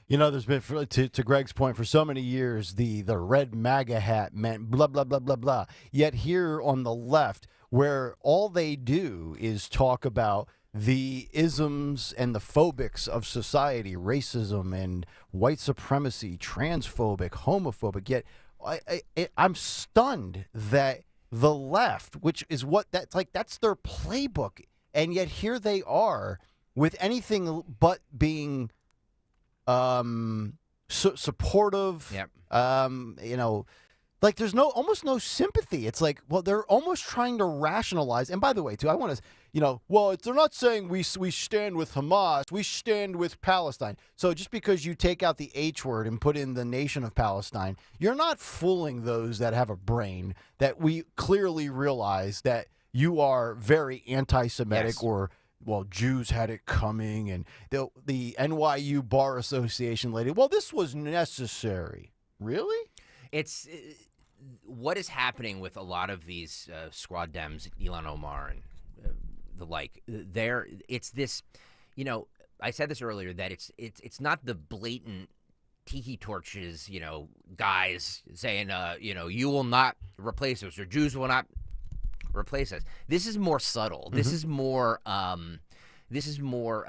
You know, there's been, to Greg's point, for so many years, the red MAGA hat meant blah, blah, blah, blah, blah. Yet here on the left, where all they do is talk about the isms and the phobics of society, racism and white supremacy, transphobic, homophobic, yet I'm stunned that the left, which is that's their playbook, and yet here they are with anything but being supportive. Yep. You know, like there's almost no sympathy. It's like, well, they're almost trying to rationalize. And by the way, too, I want to, well, they're not saying we stand with Hamas, we stand with Palestine. So just because you take out the H word and put in the nation of Palestine, you're not fooling those that have a brain, that we clearly realize that you are very anti-Semitic. Yes. Or, well, Jews had it coming, and the NYU Bar Association lady, well, this was necessary. Really? It's what is happening with a lot of these squad Dems, Ilhan Omar and the like. It's this, I said this earlier, that it's not the blatant tiki torches, guys saying, you will not replace us, or Jews will not replace us. This is more subtle. Mm-hmm. This is more.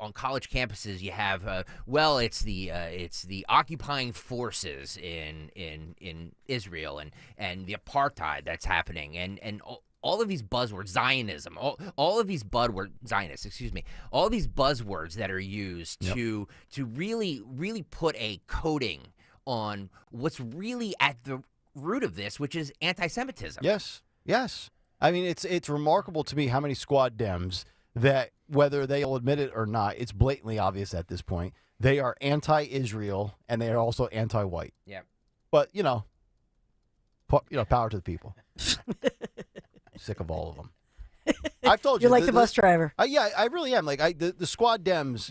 On college campuses. You have it's the occupying forces in Israel and the apartheid that's happening and all of these buzzwords, Zionism, all of these Zionists, excuse me, all these buzzwords that are used to really put a coating on what's really at the root of this, which is anti-Semitism. Yes. I mean, it's remarkable to me how many squad Dems that, whether they'll admit it or not, it's blatantly obvious at this point, they are anti-Israel and they are also anti-white. Yeah. But, power to the people. Sick of all of them. I've told you. You're like the bus driver. Yeah, I really am. Like the squad Dems,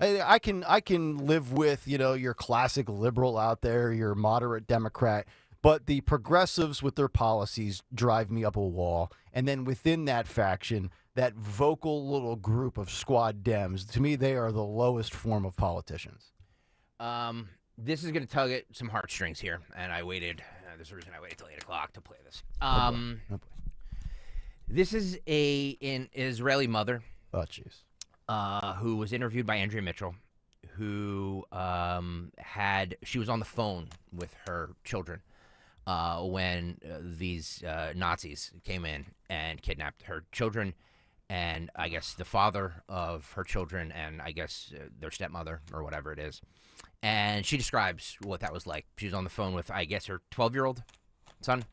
I can live with, your classic liberal out there, your moderate Democrat. But the progressives with their policies drive me up a wall. And then within that faction, that vocal little group of squad Dems, to me, they are the lowest form of politicians. This is going to tug at some heartstrings here. And I waited. There's a reason I waited till 8 o'clock to play this. Oh boy. This is an Israeli mother. Oh, jeez. Who was interviewed by Andrea Mitchell, who she was on the phone with her children when these Nazis came in and kidnapped her children, and I guess the father of her children, and I guess their stepmother or whatever it is. And she describes what that was like. She was on the phone with, I guess, her 12-year-old son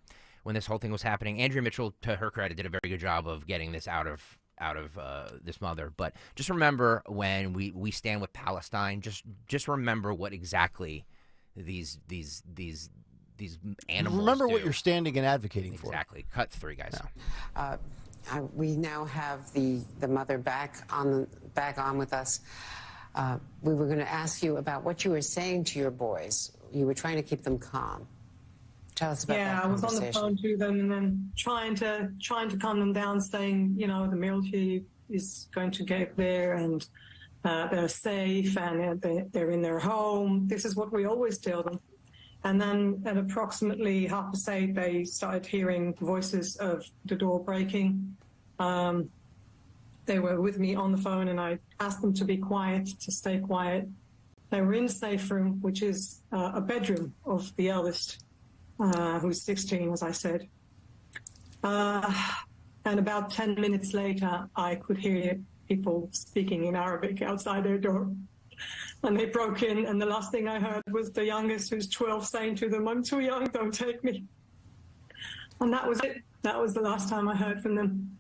when this whole thing was happening. Andrea Mitchell, to her credit, did a very good job of getting this out of this mother. But just remember, when we stand with Palestine, just remember what exactly these animals remember do. What you're standing and advocating for. Exactly. Cut 3, guys. No. We now have the mother back on with us. We were going to ask you about what you were saying to your boys. You were trying to keep them calm. Tell us about that conversation. Yeah, I was on the phone to them and then trying to calm them down, saying, the military is going to get there and they're safe and they're in their home. This is what we always tell them. And then at approximately 8:30, they started hearing voices of the door breaking. They were with me on the phone, and I asked them to be quiet, to stay quiet. They were in the safe room, which is a bedroom of the eldest, who's 16, as I said. And about 10 minutes later, I could hear people speaking in Arabic outside their door. And they broke in, and the last thing I heard was the youngest, who's 12, saying to them, "I'm too young, don't take me." And that was it. That was the last time I heard from them.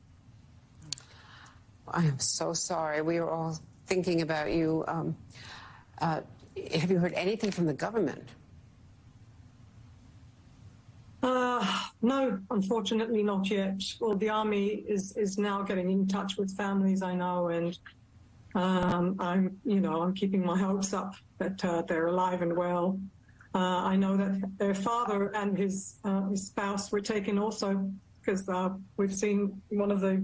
I am so sorry. We were all thinking about you. Have you heard anything from the government? No, unfortunately not yet. Well, the army is now getting in touch with families, I know, and I'm keeping my hopes up that they're alive and well. I know that their father and his spouse were taken also, because we've seen one of the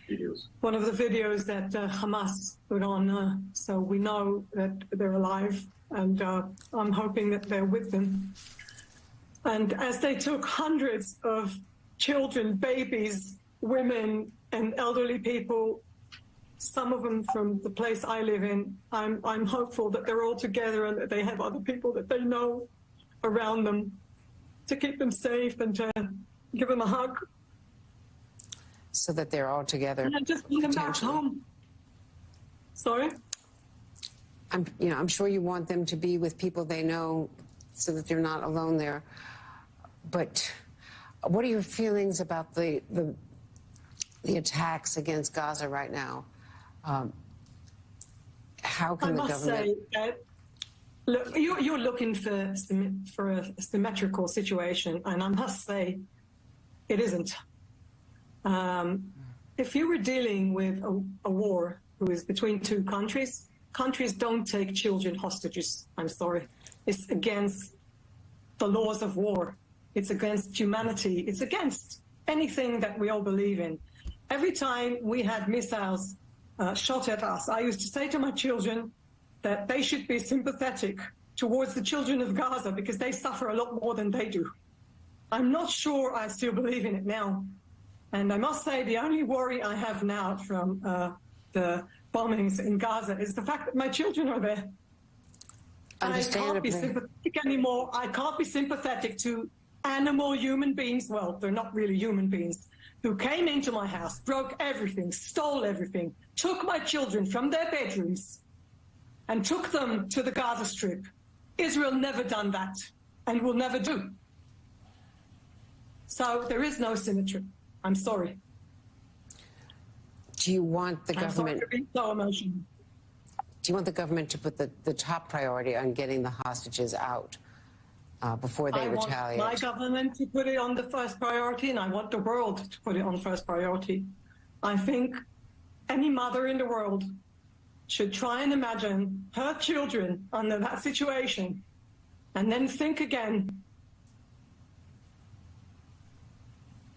videos that Hamas put on. So we know that they're alive, and I'm hoping that they're with them. And as they took hundreds of children, babies, women, and elderly people, some of them from the place I live in, I'm hopeful that they're all together and that they have other people that they know around them to keep them safe and to give them a hug. So that they're all together. And just bring them back home. Sorry? I'm sure you want them to be with people they know so that they're not alone there. But what are your feelings about the attacks against Gaza right now? How can the government... I must say that, look, you're looking for a symmetrical situation, and I must say it isn't. If you were dealing with a war who is between two countries, countries don't take children hostages. I'm sorry. It's against the laws of war. It's against humanity. It's against anything that we all believe in. Every time we had missiles shot at us, I used to say to my children that they should be sympathetic towards the children of Gaza because they suffer a lot more than they do. I'm not sure I still believe in it now. And I must say the only worry I have now from the bombings in Gaza is the fact that my children are there. And I can't be sympathetic anymore. I can't be sympathetic to animal human beings, well, they're not really human beings, who came into my house, broke everything, stole everything, took my children from their bedrooms and took them to the Gaza Strip. Israel never done that and will never do. So there is no symmetry. I'm sorry. Do you want the government... I'm sorry to be so emotional. Do you want the government to put the top priority on getting the hostages out before they retaliate? I want my government to put it on the first priority, and I want the world to put it on first priority. I think any mother in the world should try and imagine her children under that situation and then think again.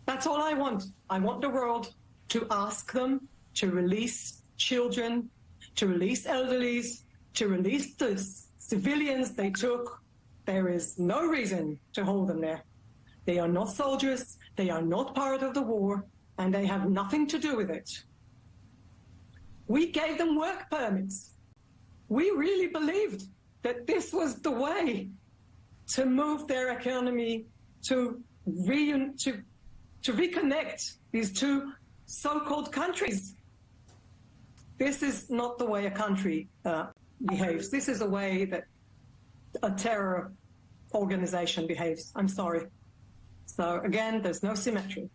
That's all I want. I want the world to ask them to release children, to release elderlies, to release the civilians they took. There is no reason to hold them there. They are not soldiers, they are not part of the war, and they have nothing to do with it. We gave them work permits. We really believed that this was the way to move their economy, to reconnect these two so-called countries. This is not the way a country behaves. This is a way that a terror organization behaves. I'm sorry. So again, there's no symmetry.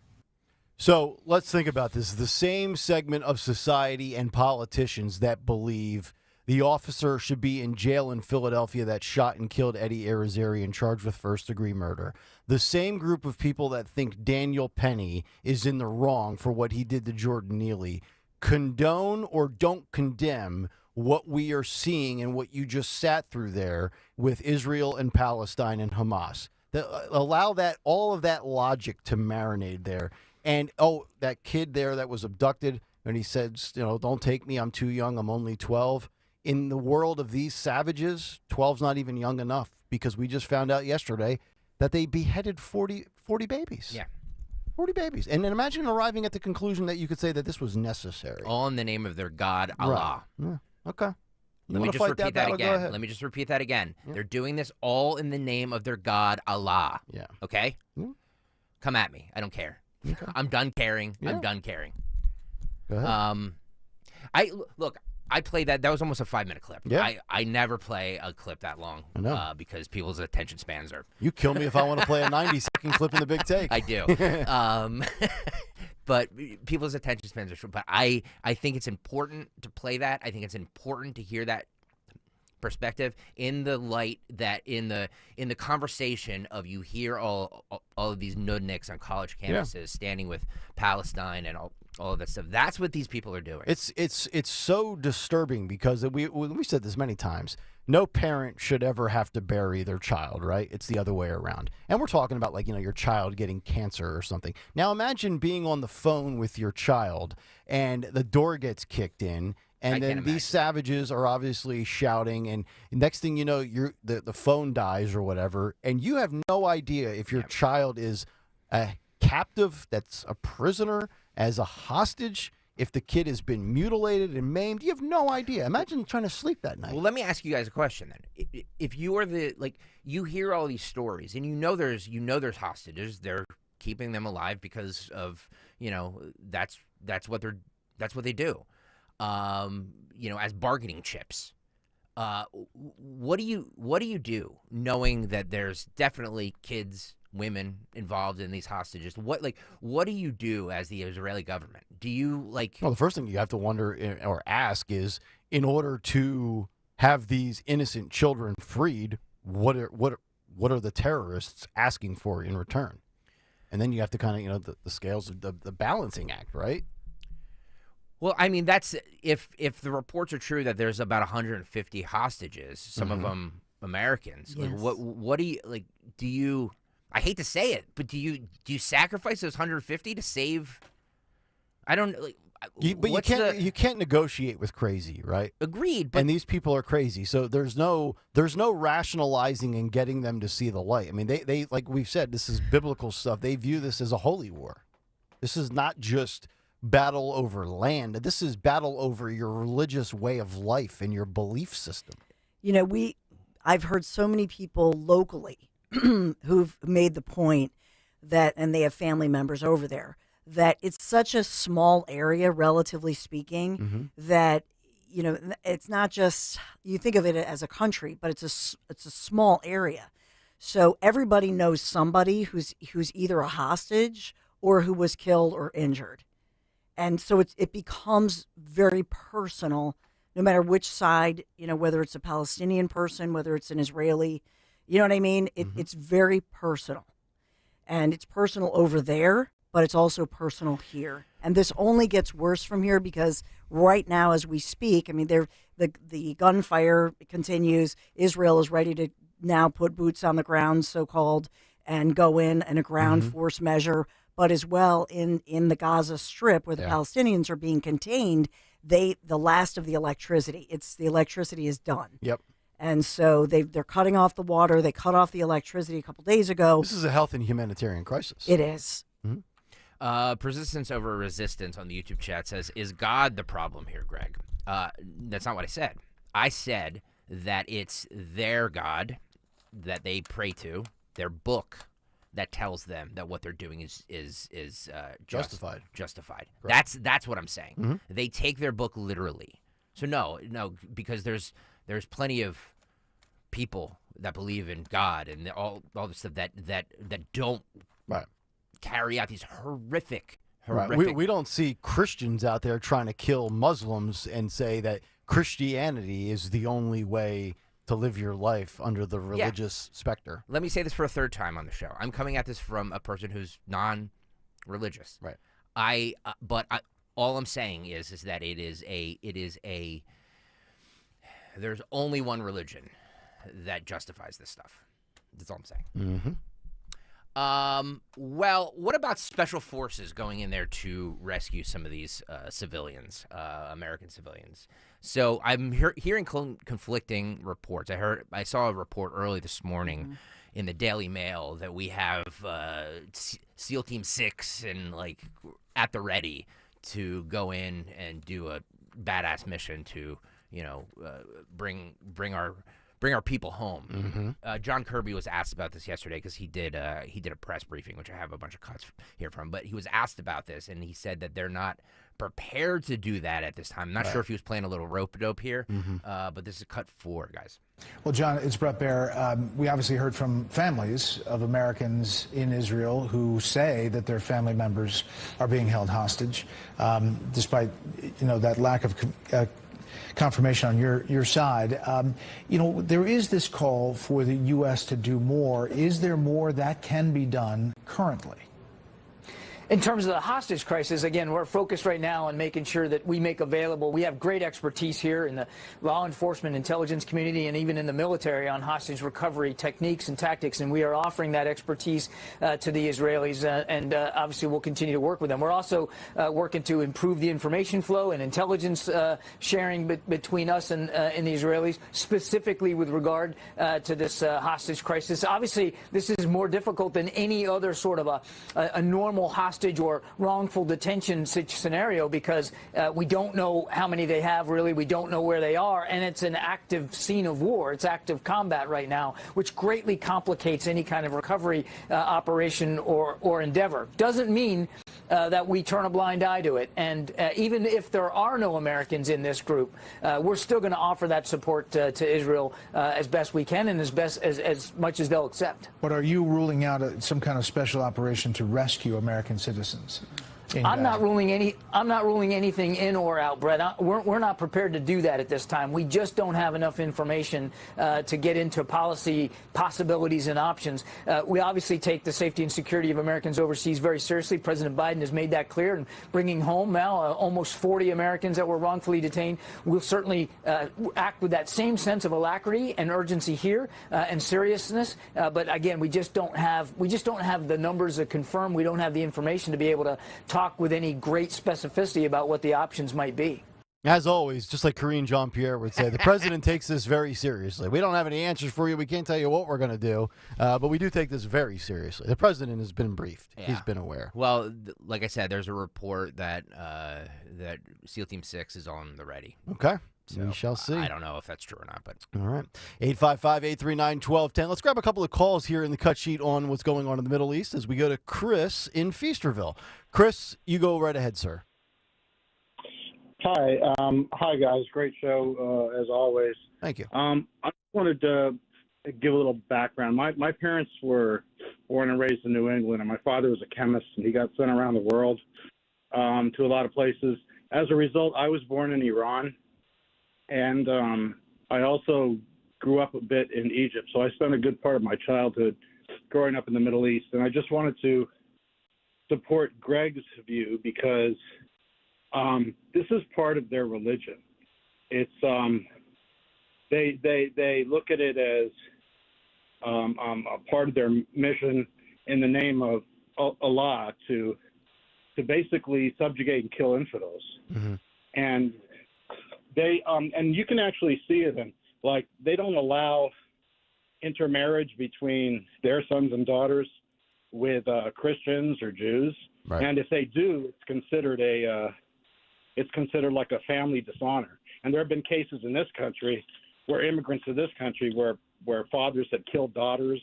So let's think about this. The same segment of society and politicians that believe the officer should be in jail in Philadelphia that shot and killed Eddie Irizarry charged with first-degree murder. The same group of people that think Daniel Penny is in the wrong for what he did to Jordan Neely condone or don't condemn what we are seeing and what you just sat through there with Israel and Palestine and Hamas. Allow that, all of that logic to marinate there. And, that kid there that was abducted, and he said, don't take me, I'm too young, I'm only 12. In the world of these savages, 12's not even young enough, because we just found out yesterday that they beheaded 40 babies. Yeah. 40 babies. And then imagine arriving at the conclusion that you could say that this was necessary. All in the name of their God, Allah. Right. Yeah. Okay. Let me just repeat that again. Let me just repeat that again. Yeah. They're doing this all in the name of their God, Allah. Yeah. Okay? Yeah. Come at me. I don't care. Okay. I'm done caring. Yeah. I'm done caring. Go ahead. I played that. That was almost a 5-minute clip. Yeah. I never play a clip that long. I know. Because people's attention spans are... You kill me if I want to play a 90-second clip in the big take. I do. But people's attention spans are short. But I think it's important to play that. I think it's important to hear that perspective in the light that in the conversation of you hear all of these nudniks on college campuses standing with Palestine and all of that stuff. That's what these people are doing. It's so disturbing because we said this many times. No parent should ever have to bury their child, right? It's the other way around. And we're talking about, like, your child getting cancer or something. Now imagine being on the phone with your child and the door gets kicked in, and then these savages are obviously shouting, and next thing you know, the phone dies or whatever, and you have no idea if your child is a captive, that's a prisoner, as a hostage, if the kid has been mutilated and maimed. You have no idea. Imagine trying to sleep that night. Well, let me ask you guys a question then. If you are you hear all these stories and there's hostages, they're keeping them alive because of, that's what they do. As bargaining chips. What do you do knowing that there's definitely kids, women involved in these hostages? What do you do as the Israeli government? Do you Well, the first thing you have to wonder or ask is, in order to have these innocent children freed, what are the terrorists asking for in return? And then you have to kind of, the scales of the balancing act, right? Well, I mean, that's if the reports are true that there's about 150 hostages, some of them Americans. Yes. What do you do you? I hate to say it, but do you sacrifice those 150 to save? I don't you can't negotiate with crazy, right? Agreed. But and these people are crazy, so there's no rationalizing and getting them to see the light. I mean, they like we've said, this is biblical stuff. They view this as a holy war. This is not just battle over land. This is battle over your religious way of life and your belief system. I've heard so many people locally who've made the point that, and they have family members over there, that it's such a small area, relatively speaking, that, it's not just, you think of it as a country, but it's a small area. So everybody knows somebody who's either a hostage or who was killed or injured. And so it becomes very personal, no matter which side, whether it's a Palestinian person, whether it's an Israeli, you know what I mean? It's very personal. And it's personal over there, but it's also personal here. And this only gets worse from here because right now as we speak, I mean, the gunfire continues. Israel is ready to now put boots on the ground, so-called, and go in a ground force measure. But as well in the Gaza Strip, where the Palestinians are being contained, the last of the electricity. The electricity is done. Yep. And so they're cutting off the water. They cut off the electricity a couple days ago. This is a health and humanitarian crisis. It is. Persistence over resistance on the YouTube chat says, is God the problem here, Greg? That's not what I said. I said that it's their God that they pray to, their book that tells them that what they're doing is justified. Justified. Correct. That's what I'm saying. They take their book literally. So no, because there's plenty of people that believe in God and all the stuff that don't carry out these horrific. Right. We don't see Christians out there trying to kill Muslims and say that Christianity is the only way to live your life under the religious specter. Let me say this for a third time on the show. I'm coming at this from a person who's non-religious. Right. All I'm saying is that there's only one religion that justifies this stuff. That's all I'm saying. Well, what about special forces going in there to rescue some of these civilians, American civilians? So I'm hearing conflicting reports. I saw a report early this morning in the Daily Mail that we have SEAL Team 6 and at the ready to go in and do a badass mission to bring our people home. John Kirby was asked about this yesterday because he did a press briefing, which I have a bunch of cuts here from. But he was asked about this, and he said that they're not prepared to do that at this time. I'm not sure if he was playing a little rope-a-dope here, but this is cut 4, guys. Well, John, it's Brett Baer. We obviously heard from families of Americans in Israel who say that their family members are being held hostage, despite that lack of confirmation on your side. There is this call for the U.S. to do more. Is there more that can be done currently? In terms of the hostage crisis, again, we're focused right now on making sure that we make available. We have great expertise here in the law enforcement, intelligence community, and even in the military on hostage recovery techniques and tactics, and we are offering that expertise to the Israelis, and obviously we'll continue to work with them. We're also working to improve the information flow and intelligence sharing between us and the Israelis, specifically with regard to this hostage crisis. Obviously, this is more difficult than any other sort of a normal hostage or wrongful detention scenario, because we don't know how many they have, really. We don't know where they are, and it's an active scene of war. It's active combat right now, which greatly complicates any kind of recovery operation or endeavor. Doesn't mean that we turn a blind eye to it. And even if there are no Americans in this group, we're still going to offer that support to Israel as best we can, and as much as they'll accept. But are you ruling out some kind of special operation to rescue American citizens? I'm not ruling anything in or out, Brett. We're not prepared to do that at this time. We just don't have enough information to get into policy possibilities and options. We obviously take the safety and security of Americans overseas very seriously. President Biden has made that clear, and bringing home now almost 40 Americans that were wrongfully detained. We'll certainly act with that same sense of alacrity and urgency here and seriousness. But again, we just don't have the numbers that confirm. We don't have the information to be able to talk with any great specificity about what the options might be. As always, just like Karine Jean-Pierre would say, the president takes this very seriously. We don't have any answers for you. We can't tell you what we're going to do, but we do take this very seriously. The president has been briefed. Yeah. He's been aware. Well, like I said, there's a report that that SEAL Team 6 is on the ready. Okay. So we shall see. I don't know if that's true or not, but all right. 855-839-1210. Let's grab a couple of calls here in the cut sheet on what's going on in the Middle East as we go to Chris in Feasterville. Chris, you go right ahead, sir. Hi. Hi, guys. Great show, as always. Thank you. I just wanted to give a little background. My parents were born and raised in New England, and my father was a chemist, and he got sent around the world to a lot of places. As a result, I was born in Iran. And I also grew up a bit in Egypt, so I spent a good part of my childhood growing up in the Middle East. And I just wanted to support Greg's view because this is part of their religion. It's they look at it as a part of their mission in the name of Allah to basically subjugate and kill infidels. Mm-hmm. And they and you can actually see it in, like, they don't allow intermarriage between their sons and daughters with Christians or Jews. Right. And if they do, it's considered like a family dishonor. And there have been cases in this country where immigrants to this country where fathers had killed daughters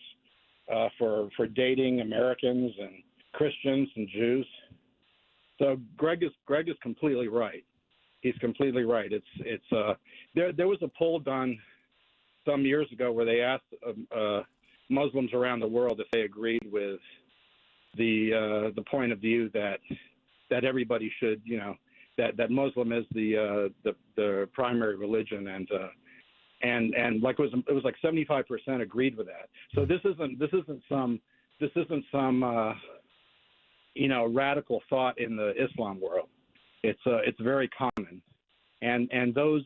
for dating Americans and Christians and Jews. So Greg is completely right. He's completely right. There was a poll done some years ago where they asked Muslims around the world if they agreed with the point of view that everybody should, that Muslim is the primary religion, and like it was like 75% agreed with that. So this isn't some radical thought in the Islam world. It's very common, and those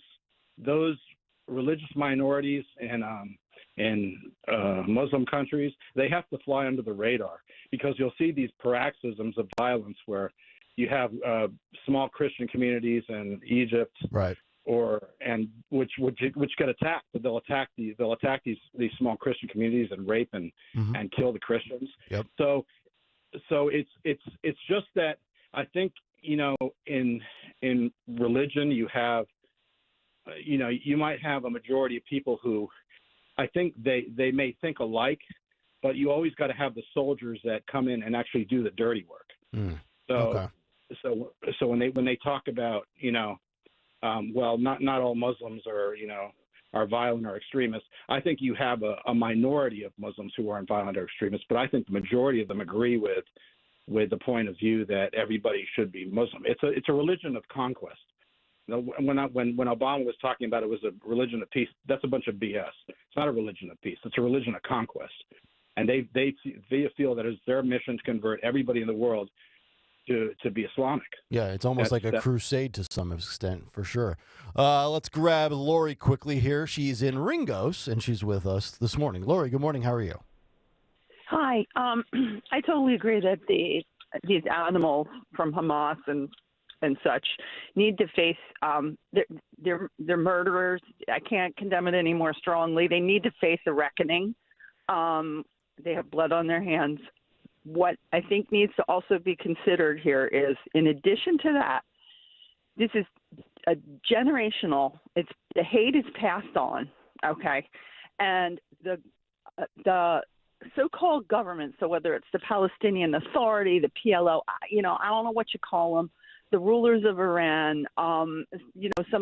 religious minorities in Muslim countries, they have to fly under the radar, because you'll see these paroxysms of violence where you have small Christian communities in Egypt, right, which get attacked. But they'll attack these small Christian communities and rape and kill the Christians. Yep. So it's just that I think, in religion, you have, you might have a majority of people who I think they may think alike, but you always got to have the soldiers that come in and actually do the dirty work. So when they talk about, well, not all Muslims are violent or extremists. I think you have a minority of Muslims who aren't violent or extremists, but I think the majority of them agree with the point of view that everybody should be Muslim. It's a religion of conquest. When Obama was talking about it was a religion of peace, that's a bunch of BS. It's not a religion of peace. It's a religion of conquest. And they feel that it's their mission to convert everybody in the world to be Islamic. Yeah, it's almost like a crusade to some extent, for sure. Let's grab Lori quickly here. She's in Ringos, and she's with us this morning. Lori, good morning. How are you? Hi. I totally agree that these animals from Hamas and such need to face they're murderers. I can't condemn it any more strongly. They need to face a reckoning. They have blood on their hands. What I think needs to also be considered here is, in addition to that, this is a generational. The hate is passed on, okay, and the so-called government. So whether it's the Palestinian Authority, the PLO, I don't know what you call them, the rulers of Iran, some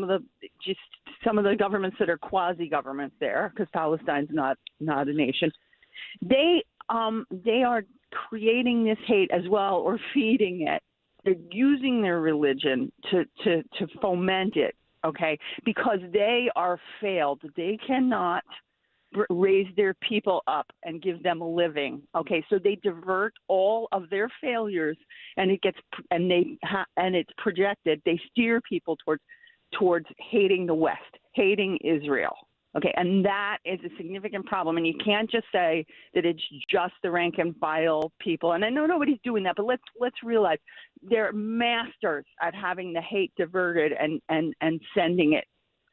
of the governments that are quasi-governments there, because Palestine's not a nation. They are creating this hate as well, or feeding it. They're using their religion to foment it, okay? Because they are failed. They cannot raise their people up and give them a living, okay? So they divert all of their failures, and it's projected. They steer people towards hating the West, hating Israel. Okay, and that is a significant problem, and you can't just say that it's just the rank and file people. And I know nobody's doing that, but let's realize they're masters at having the hate diverted and sending it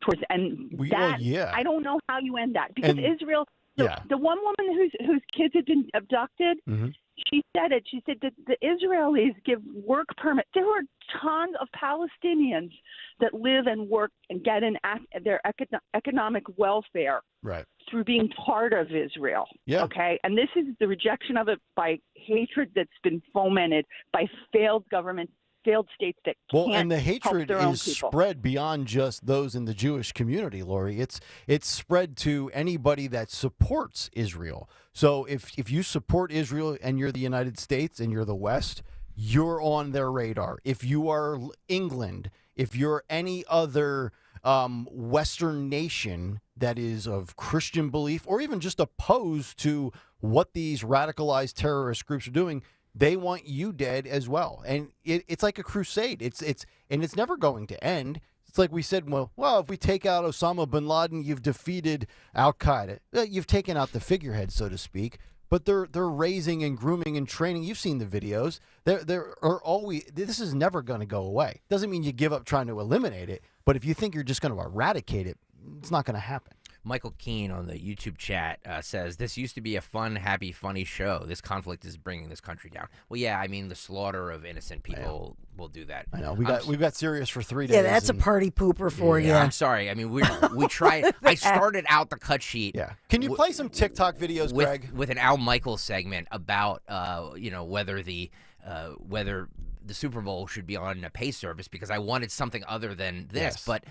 towards. And I don't know how you end that, because Israel. The one woman whose kids had been abducted. Mm-hmm. She said it. She said that the Israelis give work permits. There are tons of Palestinians that live and work and get their economic welfare through being part of Israel. Yeah. Okay, and this is the rejection of it by hatred that's been fomented by failed governments, failed states that can't and the hatred help their own is people. Spread beyond just those in the Jewish community, Lori. It's spread to anybody that supports Israel. So if you support Israel and you're the United States and you're the West, you're on their radar. If you are England, if you're any other Western nation that is of Christian belief, or even just opposed to what these radicalized terrorist groups are doing, they want you dead as well. And it's like a crusade. It's never going to end. It's like we said, well, if we take out Osama bin Laden, you've defeated Al-Qaeda. You've taken out the figurehead, so to speak. But they're raising and grooming and training. You've seen the videos. There are always. This is never going to go away. Doesn't mean you give up trying to eliminate it. But if you think you're just going to eradicate it, it's not going to happen. Michael Keene on the YouTube chat says, this used to be a fun, happy, funny show. This conflict is bringing this country down. Well, yeah, I mean, the slaughter of innocent people will do that. I know. We've got serious for 3 days. Yeah, that's a party pooper for you. I'm sorry. I mean, we tried. I started out the cut sheet. Yeah. Can you play some TikTok videos, Greg? With an Al Michaels segment about, whether the Super Bowl should be on a pay service, because I wanted something other than this. Yes. But,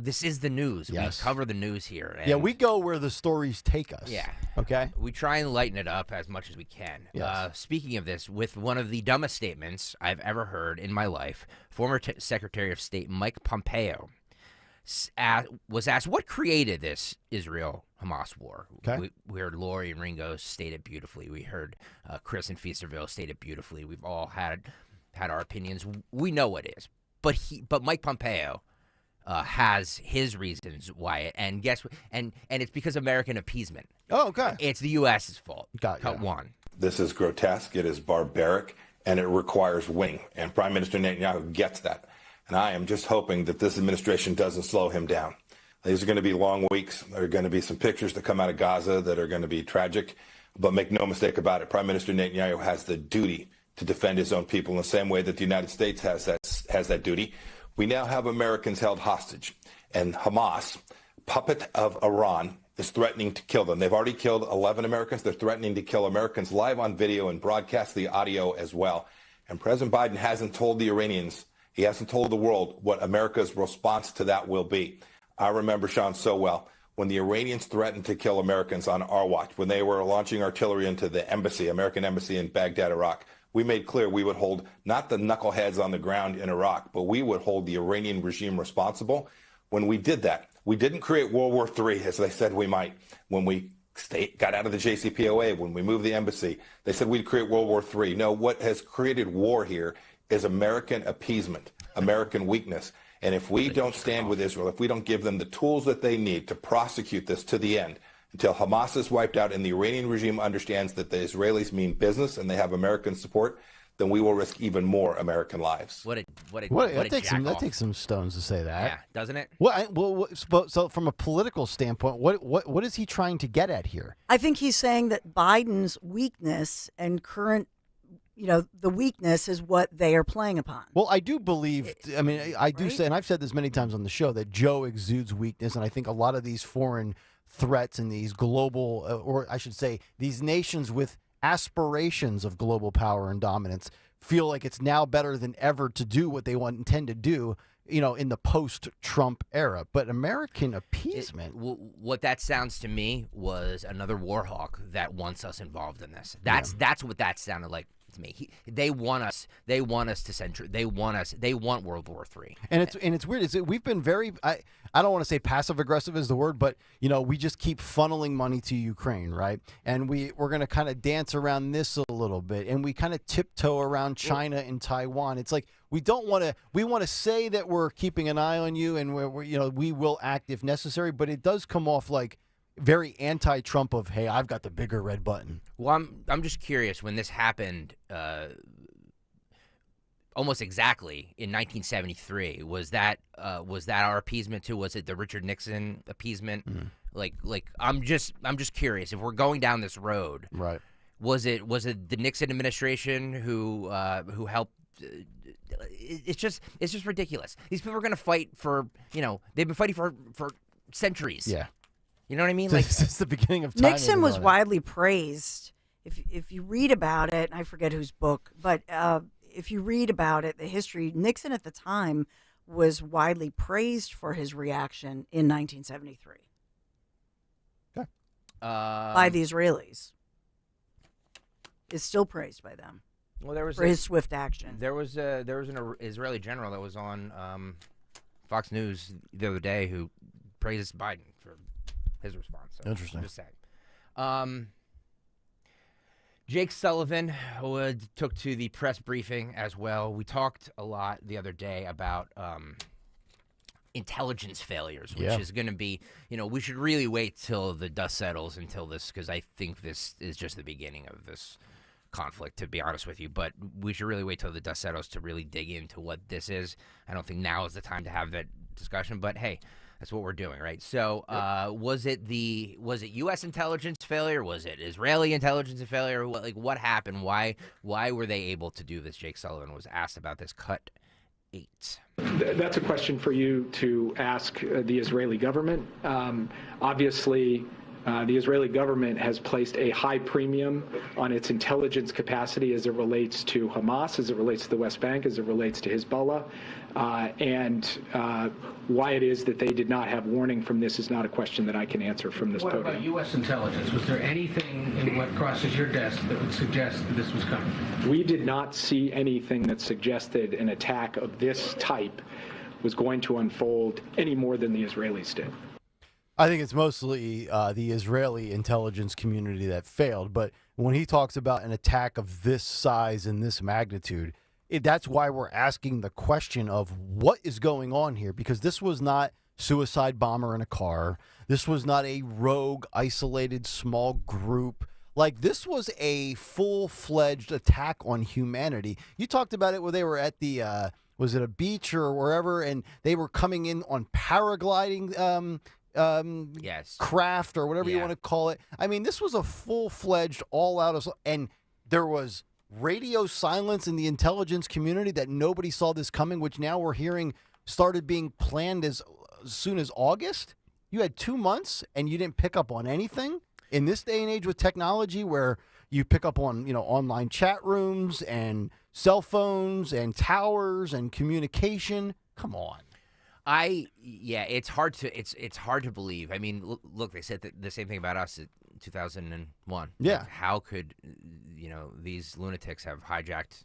this is the news. Yes. We cover the news here. And we go where the stories take us. Yeah. Okay? We try and lighten it up as much as we can. Yes. Speaking of this, with one of the dumbest statements I've ever heard in my life, former Secretary of State Mike Pompeo was asked, what created this Israel-Hamas war? Okay. We heard Lori and Ringo state it beautifully. We heard Chris and Feasterville state it beautifully. We've all had our opinions. We know what it is. But Mike Pompeo has his reasons why, and guess what? And it's because of American appeasement. Oh, okay. It's the U.S.'s fault. Cut one. This is grotesque. It is barbaric, and it requires winning. And Prime Minister Netanyahu gets that. And I am just hoping that this administration doesn't slow him down. These are going to be long weeks. There are going to be some pictures that come out of Gaza that are going to be tragic. But make no mistake about it, Prime Minister Netanyahu has the duty to defend his own people in the same way that the United States has that duty. We now have Americans held hostage, and Hamas, puppet of Iran, is threatening to kill them. They've already killed 11 Americans. They're threatening to kill Americans live on video and broadcast the audio as well. And President Biden hasn't told the Iranians, he hasn't told the world what America's response to that will be. I remember, Sean, so well, when the Iranians threatened to kill Americans on our watch, when they were launching artillery into the embassy, American embassy in Baghdad, Iraq, we made clear we would hold not the knuckleheads on the ground in Iraq, but we would hold the Iranian regime responsible. When we did that, we didn't create World War III, as they said we might. When we got out of the JCPOA, when we moved the embassy, they said we'd create World War III. No, what has created war here is American appeasement, American weakness. And if we don't stand with Israel, if we don't give them the tools that they need to prosecute this to the end, until Hamas is wiped out and the Iranian regime understands that the Israelis mean business and they have American support, then we will risk even more American lives. That takes some stones to say that. Yeah, doesn't it? So from a political standpoint, what is he trying to get at here? I think he's saying that Biden's weakness and current, the weakness is what they are playing upon. Well, I do believe, I do say, and I've said this many times on the show, that Joe exudes weakness, and I think a lot of these foreign threats and these global, or I should say, these nations with aspirations of global power and dominance feel like it's now better than ever to do what they intend to do, in the post-Trump era. But American appeasement. What that sounds to me was another war hawk that wants us involved in this. That's what that sounded like to me. They want us to center. They want World War III. And it's weird. We've been very. I don't want to say passive aggressive is the word, but we just keep funneling money to Ukraine, right? And we're going to kind of dance around this a little bit, and we kind of tiptoe around China and Taiwan. It's like we want to say that we're keeping an eye on you, and we will act if necessary, but it does come off like very anti-Trump of, hey, I've got the bigger red button. Well, I'm just curious, when this happened almost exactly in 1973, was that our appeasement too? Was it the Richard Nixon appeasement? Like I'm just curious, if we're going down this road, right? Was it the Nixon administration who helped? It's just ridiculous. These people are going to fight for, they've been fighting for centuries. Yeah. You know what I mean? Since the beginning of time. Nixon was widely praised. If you read about it, I forget whose book, but if you read about it, the history, Nixon at the time was widely praised for his reaction in 1973 by the Israelis. Is still praised by them. Well, there was for his swift action. There was an Israeli general that was on Fox News the other day who praises Biden for his response. So Interesting. I'm just saying. Jake Sullivan took to the press briefing as well. We talked a lot the other day about intelligence failures, which is going to be, we should really wait till the dust settles until this, because I think this is just the beginning of this conflict, to be honest with you. But we should really wait till the dust settles to really dig into what this is. I don't think now is the time to have that discussion, but hey, that's what we're doing, right? So was it U.S. intelligence failure? Was it Israeli intelligence failure? What happened? Why were they able to do this? Jake Sullivan was asked about this. Cut 8. That's a question for you to ask the Israeli government. Obviously, the Israeli government has placed a high premium on its intelligence capacity as it relates to Hamas, as it relates to the West Bank, as it relates to Hezbollah. And why it is that they did not have warning from this is not a question that I can answer from this podium. What about U.S. intelligence? Was there anything in what crosses your desk that would suggest that this was coming? We did not see anything that suggested an attack of this type was going to unfold any more than the Israelis did. I think it's mostly the Israeli intelligence community that failed. But when he talks about an attack of this size and this magnitude, that's why we're asking the question of what is going on here, because this was not suicide bomber in a car. This was not a rogue, isolated, small group. This was a full-fledged attack on humanity. You talked about it when they were at the, was it a beach or wherever, and they were coming in on paragliding craft or whatever you want to call it. I mean, this was a full-fledged, all-out, and there was radio silence in the intelligence community that nobody saw this coming, which now we're hearing started being planned as soon as August. You had 2 months and you didn't pick up on anything in this day and age with technology, where you pick up on, online chat rooms and cell phones and towers and communication. Come on. It's hard to believe. I mean, look, they said the same thing about us in 2001. Yeah. How could, these lunatics have hijacked,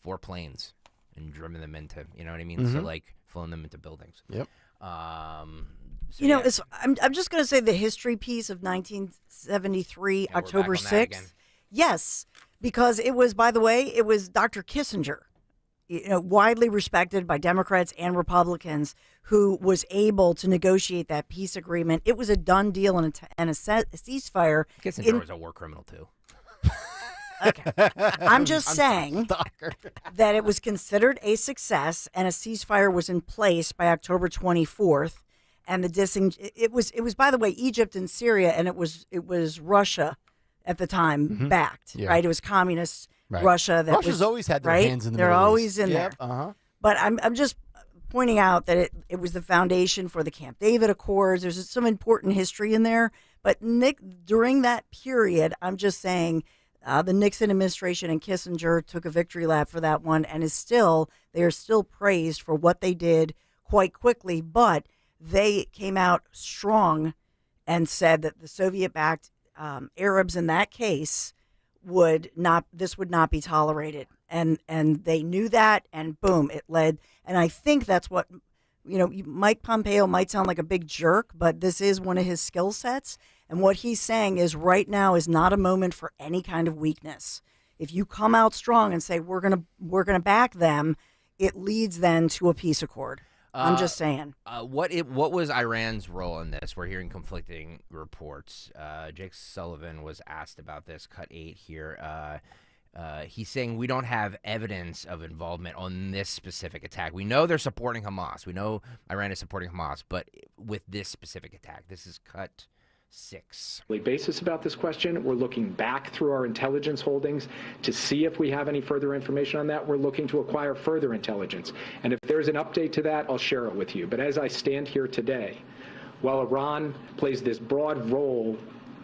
4 planes and driven them into, you know what I mean? Mm-hmm. So flown them into buildings. Yep. You know, I'm just going to say the history piece of 1973, October 6th. Yes, because it was, by the way, it was Dr. Kissinger, widely respected by Democrats and Republicans, who was able to negotiate that peace agreement. It was a done deal and a ceasefire. Kissinger was a war criminal, too. Okay. I'm just saying that it was considered a success, and a ceasefire was in place by October 24th. And it was, by the way, Egypt and Syria, and it was Russia at the time backed, right? It was communist Russia. Russia's always had their hands in the They're Middle always East. in there. But I'm just pointing out that it was the foundation for the Camp David Accords. There's some important history in there. But Nick, during that period, I'm just saying the Nixon administration and Kissinger took a victory lap for that one, and they are still praised for what they did quite quickly. But they came out strong and said that the Soviet-backed Arabs in that case would not be tolerated, and they knew that, and boom, it led. And I think that's what, Mike Pompeo might sound like a big jerk, but this is one of his skill sets, and what he's saying is right now is not a moment for any kind of weakness. If you come out strong and say we're gonna back them, it leads then to a peace accord. I'm just saying. What was Iran's role in this? We're hearing conflicting reports. Jake Sullivan was asked about this, cut 8 here. He's saying we don't have evidence of involvement on this specific attack. We know they're supporting Hamas. We know Iran is supporting Hamas, but with this specific attack, this is cut 6. Basis about this question. We're looking back through our intelligence holdings to see if we have any further information on that. We're looking to acquire further intelligence. And if there's an update to that, I'll share it with you. But as I stand here today, while Iran plays this broad role,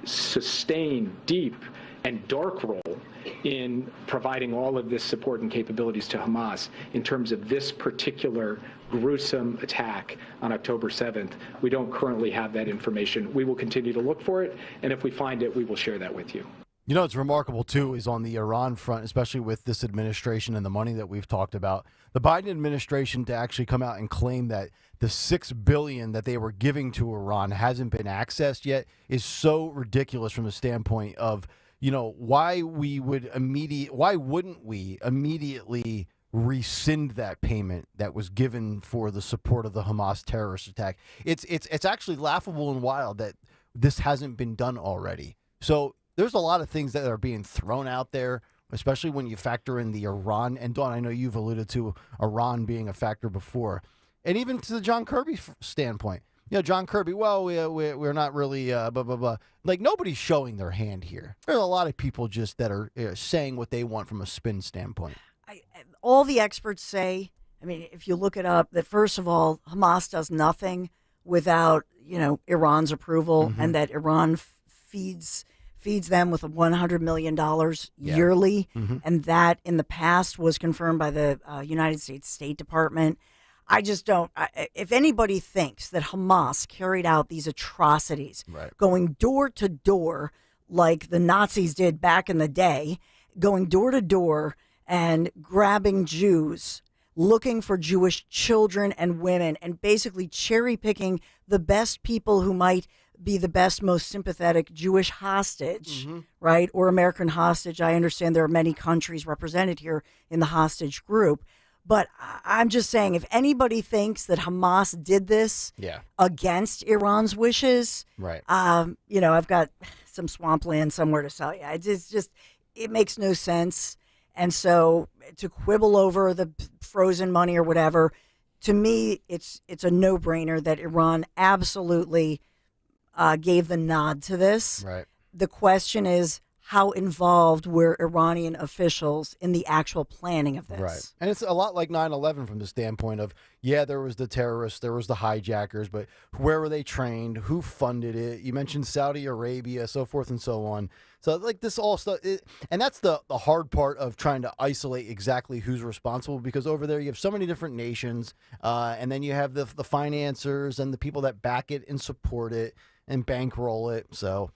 sustained, deep, and dark role in providing all of this support and capabilities to Hamas, in terms of this particular gruesome attack on October 7th, we don't currently have that information. We will continue to look for it, and if we find it, we will share that with you. You know, what's remarkable, too, is on the Iran front, especially with this administration and the money that we've talked about, the Biden administration to actually come out and claim that the $6 billion that they were giving to Iran hasn't been accessed yet is so ridiculous from the standpoint of, why wouldn't we immediately rescind that payment that was given for the support of the Hamas terrorist attack? It's actually laughable and wild that this hasn't been done already. So there's a lot of things that are being thrown out there, especially when you factor in the Iran. And Dawn, I know you've alluded to Iran being a factor before, and even to the John Kirby standpoint. John Kirby, well, we're not really blah, blah, blah. Like, nobody's showing their hand here. There's a lot of people just that are saying what they want from a spin standpoint. All the experts say, if you look it up, that first of all, Hamas does nothing without, Iran's approval, and that Iran feeds them with $100 million yearly, and that in the past was confirmed by the United States State Department. I just don't. If anybody thinks that Hamas carried out these atrocities, going door to door like the Nazis did back in the day, going door to door and grabbing Jews, looking for Jewish children and women, and basically cherry picking the best people who might be the best, most sympathetic Jewish hostage, right? Or American hostage. I understand there are many countries represented here in the hostage group. But I'm just saying, if anybody thinks that Hamas did this against Iran's wishes, I've got some swampland somewhere to sell you. It makes no sense. And so to quibble over the frozen money or whatever, to me, it's a no-brainer that Iran absolutely gave the nod to this. Right. The question is, how involved were Iranian officials in the actual planning of this? Right. And it's a lot like 9/11 from the standpoint of, there was the terrorists, there was the hijackers, but where were they trained? Who funded it? You mentioned Saudi Arabia, so forth and so on. So like this all stuff, and that's the hard part of trying to isolate exactly who's responsible, because over there you have so many different nations, and then you have the financiers and the people that back it and support it and bankroll it. So,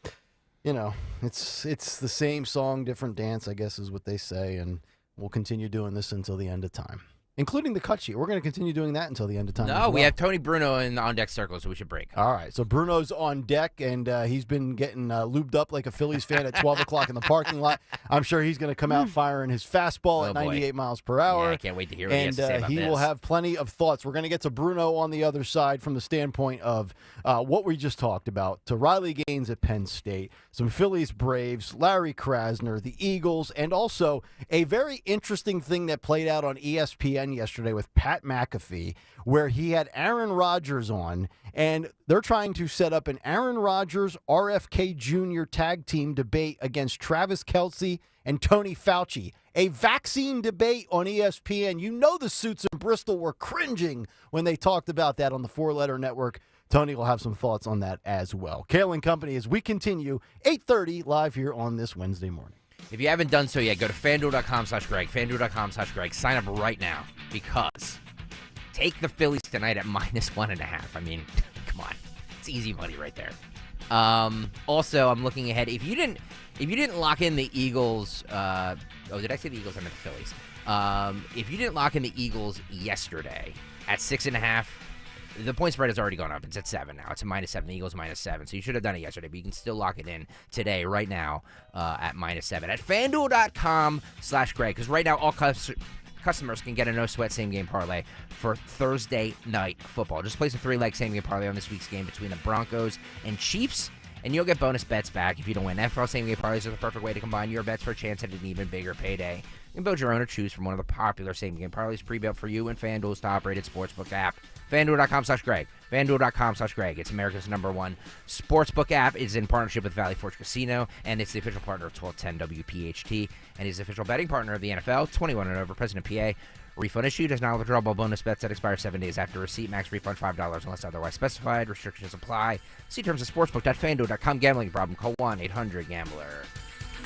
it's the same song, different dance, I guess is what they say, and we'll continue doing this until the end of time. including the cut sheet. We're going to continue doing that until the end of time. No, we have Tony Bruno in the on-deck circle, so we should break. All right, so Bruno's on deck, and he's been getting lubed up like a Phillies fan at 12 o'clock in the parking lot. I'm sure he's going to come out firing his fastball at 98 miles per hour. Yeah, I can't wait to hear what he has to say about he this. will have plenty of thoughts. We're going to get to Bruno on the other side from the standpoint of what we just talked about, to Riley Gaines at Penn State, some Phillies Braves, Larry Krasner, the Eagles, and also a very interesting thing that played out on ESPN yesterday with Pat McAfee, where he had Aaron Rodgers on, and they're trying to set up an Aaron Rodgers RFK Jr. tag team debate against Travis Kelce and Tony Fauci. A vaccine debate on ESPN. You know the suits in Bristol were cringing when they talked about that on the Four Letter Network. Tony will have some thoughts on that as well. Kayal and Company as we continue, 8:30 live here on this Wednesday morning. If you haven't done so yet, go to FanDuel.com/Greg, FanDuel.com/Greg. Sign up right now because take the Phillies tonight at -1.5. I mean, come on. It's easy money right there. Also, I'm looking ahead. If you didn't lock in the Eagles, did I say the Eagles? I meant the Phillies. If you didn't lock in the Eagles yesterday at 6.5, the point spread has already gone up. It's at 7 now. It's a -7. The Eagles -7. So you should have done it yesterday, but you can still lock it in today, right now, at -7 at FanDuel.com/Greg. Because right now, all customers can get a no-sweat same-game parlay for Thursday night football. Just place a 3-leg same-game parlay on this week's game between the Broncos and Chiefs, and you'll get bonus bets back if you don't win. NFL same-game parlays are the perfect way to combine your bets for a chance at an even bigger payday. You can build your own or choose from one of the popular same-game parlays pre-built for you in FanDuel's top-rated sportsbook app. FanDuel.com/Greg. FanDuel.com/Greg. It's America's #1 sportsbook app. It's in partnership with Valley Forge Casino, and it's the official partner of 1210 WPHT, and is the official betting partner of the NFL. 21 and over, President PA. Refund issued as non-withdrawable bonus bets that expire 7 days after receipt. Max refund $5 unless otherwise specified. Restrictions apply. See terms at sportsbook.fanduel.com. Gambling problem? Call 1-800-GAMBLER.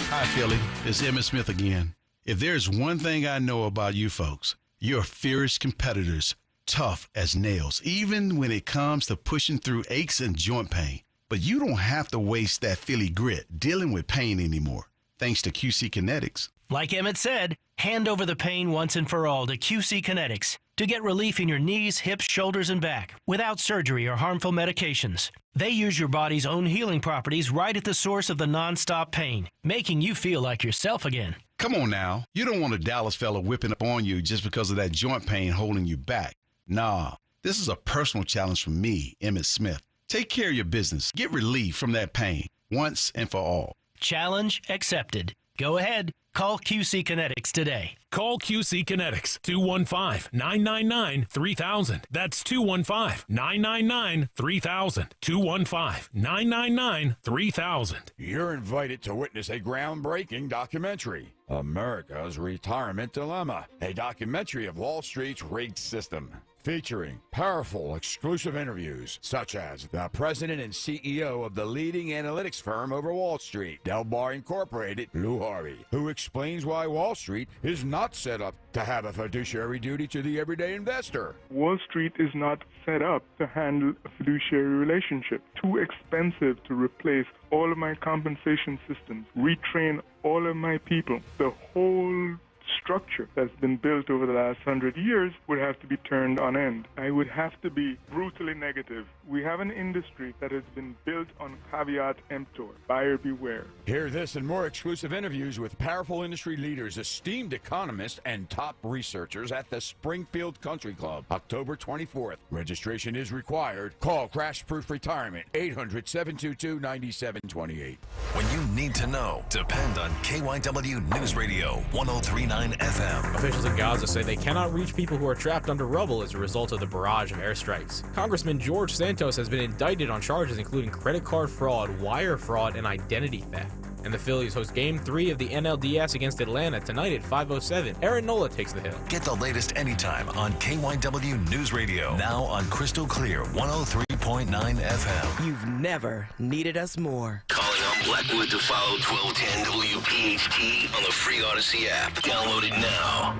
Hi, Philly. It's Emmitt Smith again. If there's one thing I know about you folks, you're fierce competitors, tough as nails, even when it comes to pushing through aches and joint pain. But you don't have to waste that Philly grit dealing with pain anymore, thanks to QC Kinetics. Like Emmett said, hand over the pain once and for all to QC Kinetics to get relief in your knees, hips, shoulders, and back without surgery or harmful medications. They use your body's own healing properties right at the source of the nonstop pain, making you feel like yourself again. Come on now. You don't want a Dallas fella whipping up on you just because of that joint pain holding you back. Nah, this is a personal challenge for me, Emmitt Smith. Take care of your business. Get relief from that pain once and for all. Challenge accepted. Go ahead. Call QC Kinetics today. Call QC Kinetics, 215-999-3000. That's 215-999-3000. 215-999-3000. You're invited to witness a groundbreaking documentary, America's Retirement Dilemma, a documentary of Wall Street's rigged system, featuring powerful exclusive interviews such as the president and CEO of the leading analytics firm over Wall Street, Delbar Incorporated, Lou Harvey, who explains why Wall Street is not set up to have a fiduciary duty to the everyday investor. Wall Street is not set up to handle a fiduciary relationship. Too expensive to replace all of my compensation systems, retrain all of my people. The whole structure that's been built over the last 100 years would have to be turned on end. I would have to be brutally negative. We have an industry that has been built on caveat emptor, buyer beware. Hear this and more exclusive interviews with powerful industry leaders, esteemed economists, and top researchers at the Springfield Country Club, October 24th. Registration is required. Call Crash Proof Retirement, 800-722-9728. When you need to know, depend on KYW News Radio 103.9 FM. Officials in Gaza say they cannot reach people who are trapped under rubble as a result of the barrage of airstrikes. Congressman George Santos has been indicted on charges including credit card fraud, wire fraud, and identity theft. And the Phillies host Game 3 of the NLDS against Atlanta tonight at 5:07. Aaron Nola takes the hill. Get the latest anytime on KYW News Radio. Now on Crystal Clear 103.9 FM. You've never needed us more. Calling on Blackwood to follow 1210 WPHT on the free Odyssey app. Download it now.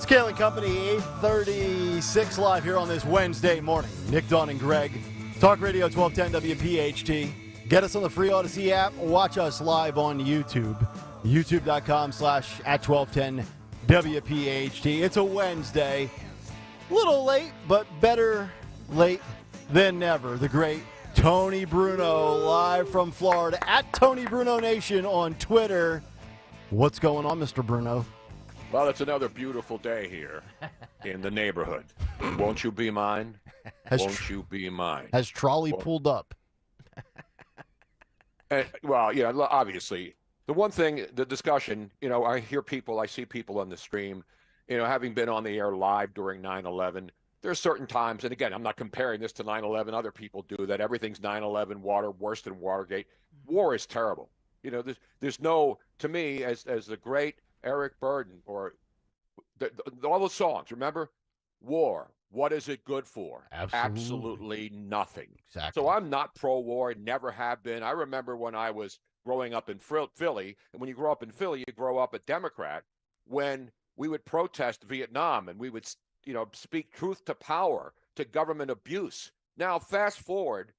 Kayal and Company, 8:36 live here on this Wednesday morning. Nick, Dawn, and Greg. Talk Radio 1210 WPHT. Get us on the free Odyssey app. Watch us live on YouTube. YouTube.com/@1210 WPHT. It's a Wednesday. A little late, but better late than never. The great Tony Bruno live from Florida at Tony Bruno Nation on Twitter. What's going on, Mr. Bruno? Well, it's another beautiful day here in the neighborhood. Won't you be mine? Won't you be mine? Has trolley pulled up? Well, yeah, obviously. The one thing, the discussion, I see people on the stream, having been on the air live during 9/11, there's certain times, and again, I'm not comparing this to 9/11. Other people do that. Everything's 9/11, worse than Watergate. War is terrible. There's no, to me, as the great Eric Burden, or all the songs, remember? War, what is it good for? Absolutely nothing. Exactly. So I'm not pro-war, never have been. I remember when I was growing up in Philly, and when you grow up in Philly, you grow up a Democrat, when we would protest Vietnam and we would, speak truth to power, to government abuse. Now, fast forward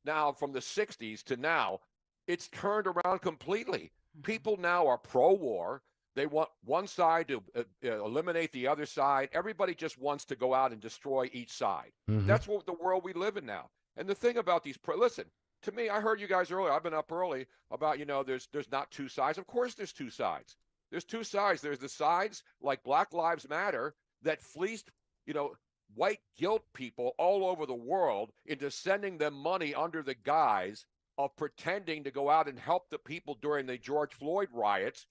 now from the 60s to now, it's turned around completely. People now are pro-war. They want one side to eliminate the other side. Everybody just wants to go out and destroy each side. Mm-hmm. That's what the world we live in now. And the thing about these, listen, to me, I heard you guys earlier. I've been up early about, there's not two sides. Of course there's two sides. There's two sides. There's the sides like Black Lives Matter that fleeced, white guilt people all over the world into sending them money under the guise of pretending to go out and help the people during the George Floyd riots,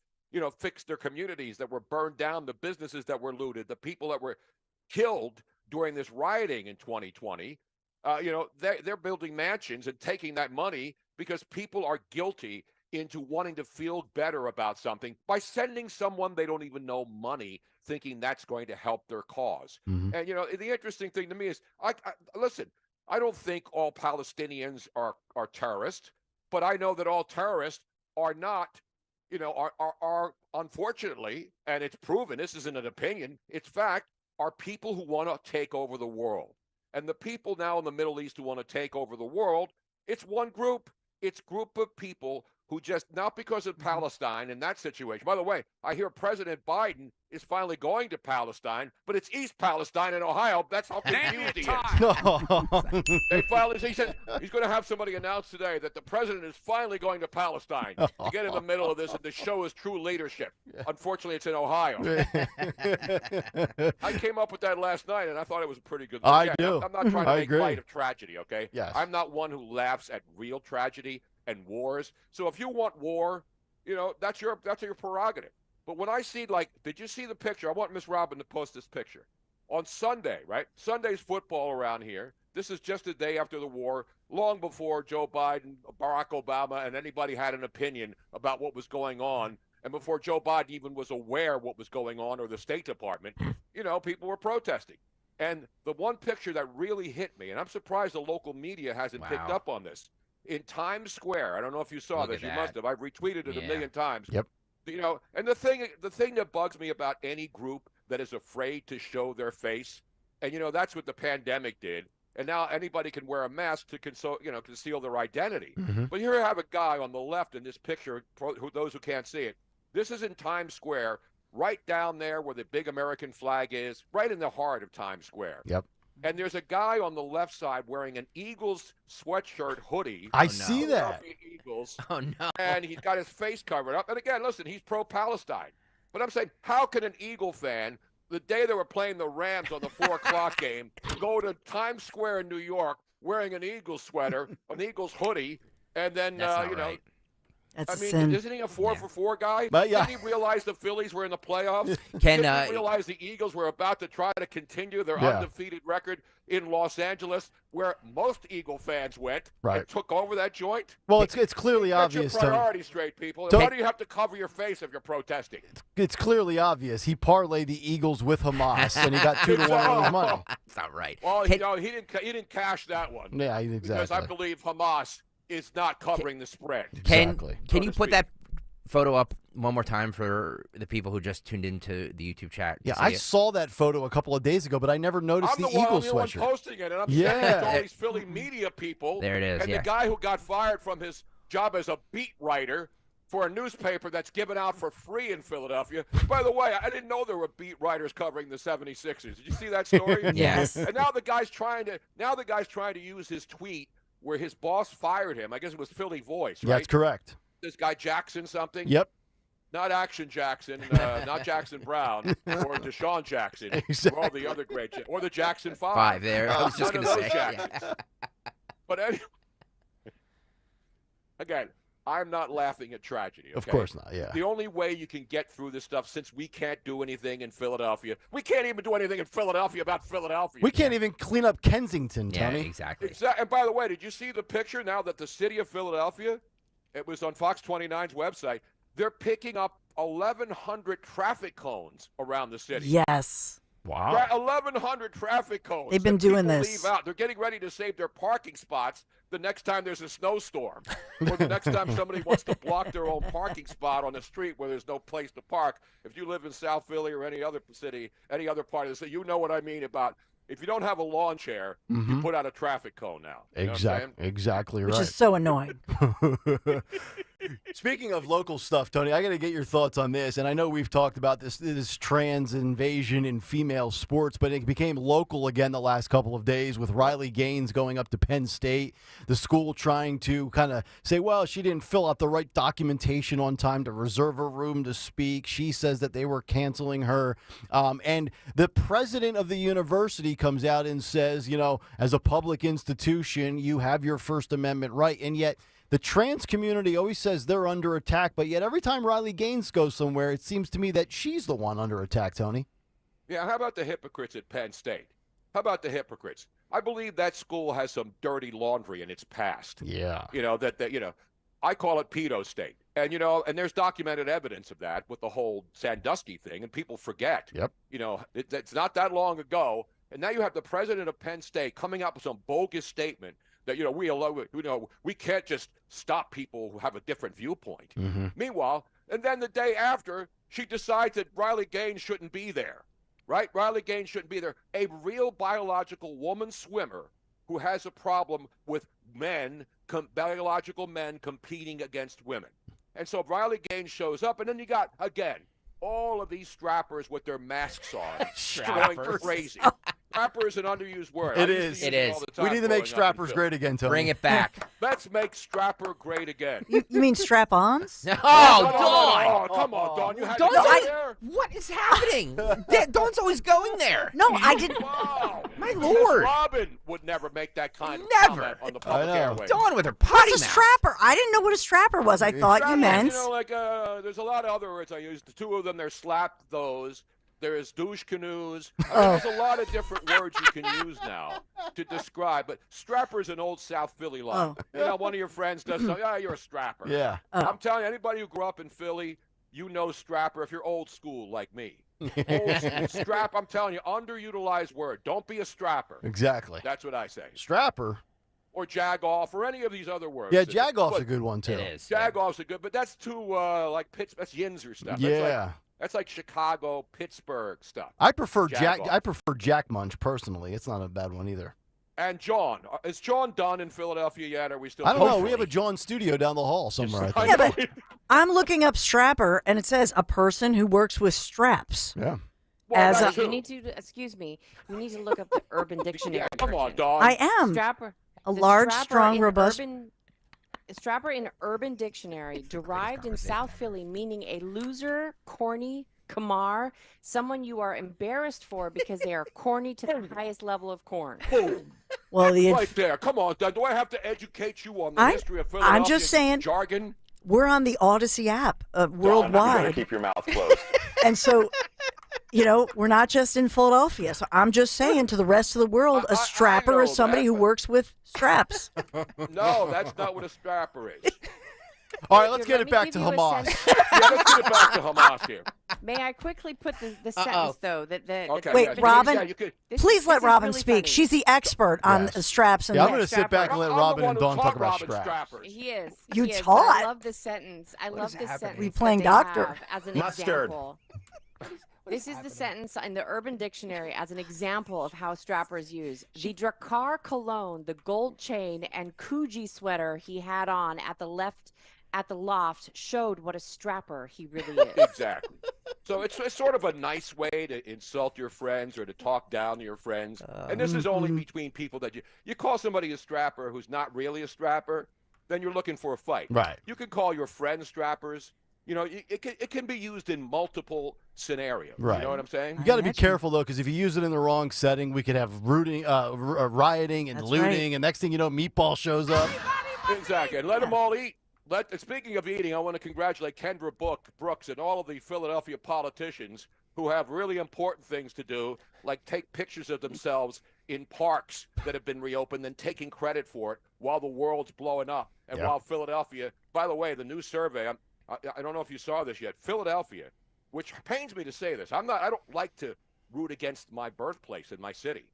fix their communities that were burned down, the businesses that were looted, the people that were killed during this rioting in 2020. They're building mansions and taking that money because people are guilty into wanting to feel better about something by sending someone they don't even know money, thinking that's going to help their cause. Mm-hmm. And, the interesting thing to me is, listen, I don't think all Palestinians are terrorists, but I know that all terrorists are not, are unfortunately, and it's proven, this isn't an opinion, it's fact, are people who want to take over the world. And the people now in the Middle East who want to take over the world, it's one group. It's a group of people who just, not because of Palestine in that situation. By the way, I hear President Biden is finally going to Palestine, but it's East Palestine in Ohio. That's how confused he is. They finally, he said he's going to have somebody announce today that the president is finally going to Palestine to get in the middle of this and to show his true leadership. Unfortunately, it's in Ohio. I came up with that last night, and I thought it was a pretty good. I do. I'm not trying to make agree. light of tragedy, okay? Yes. I'm not one who laughs at real tragedy and wars. So if you want war, that's your prerogative. But when I see, did you see the picture? I want Miss Robin to post this picture. On Sunday, right? Sunday's football around here. This is just a day after the war, long before Joe Biden, Barack Obama, and anybody had an opinion about what was going on, and before Joe Biden even was aware what was going on, or the State Department, people were protesting. And the one picture that really hit me, and I'm surprised the local media hasn't picked up on this, in Times Square. I don't know if you saw this. You must have. I've retweeted it a million times. Yep. And the thing that bugs me about any group that is afraid to show their face, and that's what the pandemic did. And now anybody can wear a mask to conceal their identity. Mm-hmm. But here I have a guy on the left in this picture. Those who can't see it, this is in Times Square, right down there where the big American flag is, right in the heart of Times Square. Yep. And there's a guy on the left side wearing an Eagles sweatshirt hoodie. I see that. Eagles. Oh, no. And he's got his face covered up. And again, listen, he's pro-Palestine. But I'm saying, how can an Eagle fan, the day they were playing the Rams on the 4 o'clock game, go to Times Square in New York wearing an Eagles sweater, an Eagles hoodie, and then, right. That's isn't he a 4-for-4 guy? But, yeah. Didn't he realize the Phillies were in the playoffs? Didn't he realize the Eagles were about to try to continue their undefeated record in Los Angeles, where most Eagle fans went and took over that joint? Well, it's clearly obvious. Get your priorities straight, people. Don't- Why do you have to cover your face if you're protesting? It's clearly obvious. He parlayed the Eagles with Hamas, and he got 2-1 on his money. That's not right. Well, he didn't cash that one. Yeah, exactly. Because I believe Hamas is not covering the spread. Can you put that photo up one more time for the people who just tuned into the YouTube chat? Yeah, I saw that photo a couple of days ago, but I never noticed I'm the the one, Eagles I'm the one sweatshirt. posting it, and I'm Yeah. saying to all these Philly media people. There it is, And yeah. the guy who got fired from his job as a beat writer for a newspaper that's given out for free in Philadelphia. By the way, I didn't know there were beat writers covering the 76ers. Did you see that story? Yes. And now the guy's trying to use his tweet where his boss fired him. I guess it was Philly Voice, right? That's correct. This guy Jackson something. Yep. Not Action Jackson, not Jackson Brown, or Deshaun Jackson, Exactly. or all the other great, or the Jackson Five. Five there. I was just None going of to those say. Jacksons. But anyway, again, I'm not laughing at tragedy. Okay? Of course not, yeah. The only way you can get through this stuff, since we can't do anything in Philadelphia, we can't even do anything in Philadelphia about Philadelphia. We can't even clean up Kensington, Yeah, Tony. exactly. And by the way, did you see the picture now that the city of Philadelphia, it was on Fox 29's website, they're picking up 1,100 traffic cones around the city. Yes. Wow. 1,100 traffic cones. They've been that doing people this. Leave out. They're getting ready to save their parking spots the next time there's a snowstorm, or the next time somebody wants to block their own parking spot on the street where there's no place to park. If you live in South Philly or any other city, any other part of the city, you know what I mean about. If you don't have a lawn chair, you put out a traffic cone now. You know what I'm saying? Exactly right. Which is so annoying. Speaking of local stuff, Tony, I got to get your thoughts on this. And I know we've talked about this trans invasion in female sports, but it became local again the last couple of days with Riley Gaines going up to Penn State, the school trying to kind of say, well, she didn't fill out the right documentation on time to reserve a room to speak. She says that they were canceling her. And the president of the university comes out and says, you know, as a public institution, you have your First Amendment right. And yet the trans community always says they're under attack. But yet every time Riley Gaines goes somewhere, it seems to me that she's the one under attack, Tony. Yeah, how about the hypocrites at Penn State? How about the hypocrites? I believe that school has some dirty laundry in its past. Yeah. You know, that you know, I call it pedo state. And, you know, and there's documented evidence of that with the whole Sandusky thing, and people forget. Yep. You know, it's not that long ago. And now you have the president of Penn State coming up with some bogus statement that, you know, we can't just stop people who have a different viewpoint. Meanwhile, and then the day after, she decides that Riley Gaines shouldn't be there, right? Riley Gaines shouldn't be there. A real biological woman swimmer who has a problem with biological men competing against women. And so Riley Gaines shows up, and then you got, again, all of these strappers with their masks on, going crazy. Strapper is an underused word. It is. It is. We need to make strappers great again, Tony. Bring it back. Let's make strapper great again. You mean strap-ons? Oh, Oh, come on, Dawn. You had to Dawn's go always- there? What is happening? Dawn's always going there. No, I didn't. Wow. My Miss Lord. Robin would never make that kind of Never. comment on the public I know. airways. Dawn with her potty What's a mouth. strapper? I didn't know what a strapper was. I thought you Strapper, meant. You know, like there's a lot of other words I use. The two of them, they're slap those. There's douche canoes. There's a lot of different words you can use now to describe. But strapper is an old South Philly line. You know, one of your friends does something. Yeah, you're a strapper. Yeah. I'm telling you, anybody who grew up in Philly, you know strapper if you're old school like me. Old school. Strap, I'm telling you, underutilized word. Don't be a strapper. Exactly. That's what I say. Strapper. Or jagoff or any of these other words. Yeah, jagoff's But a good one, too. It is. Jagoff's a good, but that's too like that's Yinzer stuff. Yeah. That's like Chicago, Pittsburgh stuff. I prefer Jack. Jagoff. I prefer Jack Munch personally. It's not a bad one either. And John, is John done in Philadelphia yet? Or are we still? I don't know. We Hopefully. have a John studio down the hall somewhere. I Yeah, think. but I'm looking up strapper, and it says a person who works with straps. Yeah. As that's a- You need to, excuse me, you need to look up the Urban Dictionary. Come on, Dawn. I am. Strapper. A the large, strapper strong, in robust. Strapper in Urban Dictionary, derived in South Philly, meaning a loser, corny, kamar, someone you are embarrassed for because they are corny to the highest level of corn. Boom. Well, the Right there. Come on, Dawn. Do I have to educate you on the history of Philadelphia? I'm just saying. Jargon. We're on the Odyssey app You better worldwide, keep your mouth closed. and so. You know, we're not just in Philadelphia. So I'm just saying to the rest of the world, a strapper know is somebody that, who but- works with straps. No, that's not what a strapper is. All right, let's Here, get let it me back to give you a Hamas. sense- Yeah, let's get it back to Hamas here. May I quickly put the sentence though Wait, Robin, please let this is Robin really speak. funny. She's the expert on straps and I'm going to sit back and let Robin and Dawn talk about straps. He is. You he is, but taught? I love this sentence. I love this sentence. We playing that they doctor. have as an Mustard. example. This is the sentence in the Urban Dictionary as an example of how strappers use. The Drakkar cologne, the gold chain, and Coogee sweater he had on at the loft showed what a strapper he really is. Exactly. So it's sort of a nice way to insult your friends or to talk down to your friends. And this is only between people that you call somebody a strapper who's not really a strapper, then you're looking for a fight. Right. You can call your friends strappers. You know, it can be used in multiple scenarios. Right. You know what I'm saying? You got to be careful though, because if you use it in the wrong setting, we could have rioting and looting, and next thing you know, Meatball shows up. Exactly, and let them all eat. Speaking of eating, I want to congratulate Kendra Brooks and all of the Philadelphia politicians who have really important things to do, like take pictures of themselves in parks that have been reopened and taking credit for it while the world's blowing up. And while Philadelphia, by the way, the new survey, I don't know if you saw this yet, Philadelphia, which pains me to say this. I don't like to root against my birthplace in my city.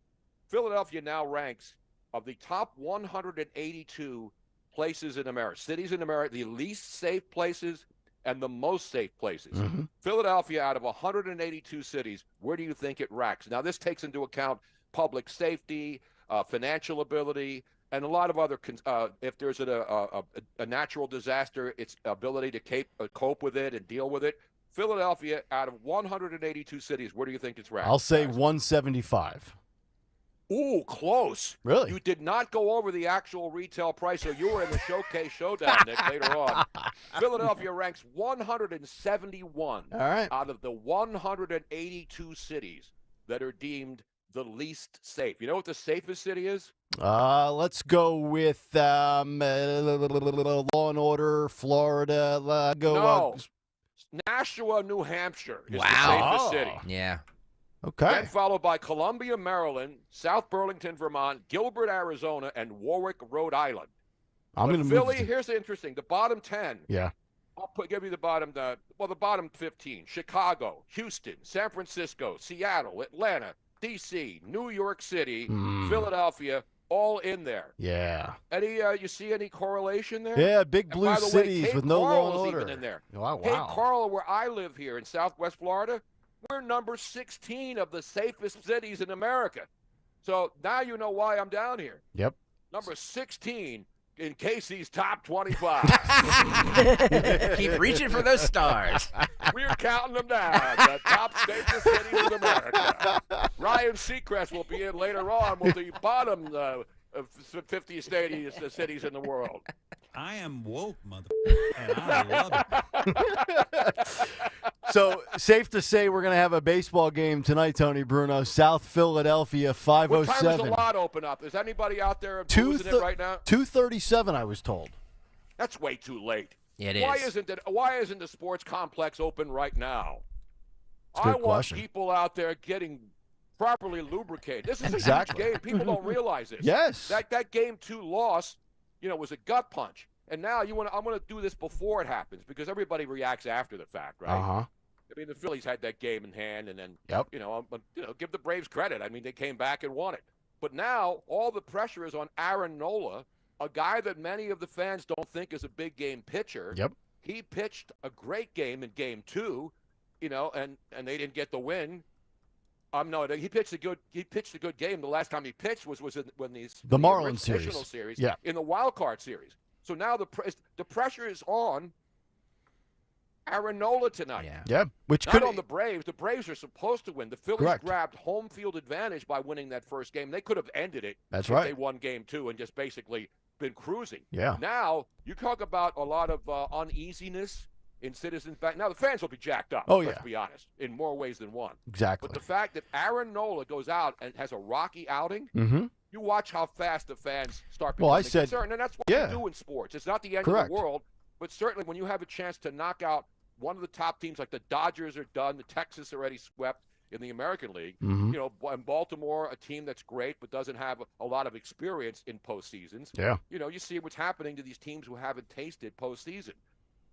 Philadelphia now ranks of the top 182 places in America, cities in America, the least safe places and the most safe places. Philadelphia, out of 182 cities, where do you think it ranks? Now, this takes into account public safety, financial ability, and a lot of other, if there's a natural disaster, its ability to cope with it and deal with it. Philadelphia, out of 182 cities, where do you think it's ranked? I'll say 175. Ooh, close. Really? You did not go over the actual retail price, so you were in the showcase showdown, Nick, later on. Philadelphia ranks 171 out of the 182 cities that are deemed the least safe. You know what the safest city is? Let's go with Law and Order, Florida. No. Nashua, New Hampshire is the safest city. Yeah. Okay. Then followed by Columbia, Maryland, South Burlington, Vermont, Gilbert, Arizona, and Warwick, Rhode Island. I'm going to Philly, move. here's the interesting. The bottom 10. Yeah. I'll give you the bottom 15. Chicago, Houston, San Francisco, Seattle, Atlanta, D.C., New York City, Philadelphia, all in there. Yeah. Any, you see any correlation there? Yeah, big blue by the cities way, Cape with no Coral law and is order. even in there. Wow. Cape Coral, where I live here in Southwest Florida, we're number 16 of the safest cities in America. So now you know why I'm down here. Yep. Number 16 in Casey's top 25. Keep reaching for those stars. We're counting them down. The top safest cities in America. Ryan Seacrest will be in later on with the bottom 50 cities in the world. I am woke, mother, and I love it. So, safe to say we're going to have a baseball game tonight, Tony Bruno. South Philadelphia, 5:07. What time does the lot open up? Is anybody out there boozing it right now? 2:37, I was told. That's way too late. It Why is. Why isn't the sports complex open right now? That's a good I want question. people out there getting properly lubricated. This is Exactly. a huge game. People don't realize this. Yes. That game 2 loss, was a gut punch. And now I'm going to do this before it happens because everybody reacts after the fact, right? Uh-huh. I mean, the Phillies had that game in hand, and then Yep. give the Braves credit. I mean, they came back and won it. But now all the pressure is on Aaron Nola, a guy that many of the fans don't think is a big game pitcher. Yep. He pitched a great game in game 2, and they didn't get the win. No, he pitched a good game. The last time he pitched was when the Marlins original series. Yeah. In the wild card series. So now the pressure is on Aaron Nola tonight. Yeah. Which Not could on the Braves. The Braves are supposed to win. The Phillies Correct. grabbed home field advantage by winning that first game. They could have ended it. That's if right. They won game 2 and just basically been cruising. Yeah. Now you talk about a lot of uneasiness in Citizens Bank. Now the fans will be jacked up. Oh, Let's yeah. be honest, in more ways than one. Exactly. But the fact that Aaron Nola goes out and has a rocky outing. Mm-hmm. You watch how fast the fans start Well, becoming I said- concerned, and that's what yeah. you do in sports. It's not the end Correct. of the world, but certainly when you have a chance to knock out one of the top teams, like the Dodgers are done, the Texas already swept in the American League. Mhm. And Baltimore, a team that's great but doesn't have a lot of experience in postseasons. Yeah. You see what's happening to these teams who haven't tasted postseason,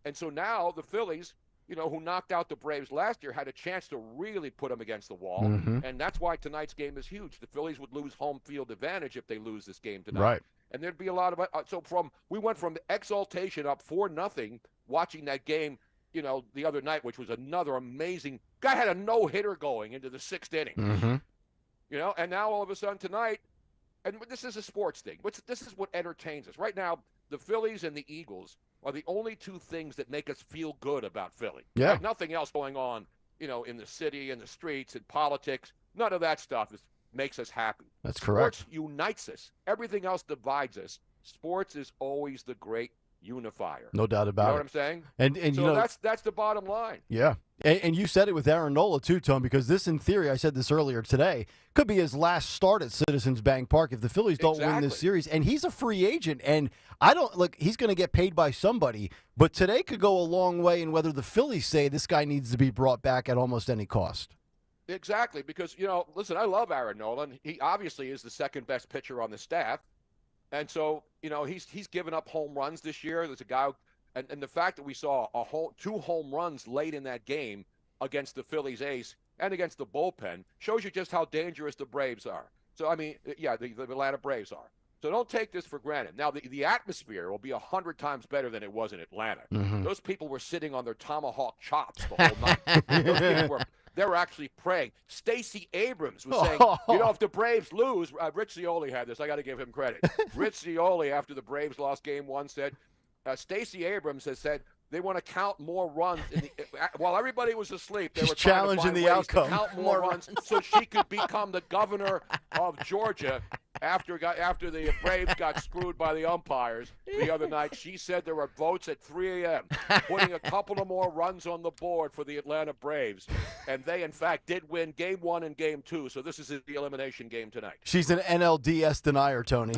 and so now the Phillies who knocked out the Braves last year, had a chance to really put them against the wall. Mhm. And that's why tonight's game is huge. The Phillies would lose home field advantage if they lose this game tonight. Right. And there'd be a lot of we went from exaltation up 4-0 watching that game, the other night, which was another amazing. Guy had a no-hitter going into the 6th inning. Mhm. And now all of a sudden tonight, and this is a sports thing. This is what entertains us right now. The Phillies and the Eagles are the only two things that make us feel good about Philly. Yeah. Right? Nothing else going on, in the city, in the streets, in politics. None of that stuff makes us happy. That's correct. Sports unites us. Everything else divides us. Sports is always the great unifier. No doubt about You know it. what I'm saying? And so that's the bottom line. Yeah. And you said it with Aaron Nola, too, Tom, because this, in theory, I said this earlier today, could be his last start at Citizens Bank Park if the Phillies don't win this series. And he's a free agent, and he's going to get paid by somebody, but today could go a long way in whether the Phillies say this guy needs to be brought back at almost any cost. Exactly, because, listen, I love Aaron Nolan. He obviously is the second best pitcher on the staff. And so, he's given up home runs this year. There's a guy, and the fact that we saw 2 home runs late in that game against the Phillies ace and against the bullpen shows you just how dangerous the Braves are. So, the Atlanta Braves are. So don't take this for granted. Now, the atmosphere will be 100 times better than it was in Atlanta. Mhm. Those people were sitting on their tomahawk chops the whole night. Those people they were actually praying. Stacey Abrams was saying, if the Braves lose, Rich Cioli had this. I got to give him credit. Rich Cioli, after the Braves lost Game 1, said, Stacey Abrams has said they want to count more runs. While everybody was asleep, they were trying to find ways to count more runs so she could become the governor of Georgia. After the Braves got screwed by the umpires the other night, she said there were votes at 3 a.m. putting a couple of more runs on the board for the Atlanta Braves. And they, in fact, did win Game 1 and Game 2. So this is the elimination game tonight. She's an NLDS denier, Tony.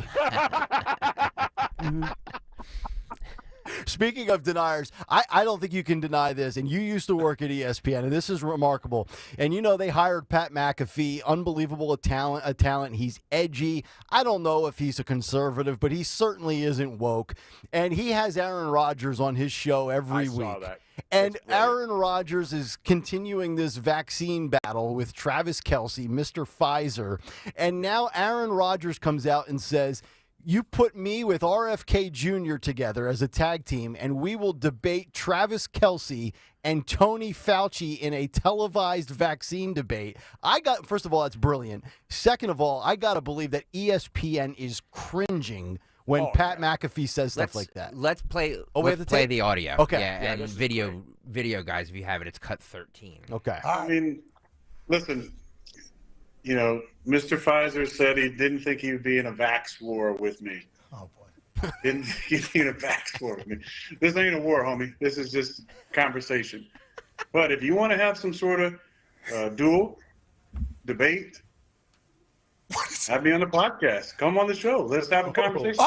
Speaking of deniers, I don't think you can deny this, and you used to work at ESPN, and this is remarkable. And they hired Pat McAfee, unbelievable talent. He's edgy. I don't know if he's a conservative, but he certainly isn't woke. And he has Aaron Rodgers on his show every week. I saw that. And Aaron Rodgers is continuing this vaccine battle with Travis Kelce, Mr. Pfizer. And now Aaron Rodgers comes out and says, you put me with RFK Jr. together as a tag team, and we will debate Travis Kelce and Tony Fauci in a televised vaccine debate. First of all, that's brilliant. Second of all, I got to believe that ESPN is cringing when Pat McAfee says stuff like that. Let's play. We have let's to play tape? the audio. Okay. Yeah, and video, guys. If you have it, it's cut 13. Okay. I mean, listen. Mr. Pfizer said he didn't think he would be in a vax war with me. Oh, boy. Didn't think he'd be in a vax war with me. This ain't a war, homie. This is just conversation. But if you want to have some sort of duel, debate, have me on the podcast. Come on the show. Let's have a conversation.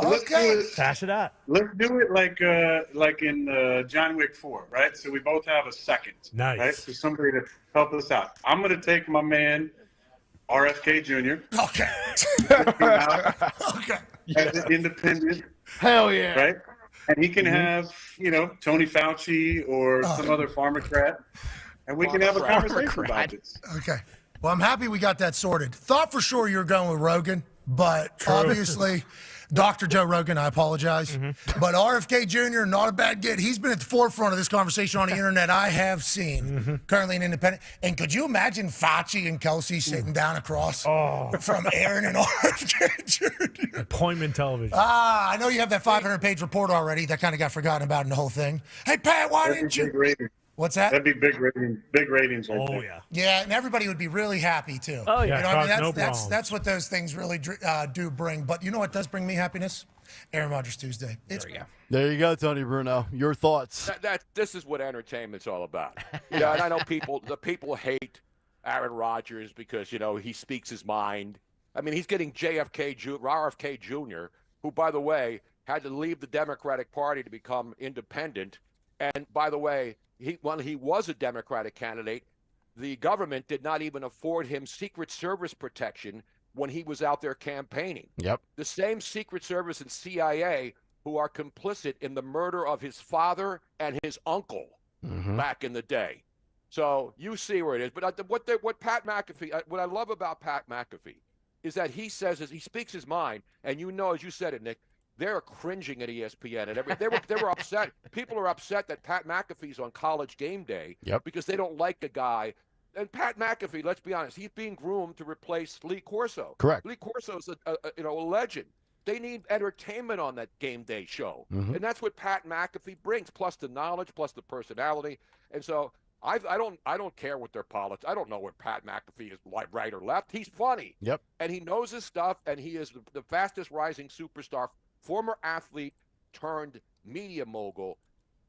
Okay. Pass it out. Let's do it like in John Wick 4, right? So we both have a second. Nice. Right? So somebody to help us out. I'm going to take my man, RFK Jr. Okay. Okay. As an independent. Hell yeah. Right? And he can have, Tony Fauci or some other pharmacrat. And we can have a conversation about this. Okay. Well, I'm happy we got that sorted. Thought for sure you were going with Rogan, but obviously, Dr. Joe Rogan, I apologize. But RFK Jr., not a bad get. He's been at the forefront of this conversation on the internet I have seen, currently an independent. And could you imagine Fauci and Kelsey sitting down across from Aaron and RFK Jr.? Appointment television. I know you have that 500-page report already. That kind of got forgotten about in the whole thing. Hey, Pat, why didn't you? What's that? That'd be big ratings. Right there. Yeah. Yeah, and everybody would be really happy too. Oh, yeah. You know what I mean? No That's what those things really do bring. But you know what does bring me happiness? Aaron Rodgers Tuesday. There you go, Tony Bruno. Your thoughts? This is what entertainment's all about. And I know the people hate Aaron Rodgers because he speaks his mind. I mean, he's getting RFK Jr., who, by the way, had to leave the Democratic Party to become independent. And by the way, when he was a Democratic candidate, the government did not even afford him Secret Service protection when he was out there campaigning. Yep. The same Secret Service and CIA who are complicit in the murder of his father and his uncle back in the day. So you see where it is. But what Pat McAfee, what I love about Pat McAfee is that he speaks his mind, and as you said it, Nick, they're cringing at ESPN and they were upset. People are upset that Pat McAfee's on College Game Day because they don't like a guy. And Pat McAfee, let's be honest, he's being groomed to replace Lee Corso. Correct. Lee Corso's a legend. They need entertainment on that game day show, and that's what Pat McAfee brings, plus the knowledge, plus the personality. And so I don't care what their politics. I don't know where Pat McAfee is, right or left. He's funny. Yep. And he knows his stuff, and he is the fastest rising superstar, former athlete turned media mogul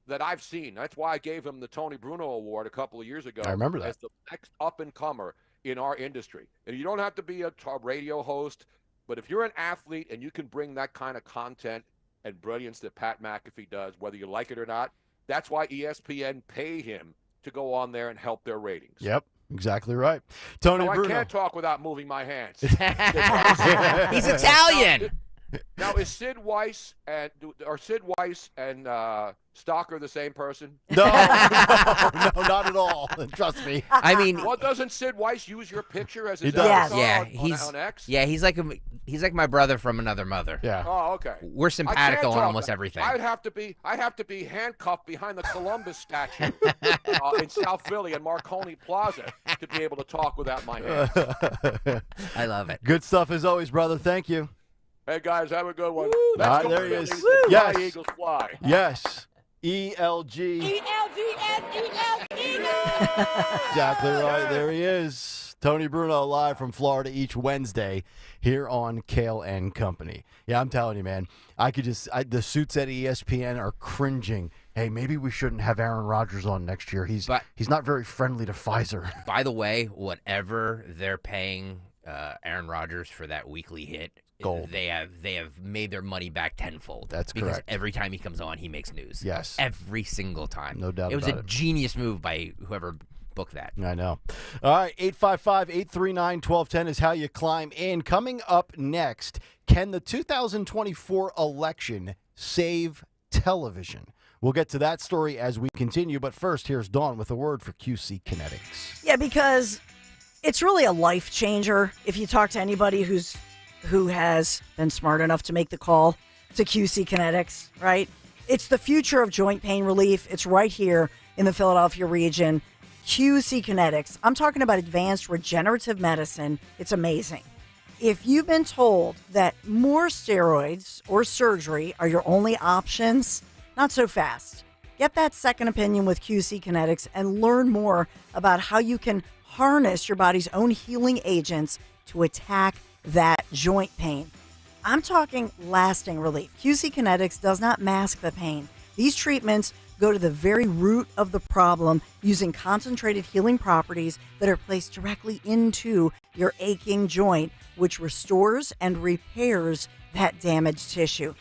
that I've seen. That's why I gave him the Tony Bruno Award a couple of years ago. I remember that. As the next up-and-comer in our industry. And you don't have to be a radio host, but if you're an athlete and you can bring that kind of content and brilliance that Pat McAfee does, whether you like it or not, that's why ESPN pay him to go on there and help their ratings. Yep. Exactly right. Tony Bruno. I can't talk without moving my hands. He's Italian. Now, is Sid Weiss and Stalker the same person? No, not at all. Trust me. I mean, well, doesn't Sid Weiss use your picture as his avatar avatar on X? Yeah, he's like my brother from another mother. Yeah. Oh, okay. We're simpatico on almost everything. I'd have to be handcuffed behind the Columbus statue in South Philly and Marconi Plaza to be able to talk without my hands. I love it. Good stuff as always, brother. Thank you. Hey, guys, have a good one. All right, there he is. Yes. Fly, Eagles, fly. Yes. ELG. Exactly right. There he is. Tony Bruno live from Florida each Wednesday here on Kayal and Company. Yeah, I'm telling you, man. The suits at ESPN are cringing. Hey, maybe we shouldn't have Aaron Rodgers on next year. He's not very friendly to Pfizer. By the way, whatever they're paying Aaron Rodgers for that weekly hit, gold. They have made their money back tenfold. That's because correct. Every time he comes on, he makes news. Yes. Every single time. No doubt it was about a it. genius move by whoever booked that. I know. All right, 855-839-1210 is how you climb in. Coming up next, can the 2024 election save television? We'll get to that story as we continue, but first, here's Dawn with a word for QC Kinetics. Yeah, because it's really a life changer if you talk to anybody who has been smart enough to make the call to QC Kinetics, right? It's the future of joint pain relief. It's right here in the Philadelphia region. QC Kinetics. I'm talking about advanced regenerative medicine. It's amazing. If you've been told that more steroids or surgery are your only options, not so fast. Get that second opinion with QC Kinetics and learn more about how you can harness your body's own healing agents to attack that joint pain. I'm talking lasting relief. QC Kinetics does not mask the pain. These treatments go to the very root of the problem using concentrated healing properties that are placed directly into your aching joint, which restores and repairs that damaged tissue.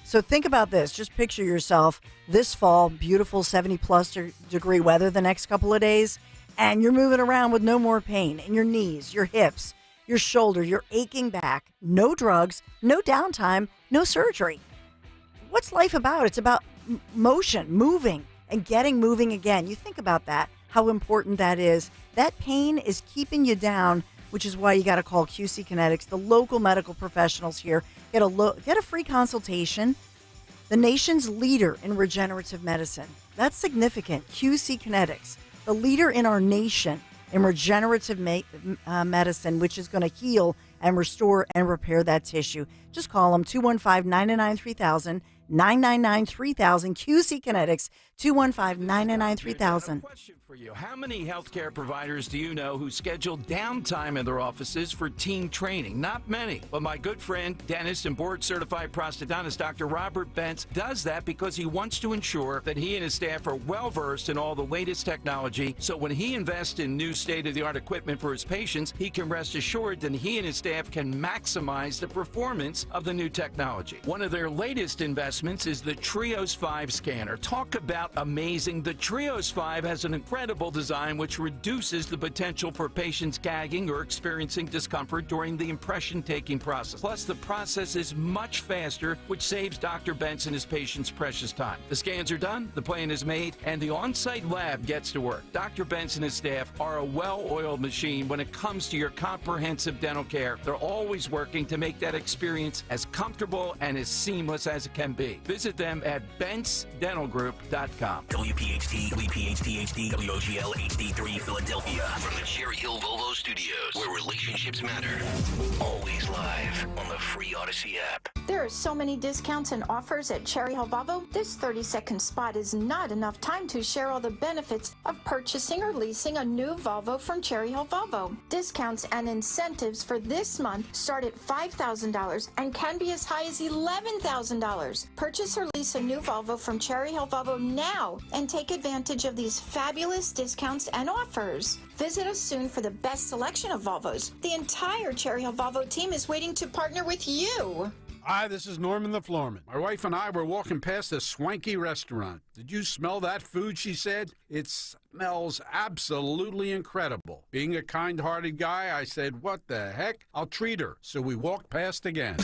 So think about this. Just picture yourself this fall, beautiful 70-plus degree weather the next couple of days, and you're moving around with no more pain in your knees, your hips, your shoulder, your aching back, no drugs, no downtime, no surgery. What's life about? It's about motion, moving, and getting moving again. You think about that, how important that is. That pain is keeping you down, which is why you got to call QC Kinetics, the local medical professionals here. Get a free consultation. The nation's leader in regenerative medicine. That's significant. QC Kinetics, the leader in our nation in regenerative medicine, which is going to heal and restore and repair that tissue. Just call them 215-999-3000, 999-3000, QC Kinetics, 215-999-3000. For you. How many healthcare providers do you know who schedule downtime in their offices for team training? Not many. But my good friend, dentist and board-certified prosthodontist Dr. Robert Bentz does that because he wants to ensure that he and his staff are well-versed in all the latest technology, so when he invests in new state-of-the-art equipment for his patients, he can rest assured that he and his staff can maximize the performance of the new technology. One of their latest investments adjustments is the Trios 5 scanner. Talk about amazing. The Trios 5 has an incredible design which reduces the potential for patients gagging or experiencing discomfort during the impression-taking process. Plus, the process is much faster, which saves Dr. Benson his patients precious time. The scans are done, the plan is made, and the on-site lab gets to work. Dr. Benson and his staff are a well-oiled machine when it comes to your comprehensive dental care. They're always working to make that experience as comfortable and as seamless as it can be. Visit them at bentsdentalgroup.com. WPHT, WPHT HD, WOGL HD3 Philadelphia. From the Cherry Hill Volvo Studios, where relationships matter. Always live on the free Odyssey app. There are so many discounts and offers at Cherry Hill Volvo. This 30-second spot is not enough time to share all the benefits of purchasing or leasing a new Volvo from Cherry Hill Volvo. Discounts and incentives for this month start at $5,000 and can be as high as $11,000. Purchase or lease a new Volvo from Cherry Hill Volvo now and take advantage of these fabulous discounts and offers. Visit us soon for the best selection of Volvos. The entire Cherry Hill Volvo team is waiting to partner with you. Hi, this is Norman the Floorman. My wife and I were walking past a swanky restaurant. Did you smell that food, she said? It smells absolutely incredible. Being a kind-hearted guy, I said, what the heck? I'll treat her. So we walked past again.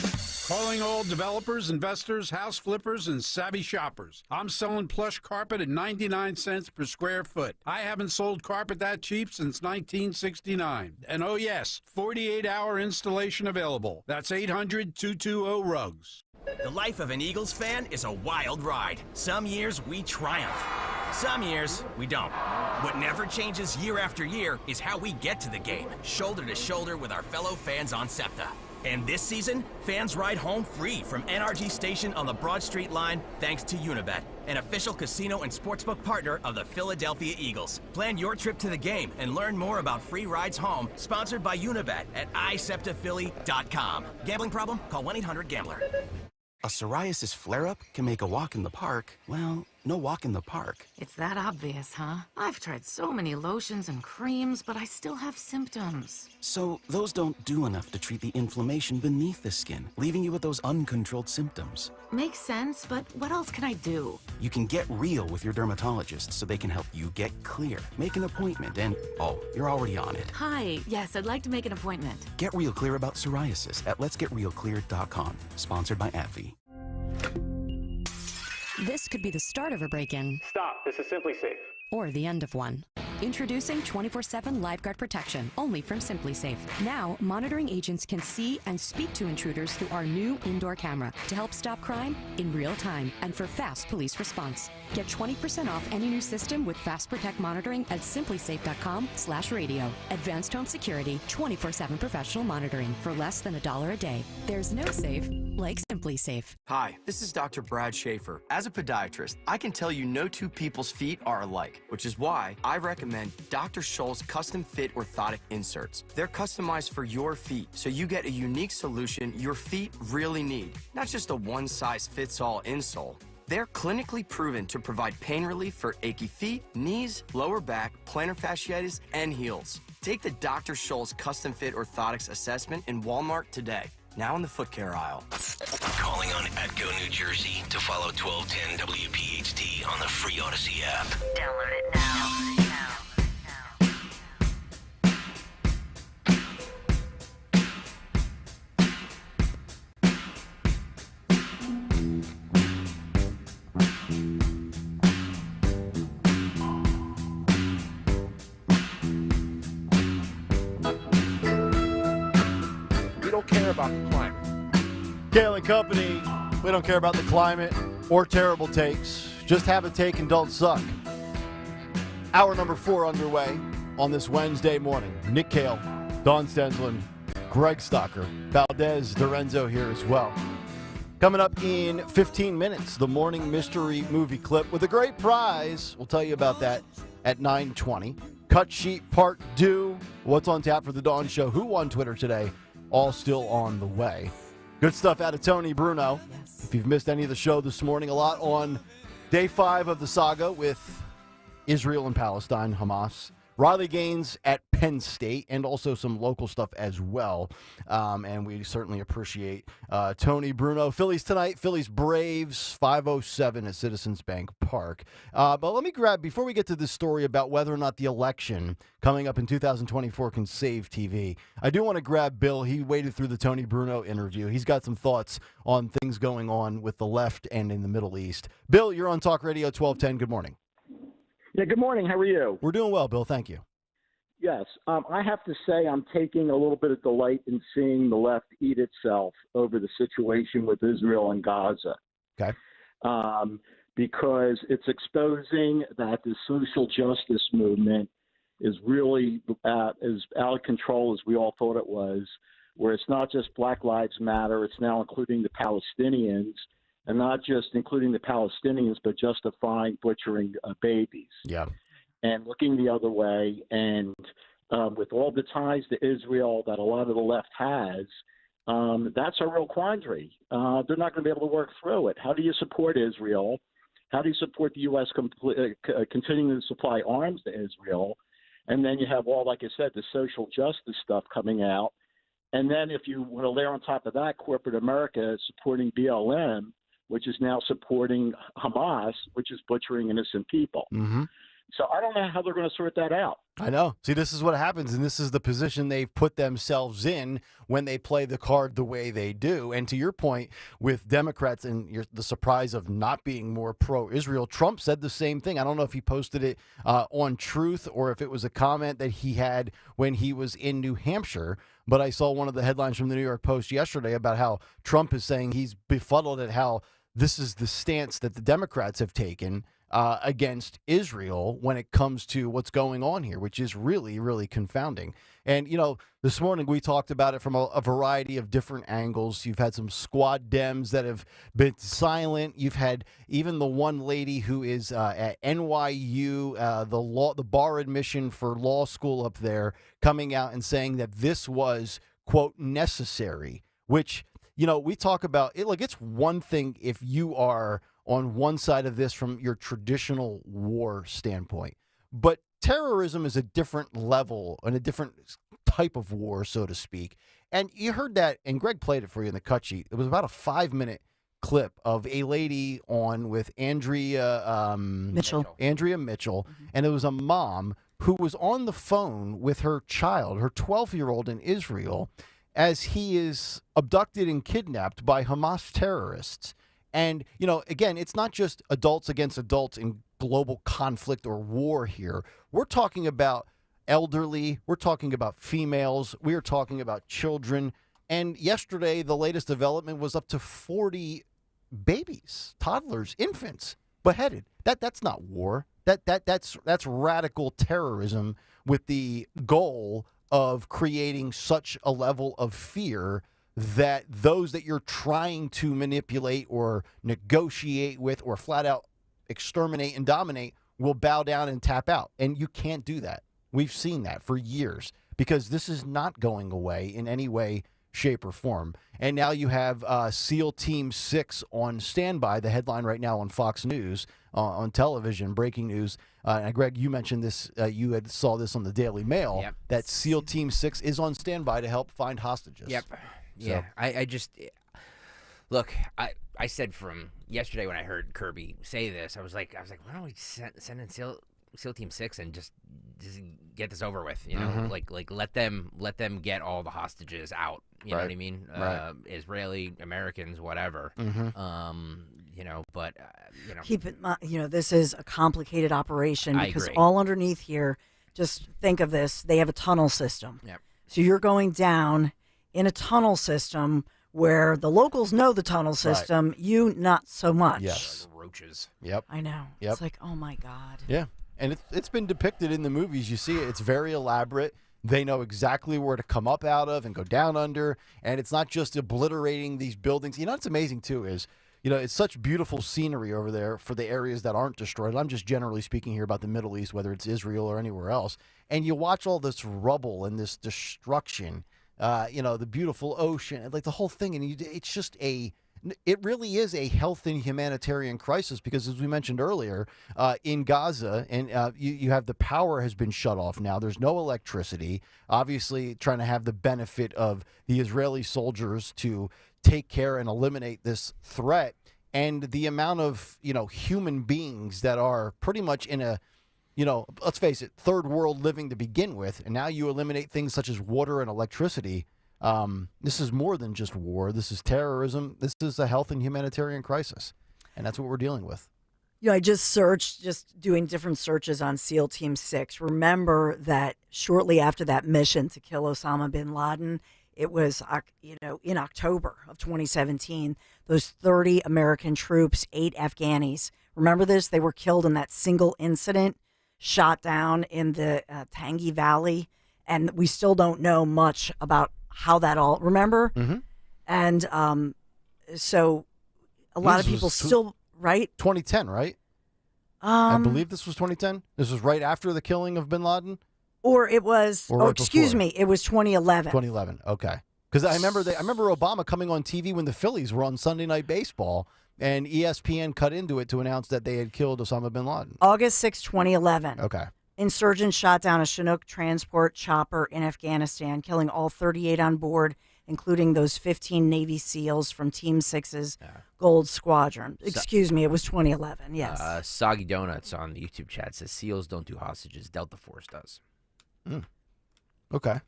Calling all developers, investors, house flippers, and savvy shoppers. I'm selling plush carpet at 99 cents per square foot. I haven't sold carpet that cheap since 1969. And oh yes, 48-hour installation available. That's 800-220-RUGS. The life of an Eagles fan is a wild ride. Some years we triumph. Some years we don't. What never changes year after year is how we get to the game, shoulder to shoulder with our fellow fans on SEPTA. And this season, fans ride home free from NRG Station on the Broad Street line thanks to Unibet, an official casino and sportsbook partner of the Philadelphia Eagles. Plan your trip to the game and learn more about free rides home, sponsored by Unibet at iseptaphilly.com. Gambling problem? Call 1-800-GAMBLER. A psoriasis flare-up can make a walk in the park, well, no walk in the park. It's that obvious, huh? I've tried so many lotions and creams, but I still have symptoms. So those don't do enough to treat the inflammation beneath the skin, leaving you with those uncontrolled symptoms. Makes sense, but what else can I do? You can get real with your dermatologist so they can help you get clear. Make an appointment and, oh, you're already on it. Hi, yes, I'd like to make an appointment. Get real clear about psoriasis at letsgetrealclear.com. Sponsored by AbbVie. This could be the start of a break-in. Stop. This is Simply Safe. Or the end of one. Introducing 24/7 LiveGuard protection, only from Simply Safe. Now, monitoring agents can see and speak to intruders through our new indoor camera to help stop crime in real time and for fast police response. Get 20% off any new system with Fast Protect monitoring at simplysafe.com/radio. Advanced home security, 24/7 professional monitoring for less than $1 a day. There's no safe like Simply Safe. Hi, this is Dr. Brad Schaefer. As a podiatrist, I can tell you no two people's feet are alike, which is why I recommend Dr. Scholl's custom fit orthotic inserts. They're customized for your feet, so you get a unique solution your feet really need, not just a one-size-fits-all insole. They're clinically proven to provide pain relief for achy feet, knees, lower back, plantar fasciitis, and heels. Take the Dr. Scholl's custom fit orthotics assessment in Walmart today. Now in the foot care aisle. Calling on Atco, New Jersey to follow 1210 WPHT on the free Odyssey app. Download it now. About the climate. Kayal and Company, we don't care about the climate or terrible takes. Just have a take and don't suck. Hour number 4 underway on this Wednesday morning. Nick Kayal, Don Stenslin, Greg Stocker, Valdez Dorenzo here as well. Coming up in 15 minutes, the morning mystery movie clip with a great prize. We'll tell you about that at 9:20. Cut sheet part due. What's on tap for the Dawn Show? Who on Twitter today? All still on the way. Good stuff out of Tony Bruno. Yes. If you've missed any of the show this morning, a lot on day 5 of the saga with Israel and Palestine, Hamas. Riley Gaines at Penn State, and also some local stuff as well. And we certainly appreciate Tony Bruno. Phillies tonight, Phillies Braves, 5:07 at Citizens Bank Park. But let me grab, before we get to this story about whether or not the election coming up in 2024 can save TV, I do want to grab Bill. He waded through the Tony Bruno interview. He's got some thoughts on things going on with the left and in the Middle East. Bill, you're on Talk Radio 1210. Good morning. Yeah, good morning. How are you? We're doing well, Bill. Thank you. Yes. I have to say I'm taking a little bit of delight in seeing the left eat itself over the situation with Israel and Gaza. Okay. Because it's exposing that the social justice movement is really as out of control as we all thought it was, where it's not just Black Lives Matter, it's now including the Palestinians, and not just including the Palestinians, but justifying butchering babies. Yeah. And looking the other way. And with all the ties to Israel that a lot of the left has, that's a real quandary. They're not going to be able to work through it. How do you support Israel? How do you support the U.S. continuing to supply arms to Israel? And then you have all, like I said, the social justice stuff coming out. And then if you want to layer on top of that, corporate America supporting BLM, which is now supporting Hamas, which is butchering innocent people. Mm-hmm. So I don't know how they're going to sort that out. I know. See, this is what happens, and this is the position they've put themselves in when they play the card the way they do. And to your point, with Democrats and the surprise of not being more pro-Israel, Trump said the same thing. I don't know if he posted it on Truth or if it was a comment that he had when he was in New Hampshire, but I saw one of the headlines from the New York Post yesterday about how Trump is saying he's befuddled at how this is the stance that the Democrats have taken against Israel when it comes to what's going on here, which is really, really confounding. And, you know, this morning we talked about it from a variety of different angles. You've had some squad Dems that have been silent. You've had even the one lady who is at NYU, the bar admission for law school up there, coming out and saying that this was, quote, necessary, which, you know, we talk about it. Like, it's one thing if you are on one side of this from your traditional war standpoint, but terrorism is a different level and a different type of war, so to speak. And you heard that, and Greg played it for you in the cut sheet. It was about a 5-minute clip of a lady on with Andrea Mitchell, and it was a mom who was on the phone with her child, her 12-year-old in Israel, as he is abducted and kidnapped by Hamas terrorists. And, you know, again, it's not just adults against adults in global conflict or war here. We're talking about elderly. We're talking about females. We are talking about children. And yesterday, the latest development was up to 40 babies, toddlers, infants beheaded. That's not war. That's radical terrorism with the goal of creating such a level of fear that those that you're trying to manipulate or negotiate with or flat out exterminate and dominate will bow down and tap out. And you can't do that. We've seen that for years because this is not going away in any way, shape, or form. And now you have SEAL Team 6 on standby, the headline right now on Fox News, on television, breaking news. And Greg, you mentioned this, you had saw this on the Daily Mail, that SEAL Team 6 is on standby to help find hostages. Yep. Yeah, I just look. I said from yesterday when I heard Kirby say this, I was like, why don't we send in SEAL Team 6 and just get this over with? You know, like let them get all the hostages out. You know what I mean? Right. Israeli, Americans, whatever. You know, but you know, keep it. You know, this is a complicated operation because agree. all underneath here. Just think of this: they have a tunnel system. Yep. So you're going down in a tunnel system where the locals know the tunnel system, right. You not so much. Yes. Like roaches. Yep. I know. Yep. It's like, oh my God. Yeah. And it's been depicted in the movies. You see it. It's very elaborate. They know exactly where to come up out of and go down under. And it's not just obliterating these buildings. You know what's amazing, too, is, you know, it's such beautiful scenery over there for the areas that aren't destroyed. I'm just generally speaking here about the Middle East, whether it's Israel or anywhere else. And you watch all this rubble and this destruction. You know, the beautiful ocean, like the whole thing. And it's just it really is a health and humanitarian crisis because, as we mentioned earlier, in Gaza, and you have the power has been shut off now. There's no electricity. Obviously, trying to have the benefit of the Israeli soldiers to take care and eliminate this threat, and the amount of human beings that are pretty much in a let's face it, third world living to begin with, and now you eliminate things such as water and electricity. This is more than just war. This is terrorism. This is a health and humanitarian crisis, and that's what we're dealing with. I just searched, just doing different searches on SEAL Team 6. Remember that shortly after that mission to kill Osama bin Laden, it was, in October of 2017, those 30 American troops, 8 Afghanis. Remember this? They were killed in that single incident, shot down in the Tangi Valley, and we still don't know much about how that all. Remember? Mm-hmm. And so a lot of people still, right? 2010, right? I believe this was 2010. This was right after the killing of bin Laden. Or it was, Or right excuse before. me, it was 2011. 2011, okay. Because I remember Obama coming on TV when the Phillies were on Sunday Night Baseball, and ESPN cut into it to announce that they had killed Osama bin Laden. August 6, 2011. Okay. Insurgents shot down a Chinook transport chopper in Afghanistan, killing all 38 on board, including those 15 Navy SEALs from Team 6's Gold Squadron. Excuse me, it was 2011, yes. Soggy Donuts on the YouTube chat says SEALs don't do hostages, Delta Force does. Okay.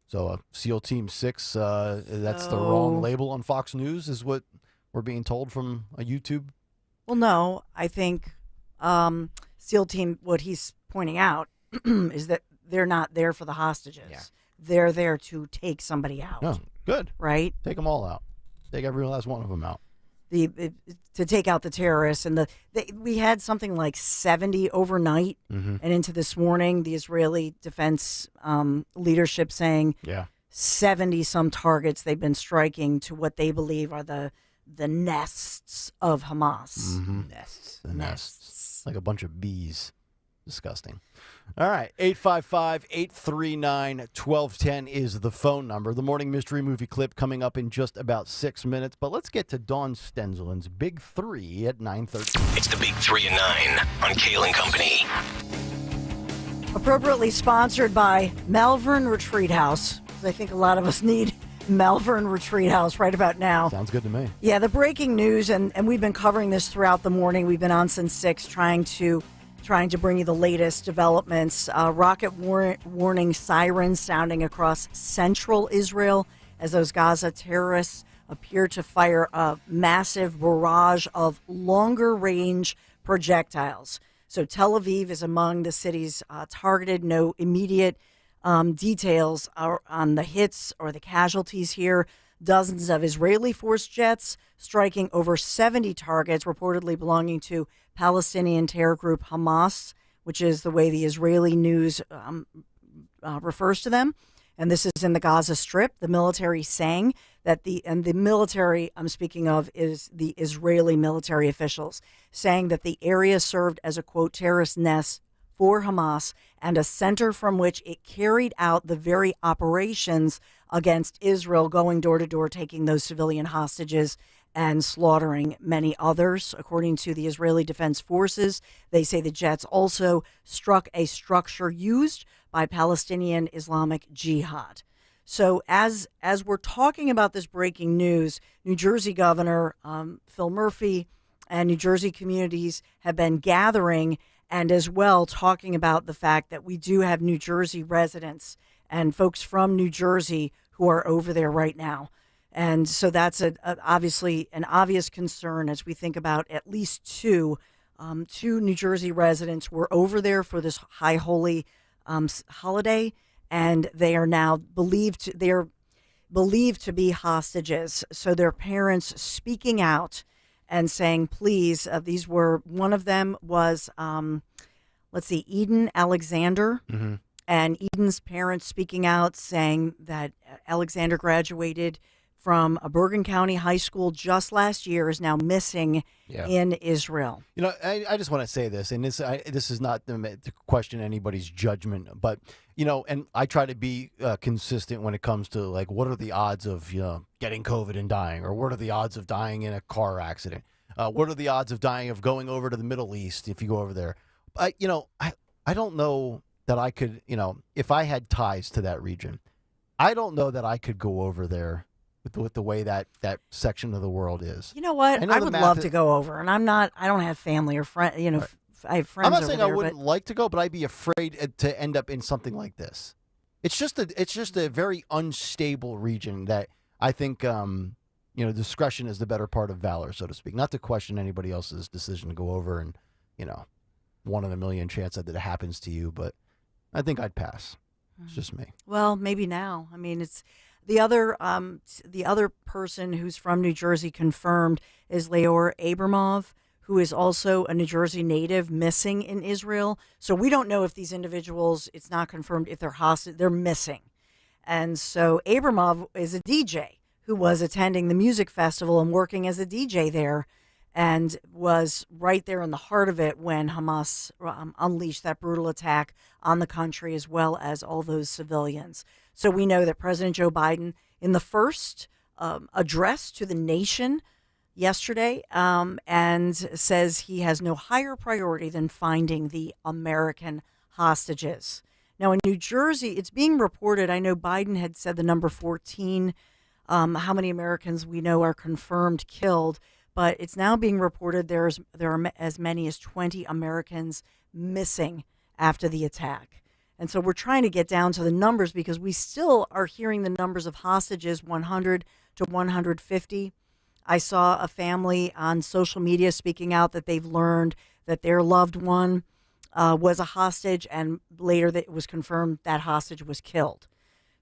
So SEAL Team 6, that's the wrong label on Fox News is what we're being told from a YouTube? Well, no, I think SEAL Team, what he's pointing out is that they're not there for the hostages. Yeah. They're there to take somebody out. No, good. Right? Take them all out. Take every last one of them out. To take out the terrorists. And we had something like 70 overnight, and into this morning, the Israeli defense leadership saying 70 some targets they've been striking to what they believe are the nests of Hamas. Nests. Like a bunch of bees. Disgusting. All right. 855-839-1210 is the phone number. The morning mystery movie clip coming up in just about 6 minutes. But let's get to Dawn Stenzelin's Big Three at 9:13. It's the Big 3 and 9 on Kayal and Company. Appropriately sponsored by Malvern Retreat House. I think a lot of us need Malvern Retreat House right about now. Sounds good to me. Yeah, the breaking news, and we've been covering this throughout the morning. We've been on since 6 trying to bring you the latest developments. Rocket warning sirens sounding across central Israel as those Gaza terrorists appear to fire a massive barrage of longer-range projectiles. So Tel Aviv is among the cities targeted. No immediate details on the hits or the casualties here. Dozens of Israeli force jets striking over 70 targets reportedly belonging to Palestinian terror group Hamas, which is the way the Israeli news refers to them. And this is in the Gaza Strip. The military saying that the military I'm speaking of is the Israeli military officials saying that the area served as a, quote, terrorist nest for Hamas and a center from which it carried out the very operations against Israel, going door to door, taking those civilian hostages and slaughtering many others. According to the Israeli Defense Forces, they say the jets also struck a structure used by Palestinian Islamic Jihad. So as we're talking about this breaking news, New Jersey Governor Phil Murphy and New Jersey communities have been gathering and as well talking about the fact that we do have New Jersey residents and folks from New Jersey who are over there right now. And so that's obviously an obvious concern as we think about at least two New Jersey residents were over there for this high holy holiday, and they are now believed to be hostages. So their parents speaking out and saying, please, these were, one of them was, Eden Alexander. Mm-hmm. And Eden's parents speaking out saying that Alexander graduated from a Bergen County high school just last year is now missing Yeah. in Israel. You know, I just want to say this, and this is not to question anybody's judgment, but, you know, and I try to be consistent when it comes to, like, what are the odds of, getting COVID and dying, or what are the odds of dying in a car accident? What are the odds of dying of going over to the Middle East if you go over there? I don't know that I could, if I had ties to that region, I don't know that I could go over there with the way that section of the world is. You know what? know I the would math love is- to go over, and I don't have family or friends, I have friends I'm not over saying there, I wouldn't but like to go, but I'd be afraid to end up in something like this. It's just a very unstable region that I think discretion is the better part of valor, so to speak. Not to question anybody else's decision to go over and 1 in a million chance that it happens to you, but I think I'd pass. It's just me. well, maybe now. I mean, it's the other person who's from New Jersey confirmed is Leor Abramov, who is also a New Jersey native missing in Israel. So we don't know if these individuals, it's not confirmed if they're hostage, they're missing. And so Abramov is a DJ who was attending the music festival and working as a DJ there, and was right there in the heart of it when Hamas unleashed that brutal attack on the country as well as all those civilians. So we know that President Joe Biden, in the first address to the nation yesterday, and says he has no higher priority than finding the American hostages. Now, in New Jersey, it's being reported, I know Biden had said the number 14, how many Americans we know are confirmed killed, but it's now being reported there are as many as 20 Americans missing after the attack. And so we're trying to get down to the numbers because we still are hearing the numbers of hostages, 100 to 150. I saw a family on social media speaking out that they've learned that their loved one was a hostage, and later that it was confirmed that hostage was killed.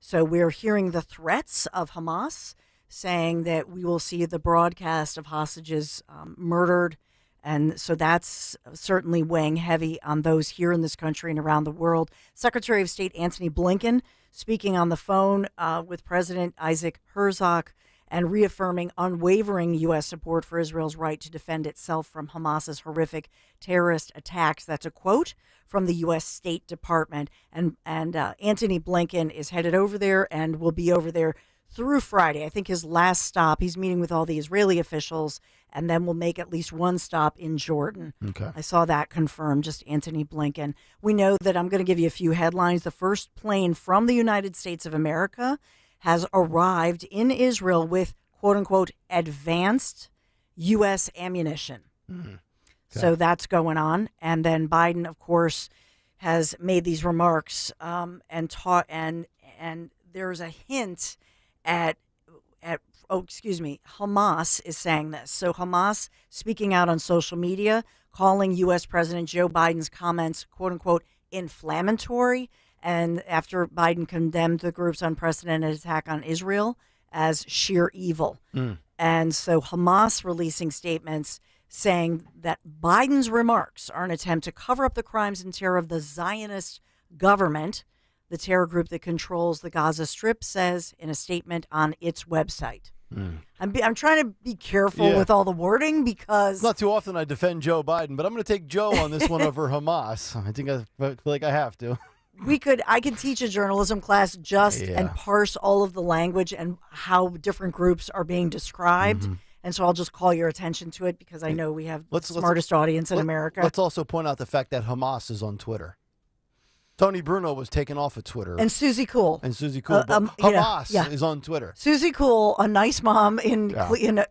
So we're hearing the threats of Hamas saying that we will see the broadcast of hostages murdered. And so that's certainly weighing heavy on those here in this country and around the world. Secretary of State Antony Blinken speaking on the phone with President Isaac Herzog and reaffirming unwavering U.S. support for Israel's right to defend itself from Hamas's horrific terrorist attacks. That's a quote from the U.S. State Department. And Antony Blinken is headed over there and will be over there through Friday. I think his last stop, he's meeting with all the Israeli officials, and then we'll make at least one stop in Jordan. Okay. I saw that confirmed, just Antony Blinken. We know that I'm going to give you a few headlines. The first plane from the United States of America has arrived in Israel with, quote unquote, advanced U.S. ammunition. Mm-hmm. So that's going on. And then Biden, of course, has made these remarks and taught, and there's a hint at Hamas is saying this. So Hamas speaking out on social media, calling U.S. President Joe Biden's comments, quote unquote, inflammatory. And after Biden condemned the group's unprecedented attack on Israel as sheer evil. And so Hamas releasing statements saying that Biden's remarks are an attempt to cover up the crimes and terror of the Zionist government. The terror group that controls the Gaza Strip says in a statement on its website. I'm trying to be careful with all the wording because Not too often I defend Joe Biden, but I'm going to take Joe on this one over Hamas. I think I feel like I have to. I could teach a journalism class and parse all of the language and how different groups are being described. And so I'll just call your attention to it because I know we have the smartest audience in America. Let's also point out the fact that Hamas is on Twitter. Tony Bruno was taken off of Twitter. And Susie Cool. But Hamas is on Twitter. Susie Cool, a nice mom in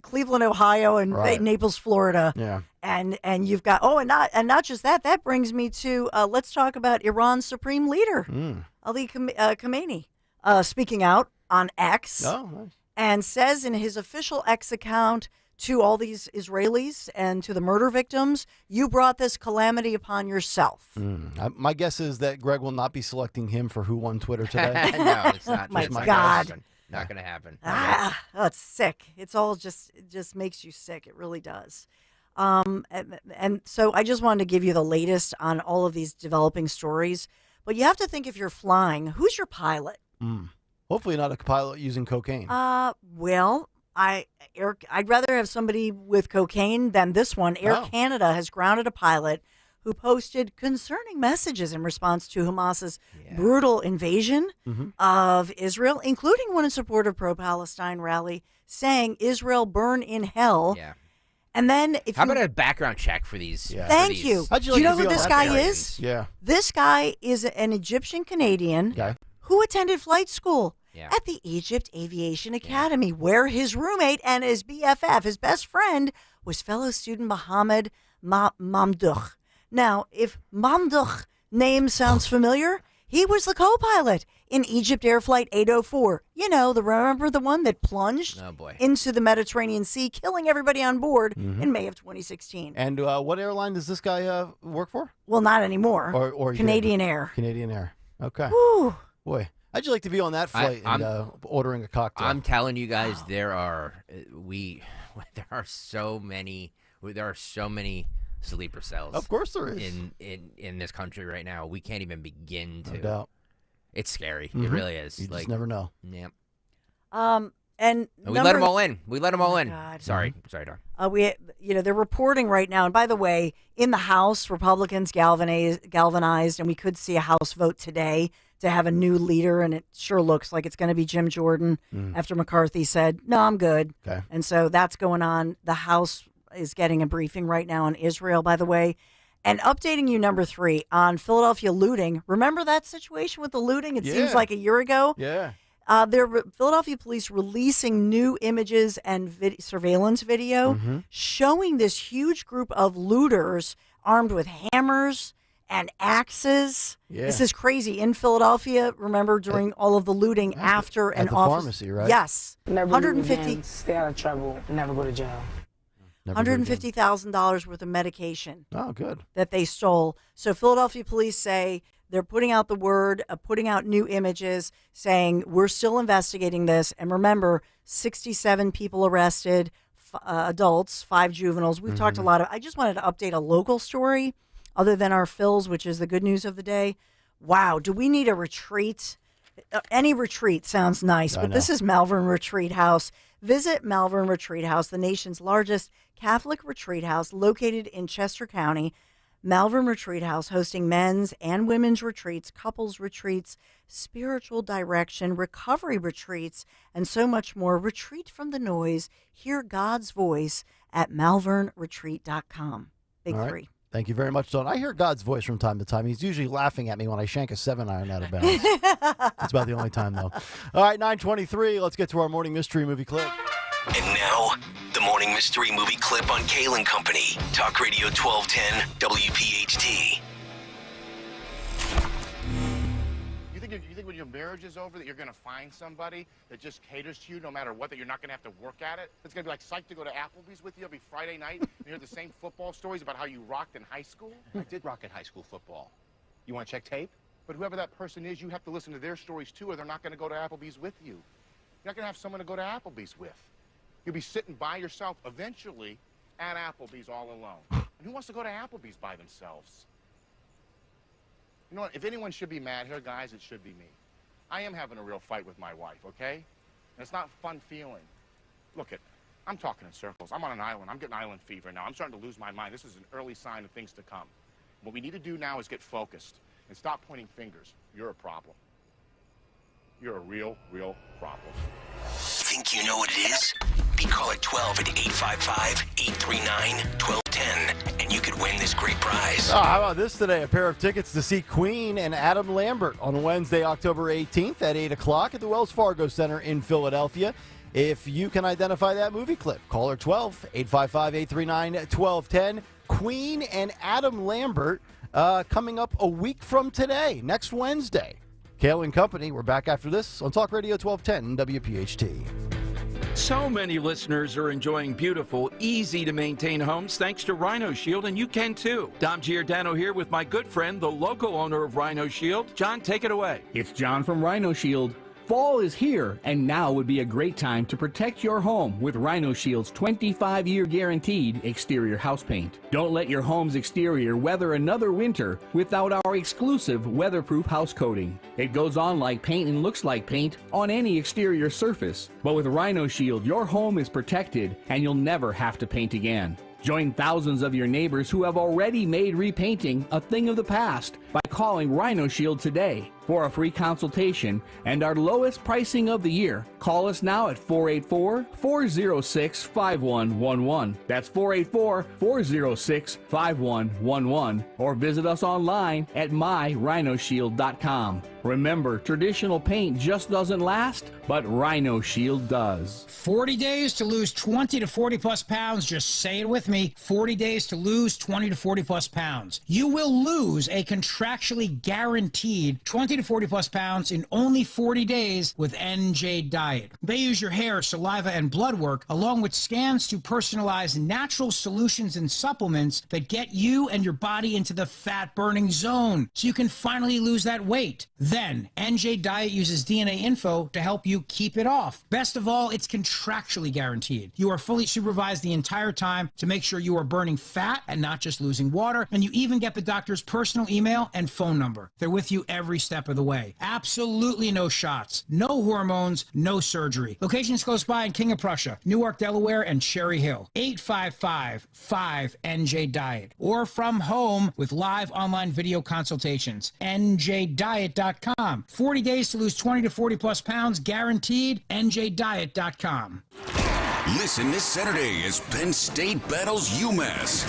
Cleveland, Ohio, and Naples, Florida. Yeah. And you've got and not just that. That brings me to let's talk about Iran's supreme leader, Ali Khamenei, speaking out on X, and says in his official X account to all these Israelis and to the murder victims, you brought this calamity upon yourself. My guess is that Greg will not be selecting him for who won Twitter today. No, it's not. My It's not God. gonna happen. Not going to happen. It's sick. It's all it just makes you sick. It really does. And so I just wanted to give you the latest on all of these developing stories. But you have to think if you're flying, who's your pilot? Hopefully not a pilot using cocaine. Well, I'd rather have somebody with cocaine than this one. Air Canada has grounded a pilot who posted concerning messages in response to Hamas's brutal invasion of Israel, including one in support of pro-Palestine rally, saying Israel burn in hell. Yeah. And then How about a background check for these? Yeah. Thank you. Do you know who this guy is? Yeah. This guy is an Egyptian Canadian who attended flight school at the Egypt Aviation Academy, where his roommate and his BFF, his best friend, was fellow student Mohammed Mamdouh. Now, if Mamdouh name sounds familiar, he was the co-pilot in Egypt Air Flight 804. You know, remember the one that plunged into the Mediterranean Sea, killing everybody on board in May of 2016. And what airline does this guy work for? Well, not anymore. Or Canadian Air. Canadian Air. Okay. Whew. Boy, how'd you like to be on that flight and ordering a cocktail? I'm telling you guys, there are so many sleeper cells. Of course there is. In this country right now. We can't even begin to. No doubt. It's scary. It really is. You just never know. Yeah. And we let them all in. We let them all in. God. Sorry, Don. They're reporting right now. And by the way, in the House, Republicans galvanized, and we could see a House vote today to have a new leader, and it sure looks like it's going to be Jim Jordan after McCarthy said, "No, I'm good." Okay. And so that's going on. The House is getting a briefing right now on Israel, by the way. And updating you, number 3, on Philadelphia looting. Remember that situation with the looting? It seems like a year ago. Yeah. Philadelphia police releasing new images and surveillance video showing this huge group of looters armed with hammers and axes. Yeah. This is crazy. In Philadelphia, remember, during all of the looting after an the office. pharmacy, right? Yes. Never 150. Stay out of trouble. Never go to jail. $150,000 worth of medication. Oh, good. That they stole. So Philadelphia police say they're putting out the word, putting out new images, saying we're still investigating this. And remember, 67 people arrested, adults, 5 juveniles. We've talked a lot of. I just wanted to update a local story, other than our Phil's, which is the good news of the day. Wow, do we need a retreat? Any retreat sounds nice, but this is Malvern Retreat House. Visit Malvern Retreat House, the nation's largest Catholic retreat house located in Chester County. Malvern Retreat House hosting men's and women's retreats, couples retreats, spiritual direction, recovery retreats, and so much more. Retreat from the noise. Hear God's voice at malvernretreat.com. Big All right. 3. Thank you very much, Don. I hear God's voice from time to time. He's usually laughing at me when I shank a 7-iron out of bounds. That's about the only time, though. All right, 9:23. Let's get to our morning mystery movie clip. And now, the morning mystery movie clip on Kayal and Company. Talk Radio 1210 WPHT. You think when your marriage is over that you're going to find somebody that just caters to you no matter what, that you're not going to have to work at it? It's going to be like psyched to go to Applebee's with you every Friday night and hear the same football stories about how you rocked in high school? I did rock in high school football. You want to check tape? But whoever that person is, you have to listen to their stories too, or they're not going to go to Applebee's with you. You're not going to have someone to go to Applebee's with. You'll be sitting by yourself eventually at Applebee's all alone. And who wants to go to Applebee's by themselves? You know what? If anyone should be mad here, guys, it should be me. I am having a real fight with my wife, okay? And it's not a fun feeling. Look, I'm talking in circles. I'm on an island. I'm getting island fever now. I'm starting to lose my mind. This is an early sign of things to come. What we need to do now is get focused and stop pointing fingers. You're a problem. You're a real problem. Think you know what it is? Be caller 12 at 855-839-1210, and you could win this great prize. Oh, how about this today? A pair of tickets to see Queen and Adam Lambert on Wednesday, October 18th at 8 o'clock at the Wells Fargo Center in Philadelphia. If you can identify that movie clip, caller 12, 855-839-1210. Queen and Adam Lambert coming up a week from today, next Wednesday. Kayal and Company, we're back after this on Talk Radio 1210 WPHT. So many listeners are enjoying beautiful, easy-to-maintain homes thanks to Rhino Shield, and you can too. Dom Giordano here with my good friend, the local owner of Rhino Shield. John, take it away. It's John from Rhino Shield. Fall is here, and now would be a great time to protect your home with Rhino Shield's 25-year guaranteed exterior house paint. Don't let your home's exterior weather another winter without our exclusive weatherproof house coating. It goes on like paint and looks like paint on any exterior surface. But with Rhino Shield, your home is protected, and you'll never have to paint again. Join thousands of your neighbors who have already made repainting a thing of the past by calling Rhino Shield today. For a free consultation and our lowest pricing of the year, call us now at 484-406-5111. That's 484-406-5111. Or visit us online at myrhinoshield.com. Remember, traditional paint just doesn't last, but Rhino Shield does. 40 days to lose 20 to 40 plus pounds. Just say it with me. 40 days to lose 20 to 40 plus pounds. You will lose a contractually guaranteed 20 to 40 plus pounds in only 40 days with NJ Diet. They use your hair, saliva, and blood work along with scans to personalize natural solutions and supplements that get you and your body into the fat burning zone so you can finally lose that weight. Then, NJ Diet uses DNA info to help you keep it off. Best of all, it's contractually guaranteed. You are fully supervised the entire time to make sure you are burning fat and not just losing water, and you even get the doctor's personal email and phone number. They're with you every step of the way. Absolutely no shots, no hormones, no surgery. Locations close by in King of Prussia, Newark, Delaware, and Cherry Hill. 855-5NJ-DIET. Or from home with live online video consultations. NJDiet.com. 40 days to lose 20 to 40 plus pounds guaranteed. NJDiet.com. Listen this Saturday as Penn State battles UMass.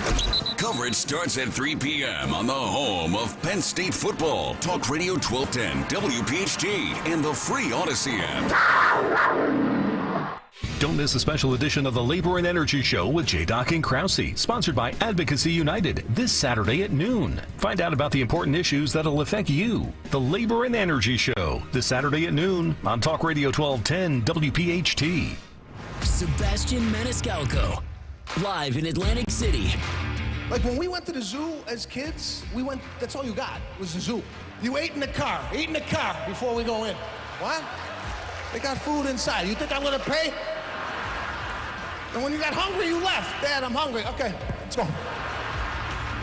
Coverage starts at 3 p.m. on the home of Penn State football. Talk Radio 1210, WPHT, and the free Odyssey app. Don't miss a special edition of the Labor and Energy Show with J-Doc and Krause, sponsored by Advocacy United, this Saturday at noon. Find out about the important issues that'll affect you. The Labor and Energy Show, this Saturday at noon on Talk Radio 1210 WPHT. Sebastian Maniscalco, live in Atlantic City. Like when we went to the zoo as kids, that's all you got was the zoo. You ate in the car before we go in. What? They got food inside. You think I'm gonna pay? And when you got hungry, you left. Dad, I'm hungry. Okay, let's go.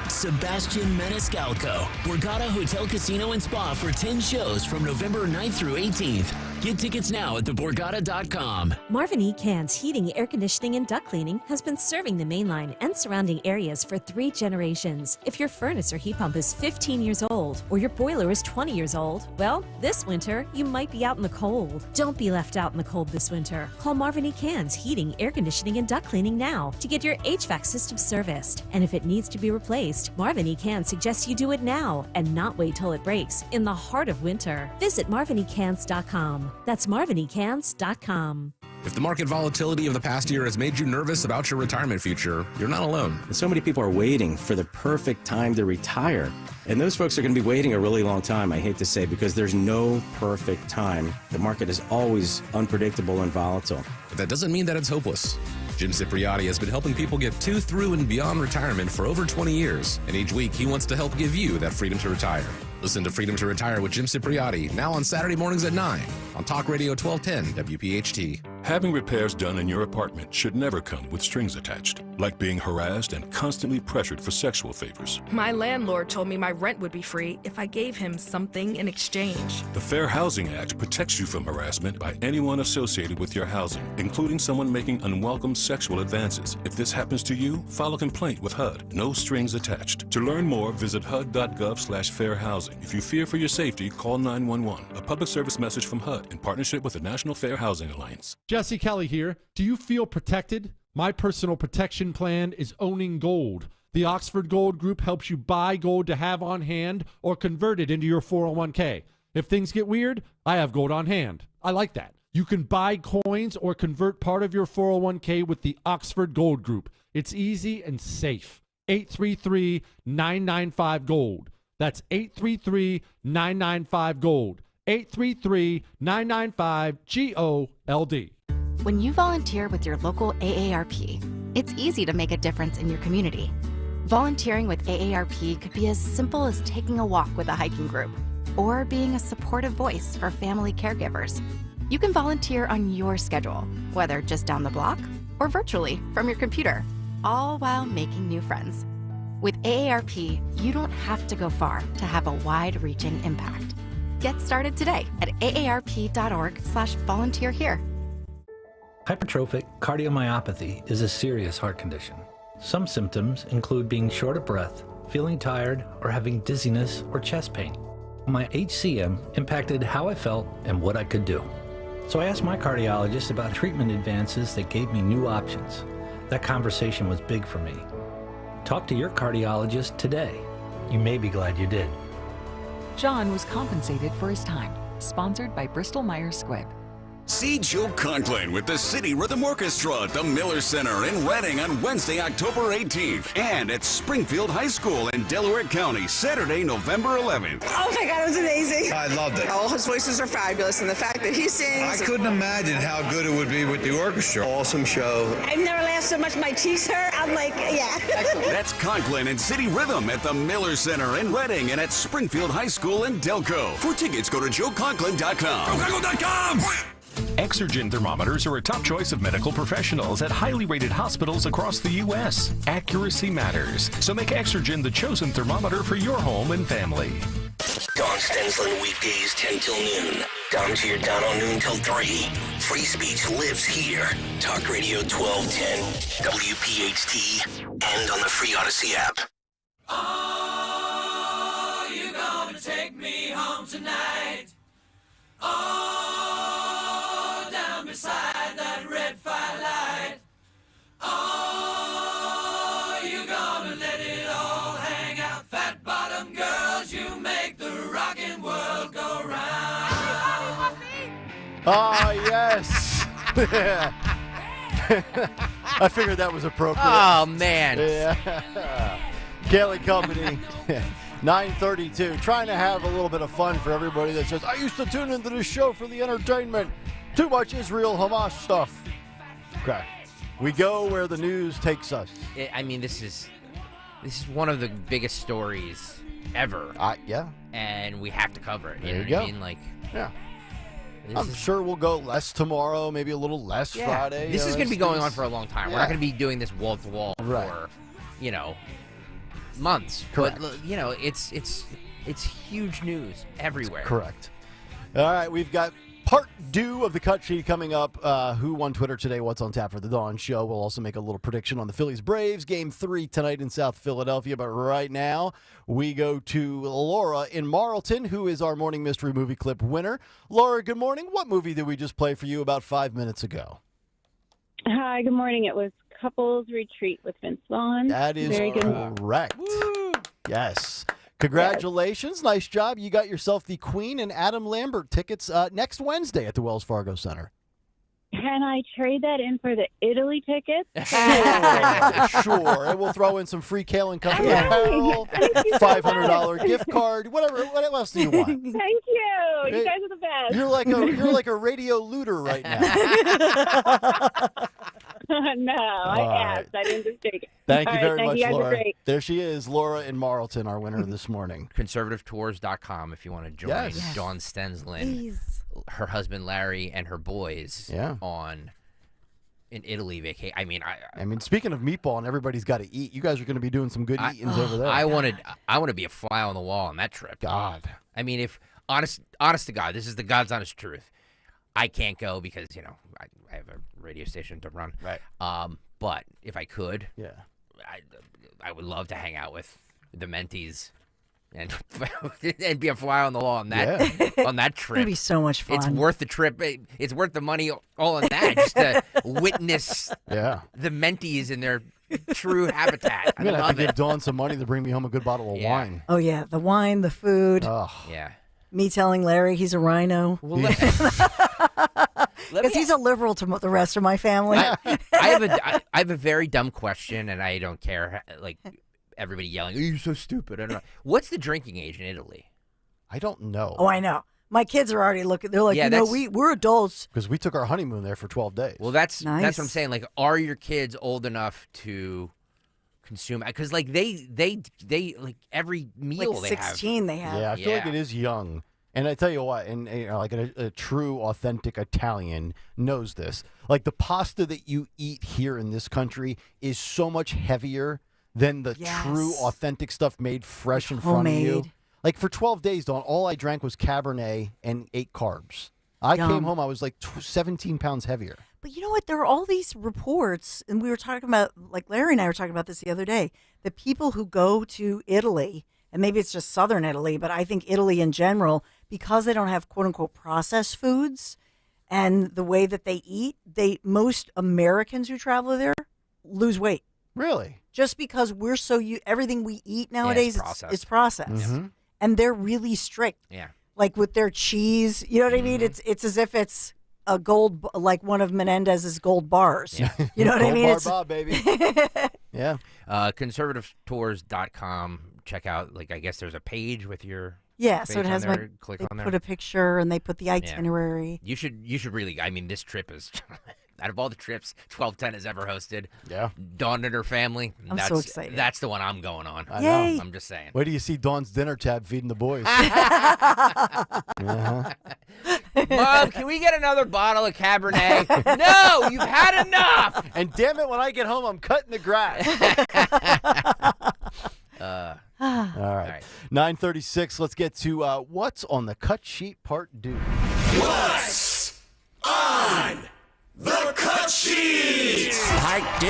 Sebastian Maniscalco, Borgata Hotel, Casino, and Spa for 10 shows from November 9th through 18th. Get tickets now at theborgata.com. Marvin E. Can's Heating, Air Conditioning, and Duct Cleaning has been serving the mainline and surrounding areas for 3 generations. If your furnace or heat pump is 15 years old or your boiler is 20 years old, well, this winter you might be out in the cold. Don't be left out in the cold this winter. Call Marvin E. Can's Heating, Air Conditioning, and Duct Cleaning now to get your HVAC system serviced. And if it needs to be replaced, Marvin E. Can suggests you do it now and not wait till it breaks in the heart of winter. Visit marvinecans.com. That's marvinecans.com. If the market volatility of the past year has made you nervous about your retirement future, you're not alone. And so many people are waiting for the perfect time to retire. And those folks are going to be waiting a really long time, I hate to say, because there's no perfect time. The market is always unpredictable and volatile. But that doesn't mean that it's hopeless. Jim Cipriotti has been helping people get to, through, and beyond retirement for over 20 years. And each week, he wants to help give you that freedom to retire. Listen to Freedom to Retire with Jim Cipriotti, now on Saturday mornings at 9 on Talk Radio 1210 WPHT. Having repairs done in your apartment should never come with strings attached, like being harassed and constantly pressured for sexual favors. My landlord told me my rent would be free if I gave him something in exchange. The Fair Housing Act protects you from harassment by anyone associated with your housing, including someone making unwelcome sexual advances. If this happens to you, file a complaint with HUD. No strings attached. To learn more, visit HUD.gov/fairhousing. If you fear for your safety, call 911. A public service message from HUD in partnership with the National Fair Housing Alliance. Jesse Kelly here. Do you feel protected? My personal protection plan is owning gold. The Oxford Gold Group helps you buy gold to have on hand or convert it into your 401k. If things get weird, I have gold on hand. I like that. You can buy coins or convert part of your 401k with the Oxford Gold Group. It's easy and safe. 833-995-GOLD. That's 833-995-GOLD. 833-995-GOLD. When you volunteer with your local AARP, it's easy to make a difference in your community. Volunteering with AARP could be as simple as taking a walk with a hiking group or being a supportive voice for family caregivers. You can volunteer on your schedule, whether just down the block or virtually from your computer, all while making new friends. With AARP, you don't have to go far to have a wide-reaching impact. Get started today at aarp.org/volunteer here. Hypertrophic cardiomyopathy is a serious heart condition. Some symptoms include being short of breath, feeling tired, or having dizziness or chest pain. My HCM impacted how I felt and what I could do. So I asked my cardiologist about treatment advances that gave me new options. That conversation was big for me. Talk to your cardiologist today. You may be glad you did. John was compensated for his time. Sponsored by Bristol Myers Squibb. See Joe Conklin with the City Rhythm Orchestra at the Miller Center in Reading on Wednesday, October 18th, and at Springfield High School in Delaware County, Saturday, November 11th. Oh my God, it was amazing. I loved it. All his voices are fabulous, and the fact that he sings. I couldn't imagine how good it would be with the orchestra. Awesome show. I've never laughed so much. My cheeks hurt. I'm like, yeah. That's Conklin and City Rhythm at the Miller Center in Reading and at Springfield High School in Delco. For tickets, go to joeconklin.com. joeconklin.com! Exergen thermometers are a top choice of medical professionals at highly rated hospitals across the U.S. Accuracy matters, so make Exergen the chosen thermometer for your home and family. Dawn Stensland weekdays 10 till noon. Dom to your down on noon till 3. Free speech lives here. Talk Radio 1210, WPHT, and on the free Odyssey app. Oh, you gonna take me home tonight? Oh, down beside that red firelight. Oh, you gonna let it all hang out. Fat bottom girls, you make the rockin' world go round. Ah, yes. I figured that was appropriate. Oh, man. Yeah. Kelly Company. 9:32. Trying to have a little bit of fun for everybody that says, I used to tune into this show for the entertainment. Too much Israel-Hamas stuff. Okay. We go where the news takes us. I mean, this is one of the biggest stories ever. Yeah. And we have to cover it. There you know go. what I mean? Like, yeah. I'm sure we'll go less tomorrow, maybe a little less Friday. This is going to be going on for a long time. Yeah. We're not going to be doing this wall to wall for, months. Correct. But, it's huge news everywhere. Correct. All right, we've got part 2 of the cut sheet coming up. Who won Twitter today? What's on tap for the Dawn Show? We'll also make a little prediction on the Phillies-Braves Game 3 tonight in South Philadelphia. But right now, we go to Laura in Marlton, who is our Morning Mystery Movie Clip winner. Laura, good morning. What movie did we just play for you about 5 minutes ago? Hi, good morning. It was Couples Retreat with Vince Vaughn. That is very good. correct. Yes. Congratulations. Yes. Nice job. You got yourself the Queen and Adam Lambert tickets next Wednesday at the Wells Fargo Center. Can I trade that in for the Italy tickets? Sure. And we'll throw in some free Kayal and Company apparel, $500 gift card, whatever. What else do you want? Thank you. You guys are the best. You're like a radio looter right now. No, I asked. I didn't just take it. Thank you very much, you guys Laura. Are great. There she is, Laura in Marlton, our winner this morning. ConservativeTours.com if you want to join Dawn Stensland, her husband Larry, and her boys on an Italy vacation. I mean, speaking of meatball and everybody's got to eat, you guys are going to be doing some good eatings over there. I want to be a fly on the wall on that trip. God. I mean, if honest to God, this is the God's honest truth. I can't go because, I have a radio station to run. Right. But if I could, I would love to hang out with the mentees and be a fly on the wall on that on that trip. It'd be so much fun. It's worth the trip. It's worth the money all on that just to witness the mentees in their true habitat. I'm going to have to give Dawn some money to bring me home a good bottle of wine. Oh, yeah. The wine, the food. Oh. Yeah. Me telling Larry he's a rhino. Because he's a liberal to the rest of my family. I have a very dumb question, and I don't care. Like everybody yelling, "Oh, you're so stupid!" I don't know. What's the drinking age in Italy? I don't know. Oh, I know. My kids are already looking. They're like, we're adults. Because we took our honeymoon there for 12 days. Well, that's what I'm saying. Like, are your kids old enough to consume? Because like they like every meal like they 16 have. they have. Yeah, I feel like it is young. And I tell you what, and like a true, authentic Italian knows this. Like the pasta that you eat here in this country is so much heavier than the true, authentic stuff made fresh in front of you. Homemade. Like for 12 days, Dawn, all I drank was Cabernet and ate carbs. I came home, I was like 17 pounds heavier. But you know what? There are all these reports, and we were talking about, like Larry and I were talking about this the other day, the people who go to Italy, and maybe it's just southern Italy, but I think Italy in general, because they don't have quote unquote processed foods and the way that they eat, most Americans who travel there lose weight. Really? Just because we're so everything we eat nowadays is processed. Mm-hmm. And they're really strict. Yeah. Like with their cheese, you know what I mean? It's as if it's a gold, like one of Menendez's gold bars. Yeah. You know what I mean? Gold bar, Bob, baby. Yeah. Conservativetours.com. Check out, like, I guess there's a page with your Yeah, face so it has on there. Click they on there. put a picture and they put the itinerary. You should really, I mean, this trip is, out of all the trips 1210 has ever hosted, Dawn and her family, I'm so excited. That's the one I'm going on. I know. I'm just saying. Where do you see Dawn's dinner tab feeding the boys? Mom, can we get another bottle of Cabernet? No, you've had enough. And damn it, when I get home, I'm cutting the grass. All right. 9:36. Let's get to what's on the cut sheet part 2. What's on the cut sheet? Part 2.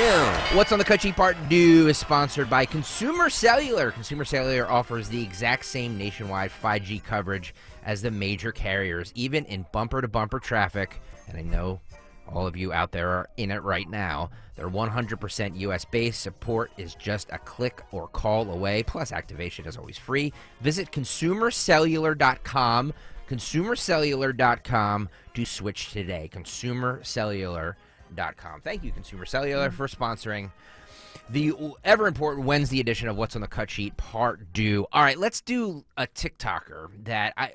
What's on the cut sheet part 2 is sponsored by Consumer Cellular. Consumer Cellular offers the exact same nationwide 5G coverage as the major carriers, even in bumper-to-bumper traffic. And I know all of you out there are in it right now. Their 100% U.S.-based support is just a click or call away, plus activation is always free. Visit consumercellular.com, consumercellular.com to switch today. Consumercellular.com. Thank you, Consumer Cellular, for sponsoring the ever-important Wednesday edition of What's on the Cut Sheet Part 2. All right, let's do a TikToker that I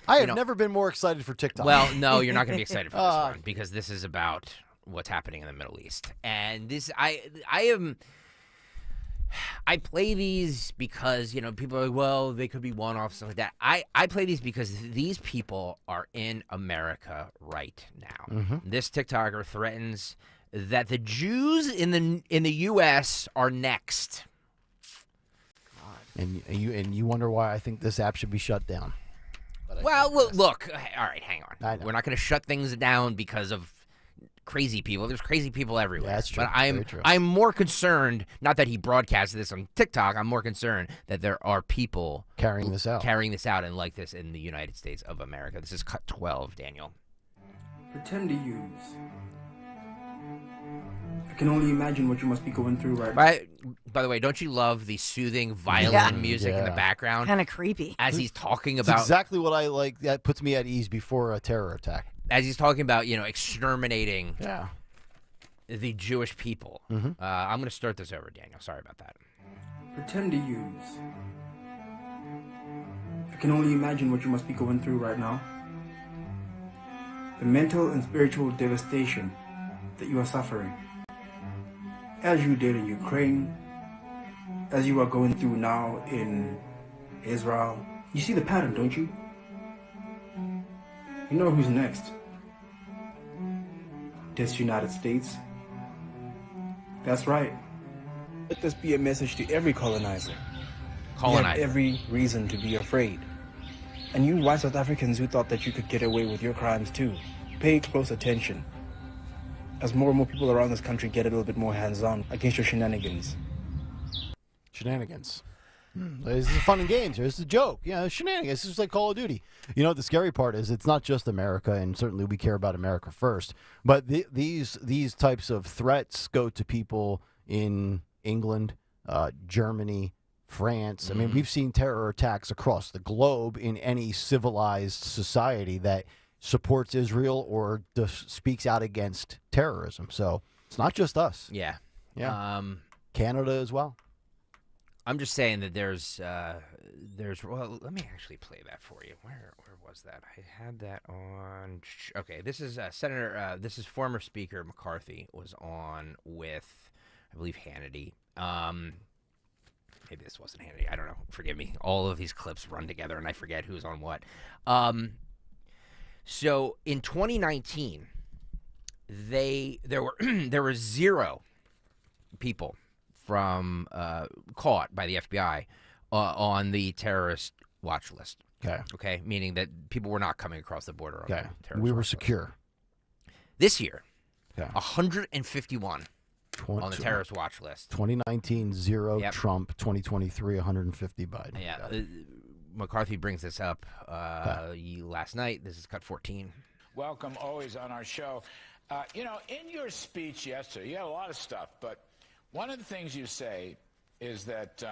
have never been more excited for TikTok. Well, no, you're not going to be excited for this one because this is about what's happening in the Middle East. And this, I play these because, people are like, well, they could be one-off, stuff like that. I play these because these people are in America right now. Mm-hmm. This TikToker threatens that the Jews in the U.S. are next. And you wonder why I think this app should be shut down. Well, look, all right, hang on. We're not going to shut things down because of crazy people. There's crazy people everywhere. Yeah, that's true. But Very true. I'm more concerned, not that he broadcasted this on TikTok, I'm more concerned that there are people carrying this out and like this in the United States of America. This is cut 12, Daniel. Pretend to use. I can only imagine what you must be going through right now. By the way, don't you love the soothing violin music in the background? Kind of creepy. As he's talking It's about... exactly what I like. That puts me at ease before a terror attack. As he's talking about, exterminating the Jewish people. Mm-hmm. I'm going to start this over, Daniel. Sorry about that. Pretend to use. I can only imagine what you must be going through right now. The mental and spiritual devastation that you are suffering. As you did in Ukraine, as you are going through now in Israel. You see the pattern, don't you? You know who's next. This United States. That's right. Let this be a message to every colonizer. You have every reason to be afraid. And you white South Africans who thought that you could get away with your crimes too, pay close attention. As more and more people around this country get a little bit more hands-on against your shenanigans. Shenanigans. This is fun and games. This is a joke. Shenanigans. This is like Call of Duty. The scary part is it's not just America, and certainly we care about America first. But these types of threats go to people in England, Germany, France. I mean, we've seen terror attacks across the globe in any civilized society that supports Israel or speaks out against terrorism. So it's not just us. Yeah. Canada as well. I'm just saying that there's well, let me actually play that for you. Where was that? I had that on. Okay, this is this is former Speaker McCarthy was on with, I believe, Hannity. maybe this wasn't handy. I don't know. Forgive me. All of these clips run together, and I forget who's on what. So in 2019, there were 0 people from caught by the FBI on the terrorist watch list. Okay, meaning that people were not coming across the border. On the terrorist We were watch secure. list. This year, 151 on the terrorist watch list. 2019, 0 Trump. 2023, 150 Biden. Yeah, McCarthy brings this up last night. This is cut 14. Welcome always on our show. In your speech yesterday, you had a lot of stuff, but one of the things you say is that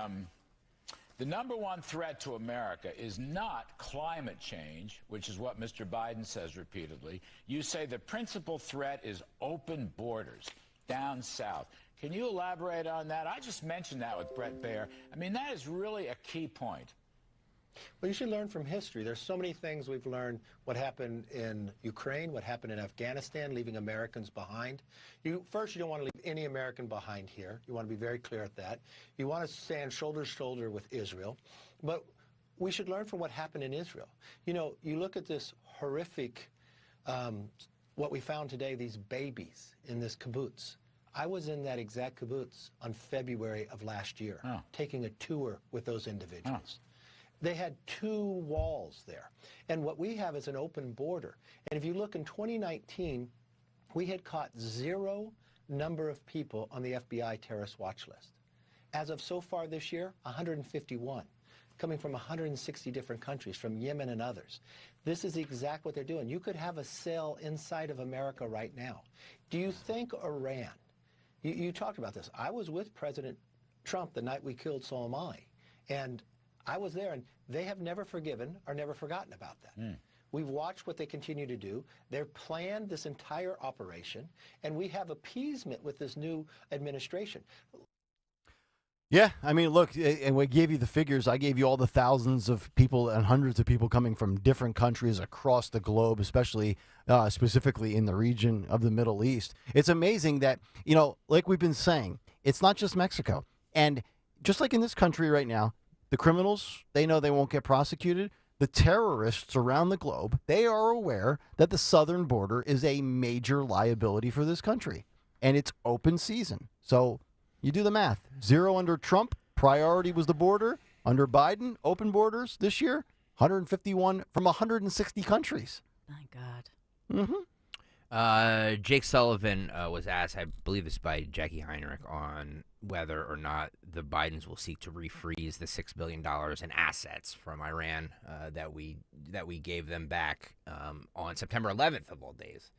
the number one threat to America is not climate change, which is what Mr. Biden says repeatedly. You say the principal threat is open borders down south. Can you elaborate on that? I just mentioned that with Brett Baer. I mean, that is really a key point. Well, you should learn from history. There's so many things we've learned. What happened in Ukraine, what happened in Afghanistan, leaving Americans behind. First, you don't want to leave any American behind here. You want to be very clear at that. You want to stand shoulder to shoulder with Israel. But we should learn from what happened in Israel. You look at this horrific, what we found today, these babies in this kibbutz. I was in that exact kibbutz on February of last year, taking a tour with those individuals. They had 2 walls there. And what we have is an open border. And if you look in 2019, we had caught 0 number of people on the FBI terrorist watch list. As of so far this year, 151, coming from 160 different countries, from Yemen and others. This is exactly what they're doing. You could have a cell inside of America right now. Do you think Iran, you talked about this. I was with President Trump the night we killed Soleimani. And I was there, and they have never forgiven or never forgotten about that. We've watched what they continue to do. They've planned this entire operation, and we have appeasement with this new administration. Yeah, I mean, look, and we gave you the figures. I gave you all the thousands of people and hundreds of people coming from different countries across the globe, especially specifically in the region of the Middle East. It's amazing that, like we've been saying, it's not just Mexico. And just like in this country right now, the criminals, they know they won't get prosecuted. The terrorists around the globe, they are aware that the southern border is a major liability for this country. And it's open season. So you do the math. 0 under Trump, priority was the border. Under Biden, open borders this year, 151 from 160 countries. My God. Mm-hmm. Jake Sullivan was asked, I believe this by Jackie Heinrich, on whether or not the Bidens will seek to refreeze the $6 billion in assets from Iran that we gave them back on September 11th of all days.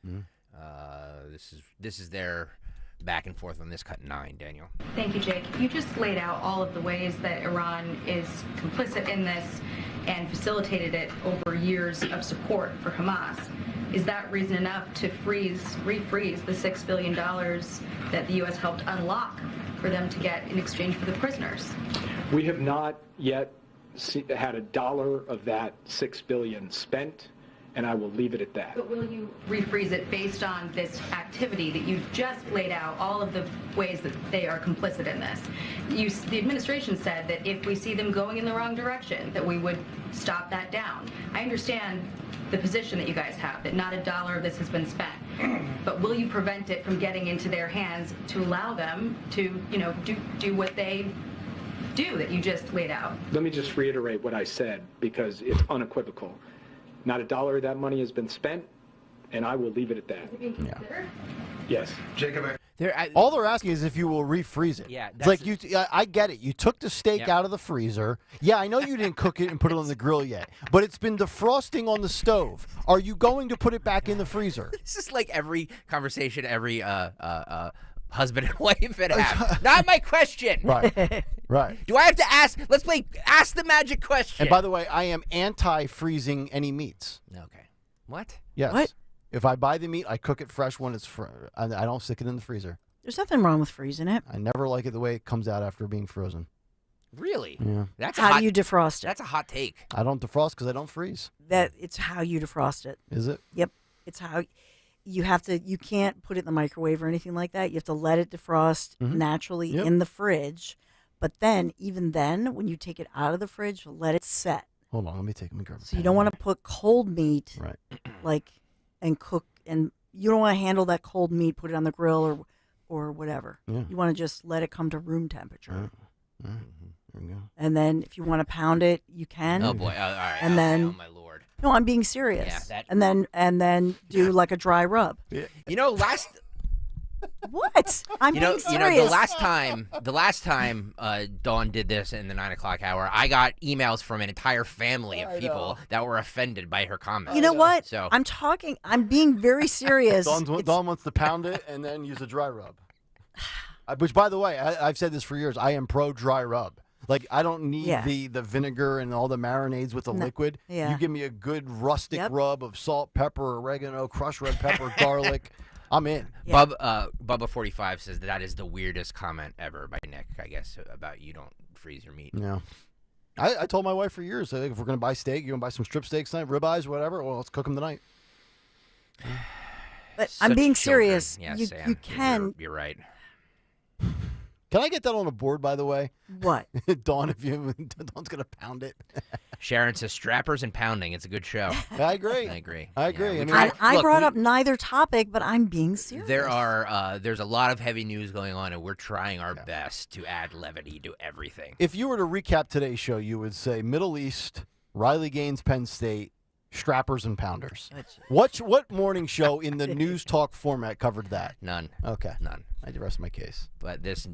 This is their back and forth on this cut 9, Daniel. Thank you, Jake. You just laid out all of the ways that Iran is complicit in this and facilitated it over years of support for Hamas. Is that reason enough to refreeze the $6 billion that the U.S. helped unlock for them to get in exchange for the prisoners? We have not yet had a dollar of that $6 billion spent, and I will leave it at that. But will you refreeze it based on this activity that you just laid out, all of the ways that they are complicit in this? The administration said that if we see them going in the wrong direction, that we would stop that down. I understand the position that you guys have, that not a dollar of this has been spent. But will you prevent it from getting into their hands to allow them to, do what they do that you just laid out? Let me just reiterate what I said, because it's unequivocal. Not a dollar of that money has been spent, and I will leave it at that. Yes. Jacob. All they're asking is if you will refreeze it. Yeah, it's like I get it. You took the steak out of the freezer. Yeah, I know you didn't cook it and put it on the grill yet, but it's been defrosting on the stove. Are you going to put it back in the freezer? This is like every conversation, every husband and wife would have. Not my question. Right. Right. Do I have to ask? Let's play Ask the Magic Question. And by the way, I am anti-freezing any meats. Okay. What? Yes. What? If I buy the meat, I cook it fresh when it's I don't stick it in the freezer. There's nothing wrong with freezing it. I never like it the way it comes out after being frozen. Really? Yeah. How do you defrost it? That's a hot take. I don't defrost because I don't freeze. It's how you defrost it. Is it? Yep. It's how you have to. You can't put it in the microwave or anything like that. You have to let it defrost naturally in the fridge. But then, even then, when you take it out of the fridge, let it set. Hold on, let me grab. So you don't want to put cold meat, right? And cook, and you don't want to handle that cold meat, put it on the grill or whatever. Yeah. You want to just let it come to room temperature. There we go. And then if you want to pound it, you can. Oh boy! All right. And then, oh my lord! No, I'm being serious. Yeah, and then do like a dry rub. Yeah. What? I'm being serious. The last time Dawn did this in the 9 o'clock hour, I got emails from an entire family of people that were offended by her comments. You know what? So I'm being very serious. Dawn wants to pound it and then use a dry rub. Which, by the way, I've said this for years. I am pro dry rub. Like, I don't need the vinegar and all the marinades with the liquid. Yeah. You give me a good rustic rub of salt, pepper, oregano, crushed red pepper, garlic. I'm in. Yeah. Bubba45 says that is the weirdest comment ever by Nick, I guess, about you don't freeze your meat. Yeah. I told my wife for years, if we're going to buy steak, you're going to buy some strip steaks tonight, ribeyes, whatever, well, let's cook them tonight. But I'm being serious. Yes, you Sam, can. You're right. Can I get that on a board, by the way? What? Dawn, Dawn's going to pound it. Sharon says strappers and pounding. It's a good show. I agree. I agree. Yeah, I brought up neither topic, but I'm being serious. There's a lot of heavy news going on, and we're trying our best to add levity to everything. If you were to recap today's show, you would say Middle East, Riley Gaines, Penn State, strappers and pounders. What morning show in the news talk format covered that? None. Okay. None. I rest my case. But this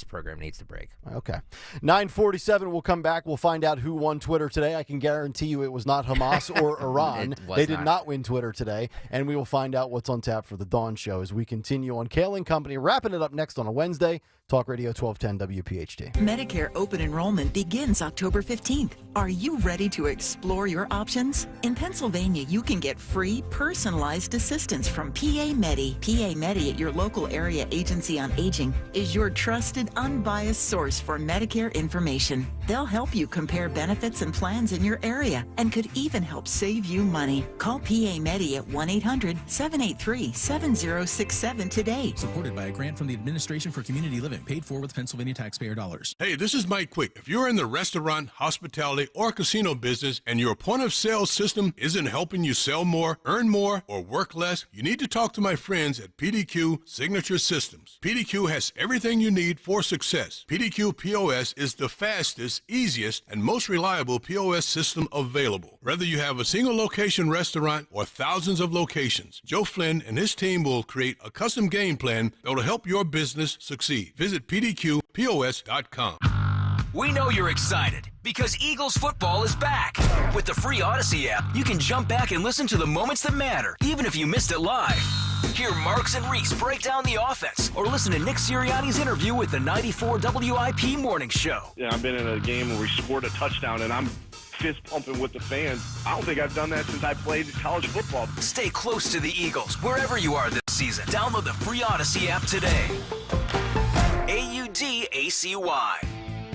program needs to break. Okay. 9:47, we'll come back. We'll find out who won Twitter today. I can guarantee you it was not Hamas or Iran. They did not win Twitter today. And we will find out what's on tap for the Dawn Show as we continue on Kayal and Company. Wrapping it up next on a Wednesday. Talk Radio 1210 WPHT. Medicare open enrollment begins October 15th. Are you ready to explore your options? In Pennsylvania, you can get free, personalized assistance from PA Medi. PA Medi at your local area agency on aging is your trusted, unbiased source for Medicare information. They'll help you compare benefits and plans in your area and could even help save you money. Call PA Medi at 1-800-783-7067 today. Supported by a grant from the Administration for Community Living, paid for with Pennsylvania taxpayer dollars. Hey, this is Mike Quick. If you're in the restaurant, hospitality, or casino business and your point-of-sale system isn't helping you sell more, earn more, or work less, you need to talk to my friends at PDQ Signature Systems. PDQ has everything you need for success. PDQ POS is the fastest, easiest, and most reliable POS system available. Whether you have a single location restaurant or thousands of locations, Joe Flynn and his team will create a custom game plan that will help your business succeed. Visit PDQPOS.com. We know you're excited because Eagles football is back. With the free Odyssey app, you can jump back and listen to the moments that matter, even if you missed it live. Hear Marks and Reese break down the offense, or listen to Nick Sirianni's interview with the 94 WIP Morning Show. Yeah, I've been in a game where we scored a touchdown, and I'm fist pumping with the fans. I don't think I've done that since I played college football. Stay close to the Eagles wherever you are this season. Download the free Odyssey app today. AUDACY.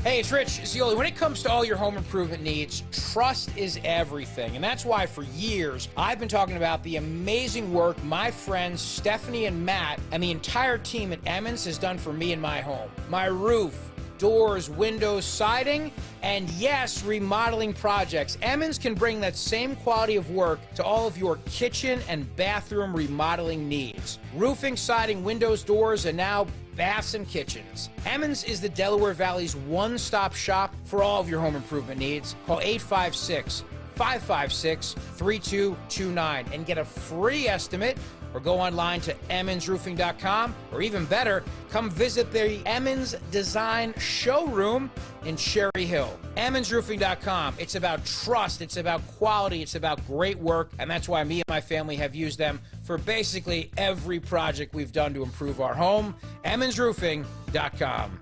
Hey, it's Rich Zioli. When it comes to all your home improvement needs, trust is everything. And that's why for years, I've been talking about the amazing work my friends Stephanie and Matt and the entire team at Emmons has done for me and my home. My roof, doors, windows, siding, and yes, remodeling projects. Emmons can bring that same quality of work to all of your kitchen and bathroom remodeling needs. Roofing, siding, windows, doors, and now baths and kitchens. Emmons is the Delaware Valley's one-stop shop for all of your home improvement needs. Call 856-556-3229 and get a free estimate, or go online to emmonsroofing.com, or even better, come visit the Emmons Design Showroom in Cherry Hill. emmonsroofing.com. It's about trust, it's about quality, it's about great work, and that's why me and my family have used them for basically every project we've done to improve our home. emmonsroofing.com.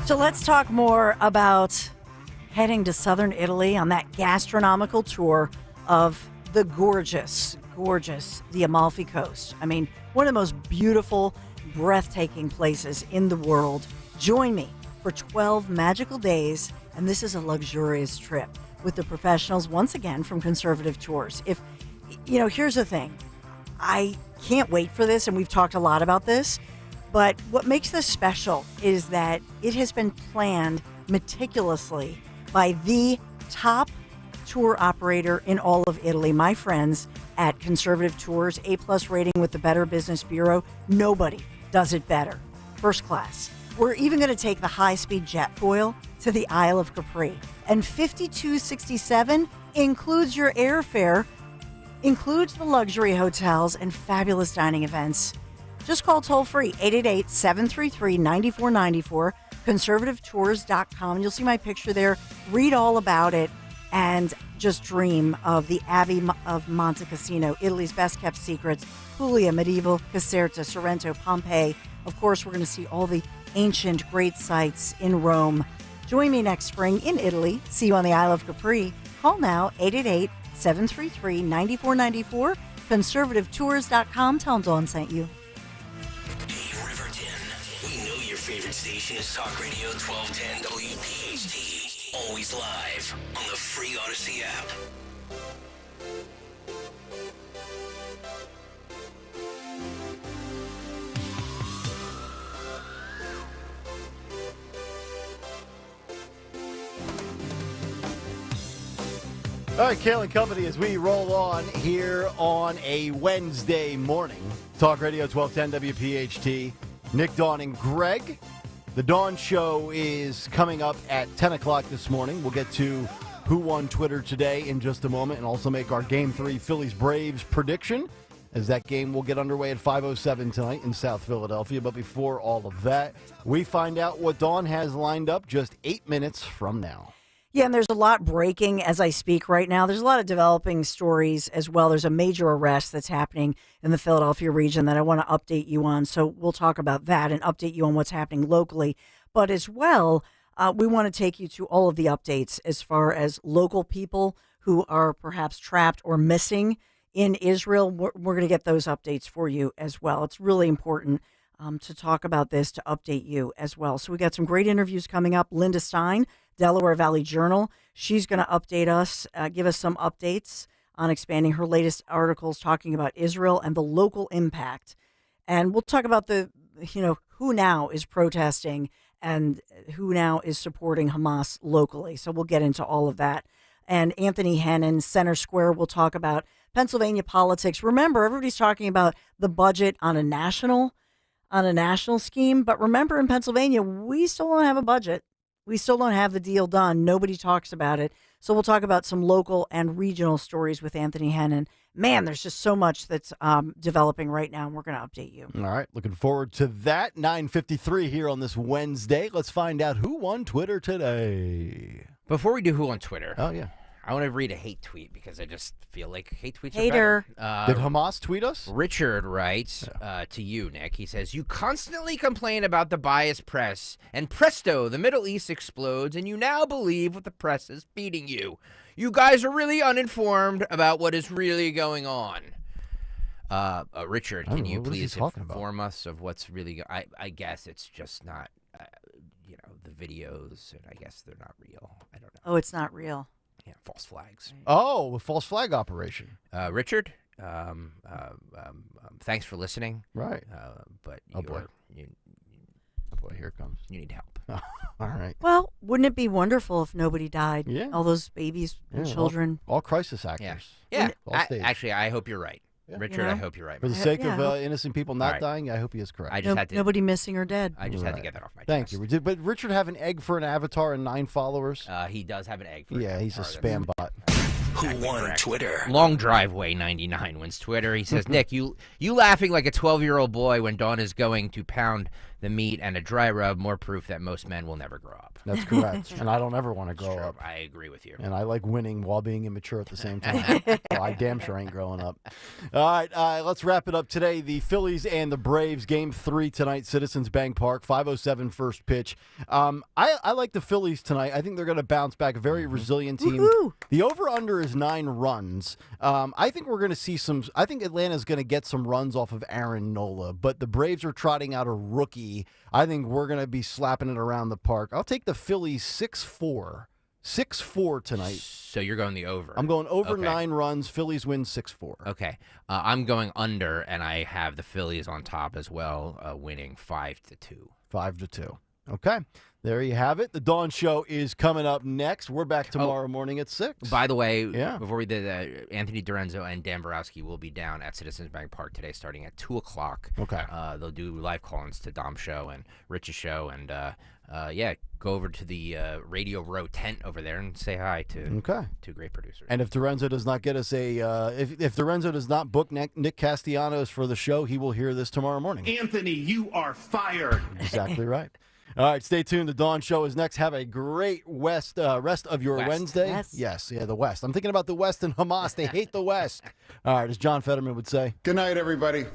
So let's talk more about heading to southern Italy on that gastronomical tour of the gorgeous the Amalfi Coast. I mean, one of the most beautiful, breathtaking places in the world. Join me for 12 magical days, and this is a luxurious trip with the professionals, once again, from Conservative Tours. If, here's the thing. I can't wait for this, and we've talked a lot about this, But what makes this special is that it has been planned meticulously by the top tour operator in all of Italy, my friends at Conservative Tours, A+ rating with the Better Business Bureau. Nobody does it better. First class. We're even going to take the high-speed jet foil to the Isle of Capri. And $52.67 includes your airfare, includes the luxury hotels and fabulous dining events. Just call toll-free 888-733-9494, conservativetours.com. You'll see my picture there. Read all about it and just dream of the Abbey of Monte Cassino, Italy's best-kept secrets, Puglia, Medieval, Caserta, Sorrento, Pompeii. Of course, we're going to see all the ancient great sites in Rome. Join me next spring in Italy. See you on the Isle of Capri. Call now, 888-733-9494, conservativetours.com. Tell them Dawn sent you. We know your favorite station is Talk Radio 1210 WPHT. Always live on the free Odyssey app. All right, Kayal and Company, as we roll on here on a Wednesday morning. Talk Radio 1210 WPHT. Nick, Dawn, and Greg. The Dawn Show is coming up at 10 o'clock this morning. We'll get to who won Twitter today in just a moment and also make our Game 3 Phillies-Braves prediction, as that game will get underway at 5:07 tonight in South Philadelphia. But before all of that, we find out what Dawn has lined up just 8 minutes from now. Yeah, and there's a lot breaking as I speak right now. There's a lot of developing stories as well. There's a major arrest that's happening in the Philadelphia region that I want to update you on. So we'll talk about that and update you on what's happening locally. But as well, we want to take you to all of the updates as far as local people who are perhaps trapped or missing in Israel. We're going to get those updates for you as well. It's really important to talk about this, to update you as well. So we got some great interviews coming up. Linda Stein, Delaware Valley Journal. She's going to update us, give us some updates on expanding her latest articles talking about Israel and the local impact. And we'll talk about who now is protesting and who now is supporting Hamas locally. So we'll get into all of that. And Anthony Hannon, Center Square, will talk about Pennsylvania politics. Remember, everybody's talking about the budget on a national scheme. But remember, in Pennsylvania, we still don't have a budget. We still don't have the deal done. Nobody talks about it. So we'll talk about some local and regional stories with Anthony Hannon. Man, there's just so much that's developing right now, and we're going to update you. All right, looking forward to that. 9:53 here on this Wednesday. Let's find out who won Twitter today. Before we do who on Twitter, I want to read a hate tweet because I just feel like hate tweets Hater. are better. Did Hamas tweet us? Richard writes to you, Nick. He says, "You constantly complain about the biased press, and presto, the Middle East explodes, and you now believe what the press is feeding you. You guys are really uninformed about what is really going on." Richard, can you please inform us of what's really I guess it's just not, the videos, and I guess they're not real. I don't know. Oh, it's not real. Yeah, false flags. Oh, a false flag operation. Richard, thanks for listening. Right. But boy, here it comes. You need help. All right. Well, wouldn't it be wonderful if nobody died? Yeah. All those babies and children. All crisis actors. Yeah. Actually, I hope you're right. Yeah. Richard, I hope you're right. For the sake of innocent people not dying, I hope he is correct. I just had to, nobody missing or dead. I just had to get that off my chest. Thank you. But Richard have an egg for an avatar and 9 followers? He does have an egg for an avatar. He's a spam bot. Who won Twitter? Long Driveway 99 wins Twitter. He says, Nick, you laughing like a 12-year-old boy when Dawn is going to pound the meat and a dry rub, more proof that most men will never grow up. That's correct. And I don't ever want to grow up. I agree with you. And I like winning while being immature at the same time. Well, I damn sure ain't growing up. All right, let's wrap it up today. The Phillies and the Braves, Game 3 tonight, Citizens Bank Park, 5:07 first pitch. I like the Phillies tonight. I think they're going to bounce back. A very resilient team. Woo-hoo. The over-under is 9 runs. I think we're going to see I think Atlanta's going to get some runs off of Aaron Nola, but the Braves are trotting out a rookie. I think we're going to be slapping it around the park. I'll take the Phillies 6-4. 6-4 tonight. So you're going the over. I'm going over Okay. 9 runs. Phillies win 6-4. Okay. I'm going under, and I have the Phillies on top as well, winning 5-2. 5-2. Okay. There you have it. The Dawn Show is coming up next. We're back tomorrow morning at 6. By the way, before we did that, Anthony Dorenzo and Dan Borowski will be down at Citizens Bank Park today starting at 2 o'clock. Okay. They'll do live call-ins to Dom's show and Rich's show. And, go over to the Radio Row tent over there and say hi to two great producers. And if Dorenzo does not get us if Dorenzo does not book Nick Castellanos for the show, he will hear this tomorrow morning. Anthony, you are fired. Exactly right. All right, stay tuned. The Dawn Show is next. Have a great rest of your Wednesday. Yes, the West. I'm thinking about the West and Hamas. They hate the West. All right, as John Fetterman would say. Good night, everybody.